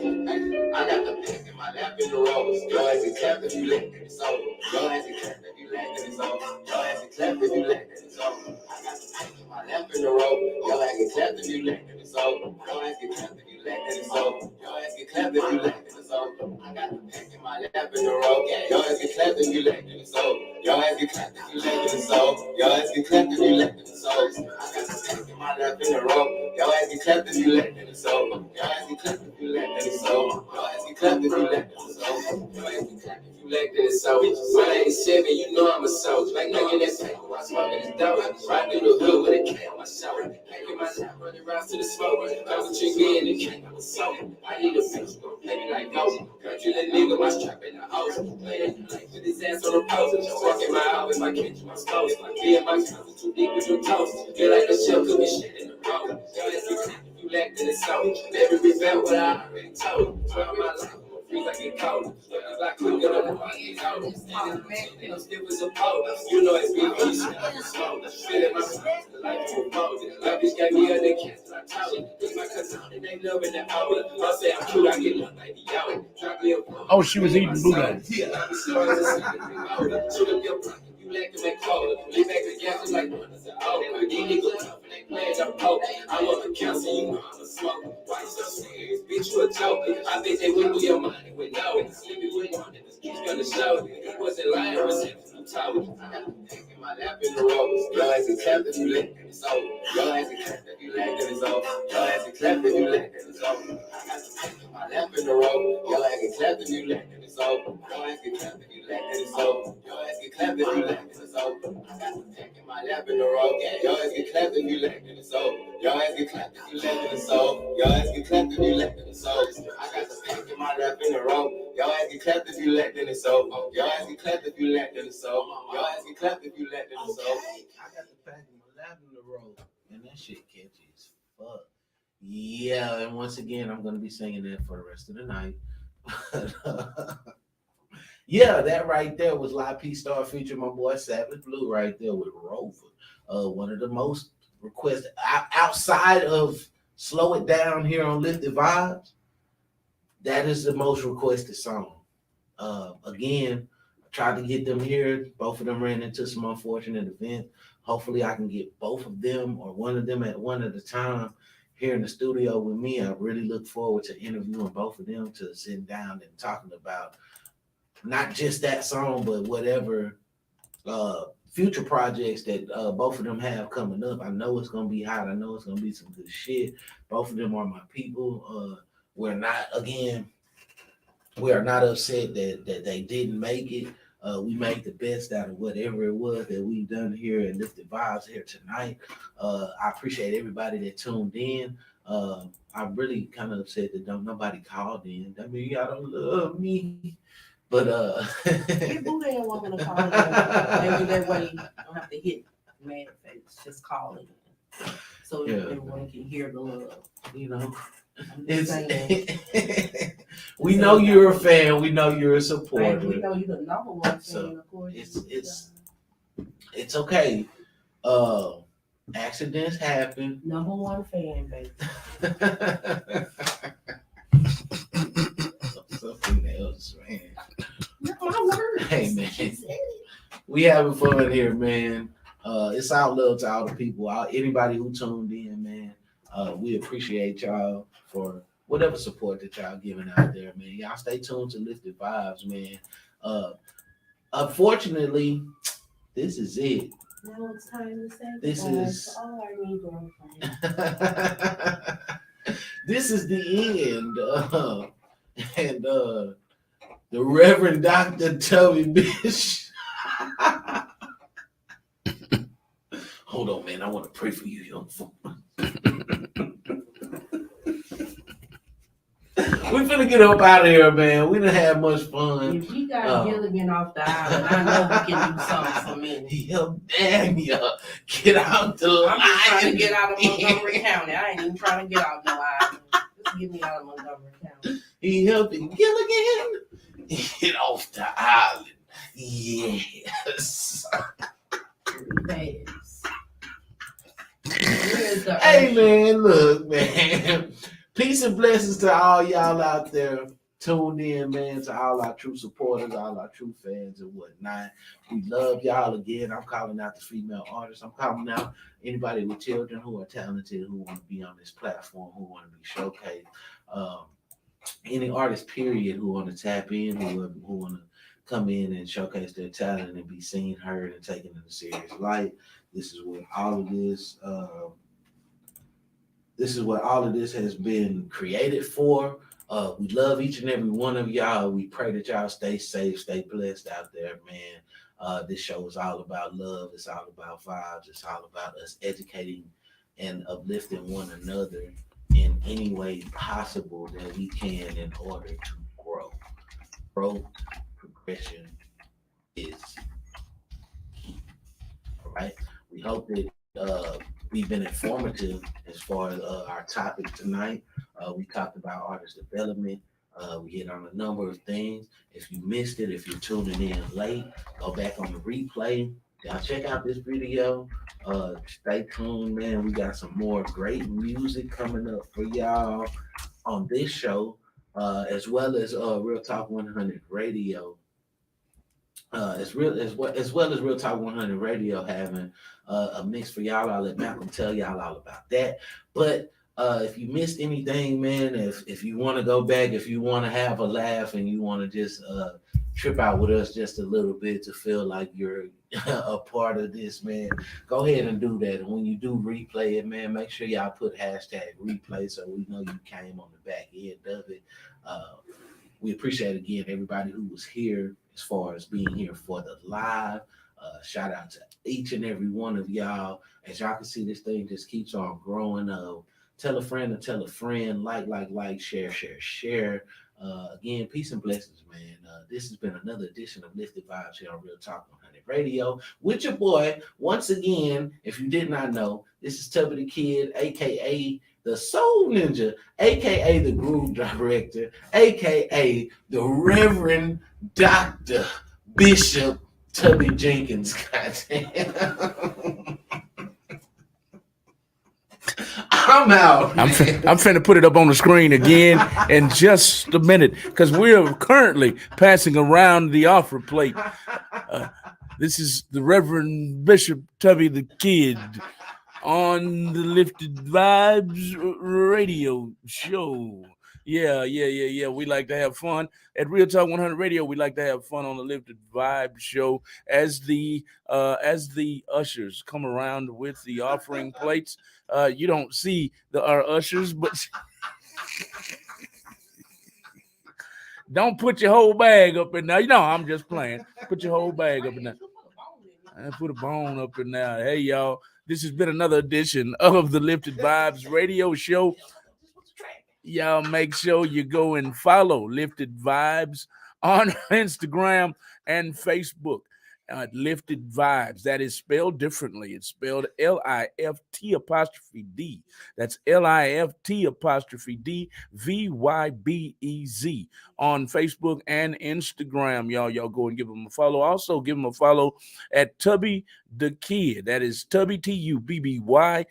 I got the pack in my lap in the rollers. Your ass get clapped if you lack that it's over. Your ass get clapped if you lack that it's over. Your ass get clapped if you lack that it's over. I got the pack in my lap in the roller. Your ass get clapped if you lack that it's over. Your ass get clapped if you lack that it's over. Your ass get clapped if you lack that it's over. I got the pack in my lap in the roll. Your ass get clapped if you lack that it's over. Your ass get clapped if you lack that it's over. Your ass get clapped if you lack that it's over. I got the pack in my lap in the roll. Your ass get clapped if you lack that it's over. Your ass get clapped if you lack that it's over. Your ass get clapped if you lack that it's over. Your ass get clapped if you lack that it's over. 187, you know I'm a soldier. Like knocking that paper while smoking this dope. Right through the hood with a K on my shoulder. Packing my lap, running bounce to the smoke. I was drinking in the king, I was sober. I need a bitch, baby like go. Country little nigga, my strap in the house. Playing like with his ass on the post. Just walk in my office, I catch my clothes. Me and my cousins too deep with your toes. Feel like the shell could be shit in the road. Yo, let's get clean if you lack, then it's so. Never revert what I already told. Try my life. Freeze like it cold. It's like cooking up the body. I'm stiff as a pole. You know it's big piece. I'm slow. Feel in my mind. Like you pose. My bitch got me under cast. I told her. It's my cousin. And they love in the hour. I say I'm cute. I get love like the hour. Drop me a phone. Oh, she was eating boudin. Yeah. Shoot up your pocket. You like to make cold. Lay back the gas like one is an old. These niggas tough and they playing up poke. I love the council. You know I'm a smoker. Why you so serious? Bitch, you a joke. I bet they went through your mind. With no, sleeping with one, the streets gonna show. He wasn't lying, was him. I got the dick in my lap in the road. Your ass is clapped if you lick and it's over. Your ass is clapped if you lack and it's over. Your ass is clapped if you lick and it's over. I got the dick in my lap in the road. Your ass is clapped if you lick and it's over. Your ass get clapped if you lack and it's over. Your ass get clapped if you lack and it's over. I got the dick in my lap in the road. Your ass get clapped if you lack and it's over. Your ass get clapped if you lack and it's over. Your ass get clapped if you lack and it's over. I got the dick in my lap in the road. Your ass get clapped if you lack and it's over. Your ass get clapped if you lack and it's over. Your ass get clapped if you let them so. I got the pack in my lap in the road, and that shit catchy as fuck. Yeah, and once again, I'm gonna be singing that for the rest of the night. Yeah, that right there was Live P Star featuring my boy Savage Blue right there with Rover. One of the most requested outside of Slow It Down here on Lift'd Vybez. That is the most requested song. Again, tried to get them here. Both of them ran into some unfortunate events. Hopefully I can get both of them or one of them at one at a time here in the studio with me. I really look forward to interviewing both of them, to sitting down and talking about not just that song, but whatever future projects that both of them have coming up. I know it's going to be hot. I know it's going to be some good shit. Both of them are my people. We are not upset that they didn't make it. We made the best out of whatever it was that we've done here at Lift'd Vybez here tonight. I appreciate everybody that tuned in. I'm really kind of upset that nobody called in. I mean, y'all don't love me. But If who they want me to call in, maybe that way you don't have to hit man face, just call in. So everyone can hear the love. You know, It's we know you're a fan. We know you're a supporter. we know you're the number one fan, So, of course. It's okay. Accidents happen. Number one fan, baby. Something else, man. Not my words. Hey, man. She said it. We having fun here, man. It's all love to all the people, anybody who tuned in, man. We appreciate y'all for whatever support that y'all giving out there, man. Y'all stay tuned to Lift'd Vybez, man. Unfortunately, this is it. Now it's time to say This goodbye is- to all our Negro friends. This is the end. And the Reverend Dr. Tubby Bish. Hold on, man. I want to pray for you, young folk. We finna get up out of here, man. We done had much fun. If we got Gilligan off the island, I know we can do something for me. Damn ya. Get out the line. I'm just trying to get out of Montgomery County. I ain't even trying to get out no island. Just get me out of Montgomery County. He helping Gilligan get off the island. Yes. Hey, man, look, man. Peace and blessings to all y'all out there tuned in, man, to all our true supporters, all our true fans and whatnot. We love y'all again. I'm calling out the female artists. I'm calling out anybody with children who are talented, who want to be on this platform, who want to be showcased. Any artist, period, who want to tap in, who want to come in and showcase their talent and be seen, heard, and taken in a serious light. This is what all of this has been created for. We love each and every one of y'all. We pray that y'all stay safe, stay blessed out there, man. This show is all about love. It's all about vibes. It's all about us educating and uplifting one another in any way possible that we can in order to grow. Growth, progression is key. All right. We hope that we've been informative as far as our topic tonight. We talked about artist development. We hit on a number of things. If you missed it, if you're tuning in late, go back on the replay. Y'all check out this video. Stay tuned, man. We got some more great music coming up for y'all on this show, as well as Real Talk 100 Radio. As well as Real Talk 100 Radio having a mix for y'all. I'll let Malcolm tell y'all all about that. But if you missed anything, man, if you want to go back, if you want to have a laugh and you want to just trip out with us just a little bit to feel like you're a part of this, man, go ahead and do that. And when you do replay it, man, make sure y'all put hashtag replay so we know you came on the back end of it. We appreciate again everybody who was here as far as being here for the live. Shout out to each and every one of y'all. As y'all can see, this thing just keeps on growing. Tell a friend to tell a friend. Like, share. Again, peace and blessings, man. This has been another edition of Lift'd Vybez here on Real Talk 100 Radio with your boy. Once again, if you did not know, this is Tubby the Kid, aka the Soul Ninja, aka the Groove Director, aka the Reverend Dr. Bishop Tubby Jenkins. Goddamn. I'm out. I'm finna put it up on the screen again in just a minute because we're currently passing around the offer plate. This is the Reverend Bishop Tubby the Kid on the Lift'd Vybez Radio Show. Yeah. We like to have fun at Real Talk 100 Radio. We like to have fun on the Lift'd Vybez Show as the ushers come around with the offering plates. You don't see our ushers, but don't put your whole bag up in there. You know, I'm just playing. Put your whole bag up in there. And put a bone up in there. Hey, y'all. This has been another edition of the Lift'd Vybez Radio Show. Y'all make sure you go and follow Lift'd Vybez on Instagram and Facebook. Lift'd Vybez. That is spelled differently. It's spelled Lift''D. That's Lift''D Vybez on Facebook and Instagram. Y'all go and give them a follow. Also give them a follow at Tubby the Kid. That is Tubby TUBBYDAKIDD.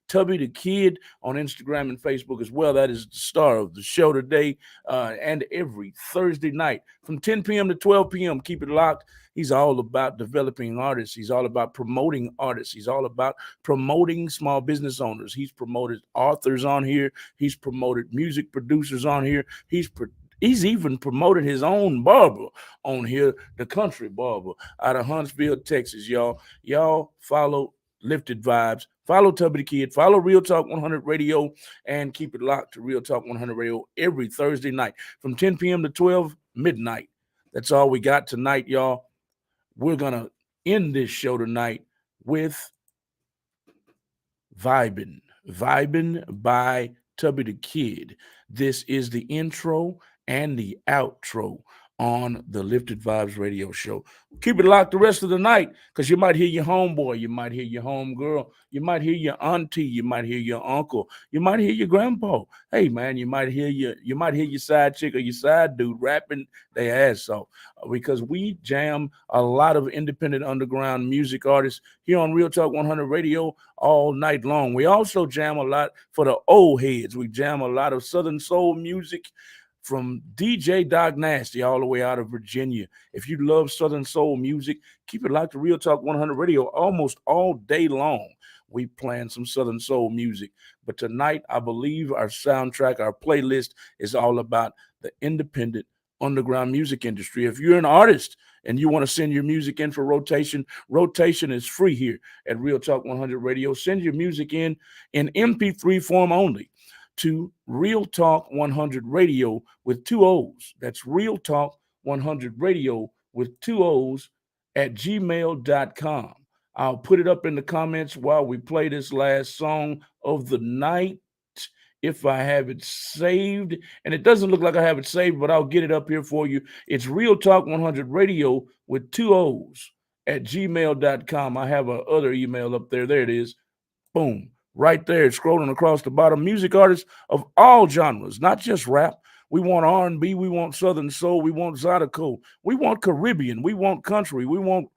Tubby the Kid on Instagram and Facebook as well. That is the star of the show today and every Thursday night from 10 p.m. to 12 p.m. Keep it locked. He's all about developing artists. He's all about promoting artists. He's all about promoting small business owners. He's promoted authors on here. He's promoted music producers on here. He's even promoted his own barber on here, the country barber out of Huntsville, Texas, y'all. Y'all follow Lift'd Vybez. Follow Tubby the Kid. Follow Real Talk 100 Radio and keep it locked to Real Talk 100 Radio every Thursday night from 10 p.m. to 12 midnight. That's all we got tonight, y'all. We're going to end this show tonight with Vibin' by Tubby the Kid. This is the intro and the outro on the Lift'd Vybez Radio Show. Keep it locked the rest of the night because you might hear your homeboy, you might hear your homegirl, you might hear your auntie, you might hear your uncle, you might hear your grandpa. Hey man, you might hear your side chick or your side dude rapping their ass off because we jam a lot of independent underground music artists here on Real Talk 100 Radio all night long. We also jam a lot for the old heads. We jam a lot of Southern soul music from DJ Doc Nasty all the way out of Virginia. If you love Southern soul music, keep it locked to Real Talk 100 Radio almost all day long. We playing some Southern soul music. But tonight, I believe our soundtrack, our playlist is all about the independent underground music industry. If you're an artist and you want to send your music in for rotation is free here at Real Talk 100 Radio. Send your music in MP3 form only to Real Talk 100 Radio with 2 O's. That's Real Talk 100 Radio with 2 O's at gmail.com. I'll put it up in the comments while we play this last song of the night. If I have it saved, and it doesn't look like I have it saved, but I'll get it up here for you. It's Real Talk 100 Radio with 2 O's at gmail.com. I have a other email up there. There it is. Boom. Right there, scrolling across the bottom. Music artists of all genres, not just rap. We want R&B. We want Southern Soul. We want Zydeco. We want Caribbean. We want country. We want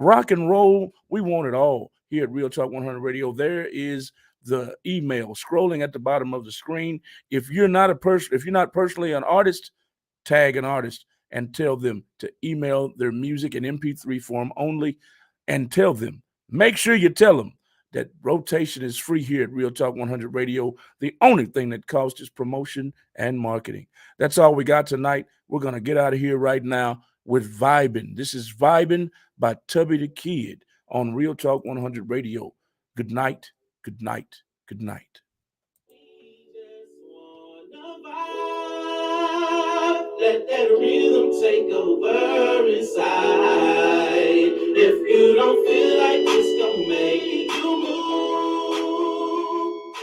rock and roll. We want it all here at Real Talk 100 Radio. There is the email scrolling at the bottom of the screen. If you're not personally an artist, tag an artist and tell them to email their music in MP3 form only, and tell them, make sure you tell them that rotation is free here at Real Talk 100 Radio. The only thing that costs is promotion and marketing. That's all we got tonight. We're going to get out of here right now with Vibin'. This is Vibin' by Tubby the Kid on Real Talk 100 Radio. Good night. Good night. Good night. Let that rhythm take over inside. If you don't feel like it's gonna make you move,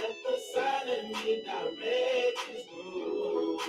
let the silent me direct this move.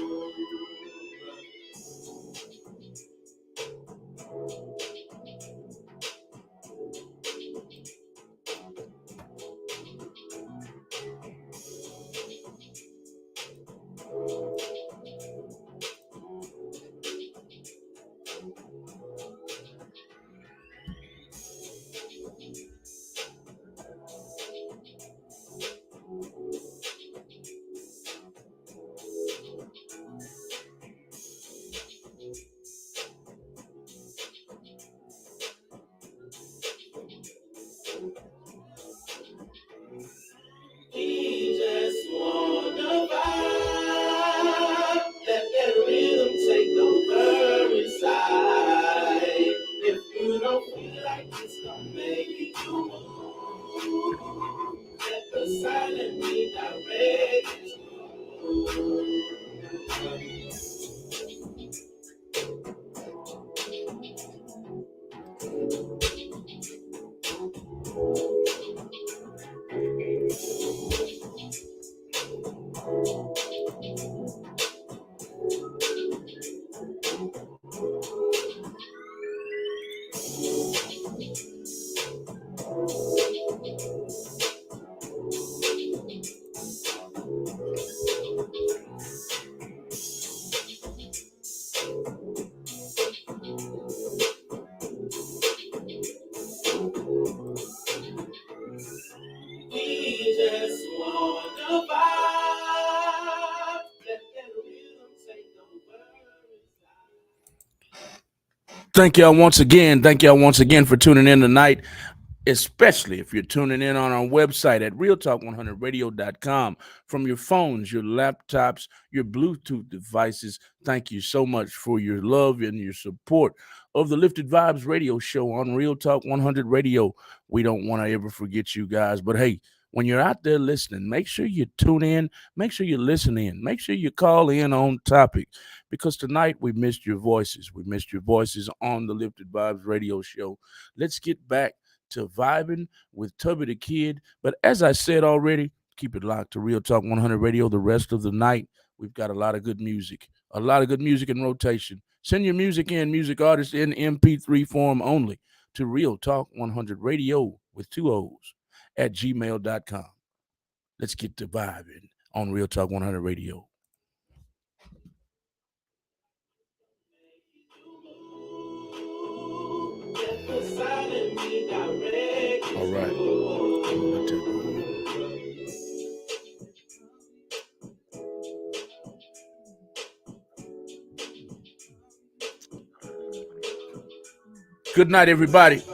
We just wanna vibe. Let that rhythm take over inside. If you don't feel like it's gonna make you move, let the silent be direct. We just wanna vibe. Let that rhythm take over inside. Thank y'all once again. Thank y'all once again for tuning in tonight, especially if you're tuning in on our website at realtalk100radio.com from your phones, your laptops, your Bluetooth devices. Thank you so much for your love and your support of the Lift'd Vybez Radio Show on Real Talk 100 Radio. We don't want to ever forget you guys, but hey, when you're out there listening, make sure you tune in, make sure you listen in, make sure you call in on topic, because tonight we missed your voices. We missed your voices on the Lift'd Vybez Radio Show. Let's get back to vibing with Tubby the Kid. But as I said already, keep it locked to Real Talk 100 Radio the rest of the night. We've got a lot of good music in rotation. Send your music in, music artists in MP3 form only, to Real Talk 100 Radio with 2 O's at gmail.com. Let's get to vibing on Real Talk 100 Radio. All right. Good night, everybody.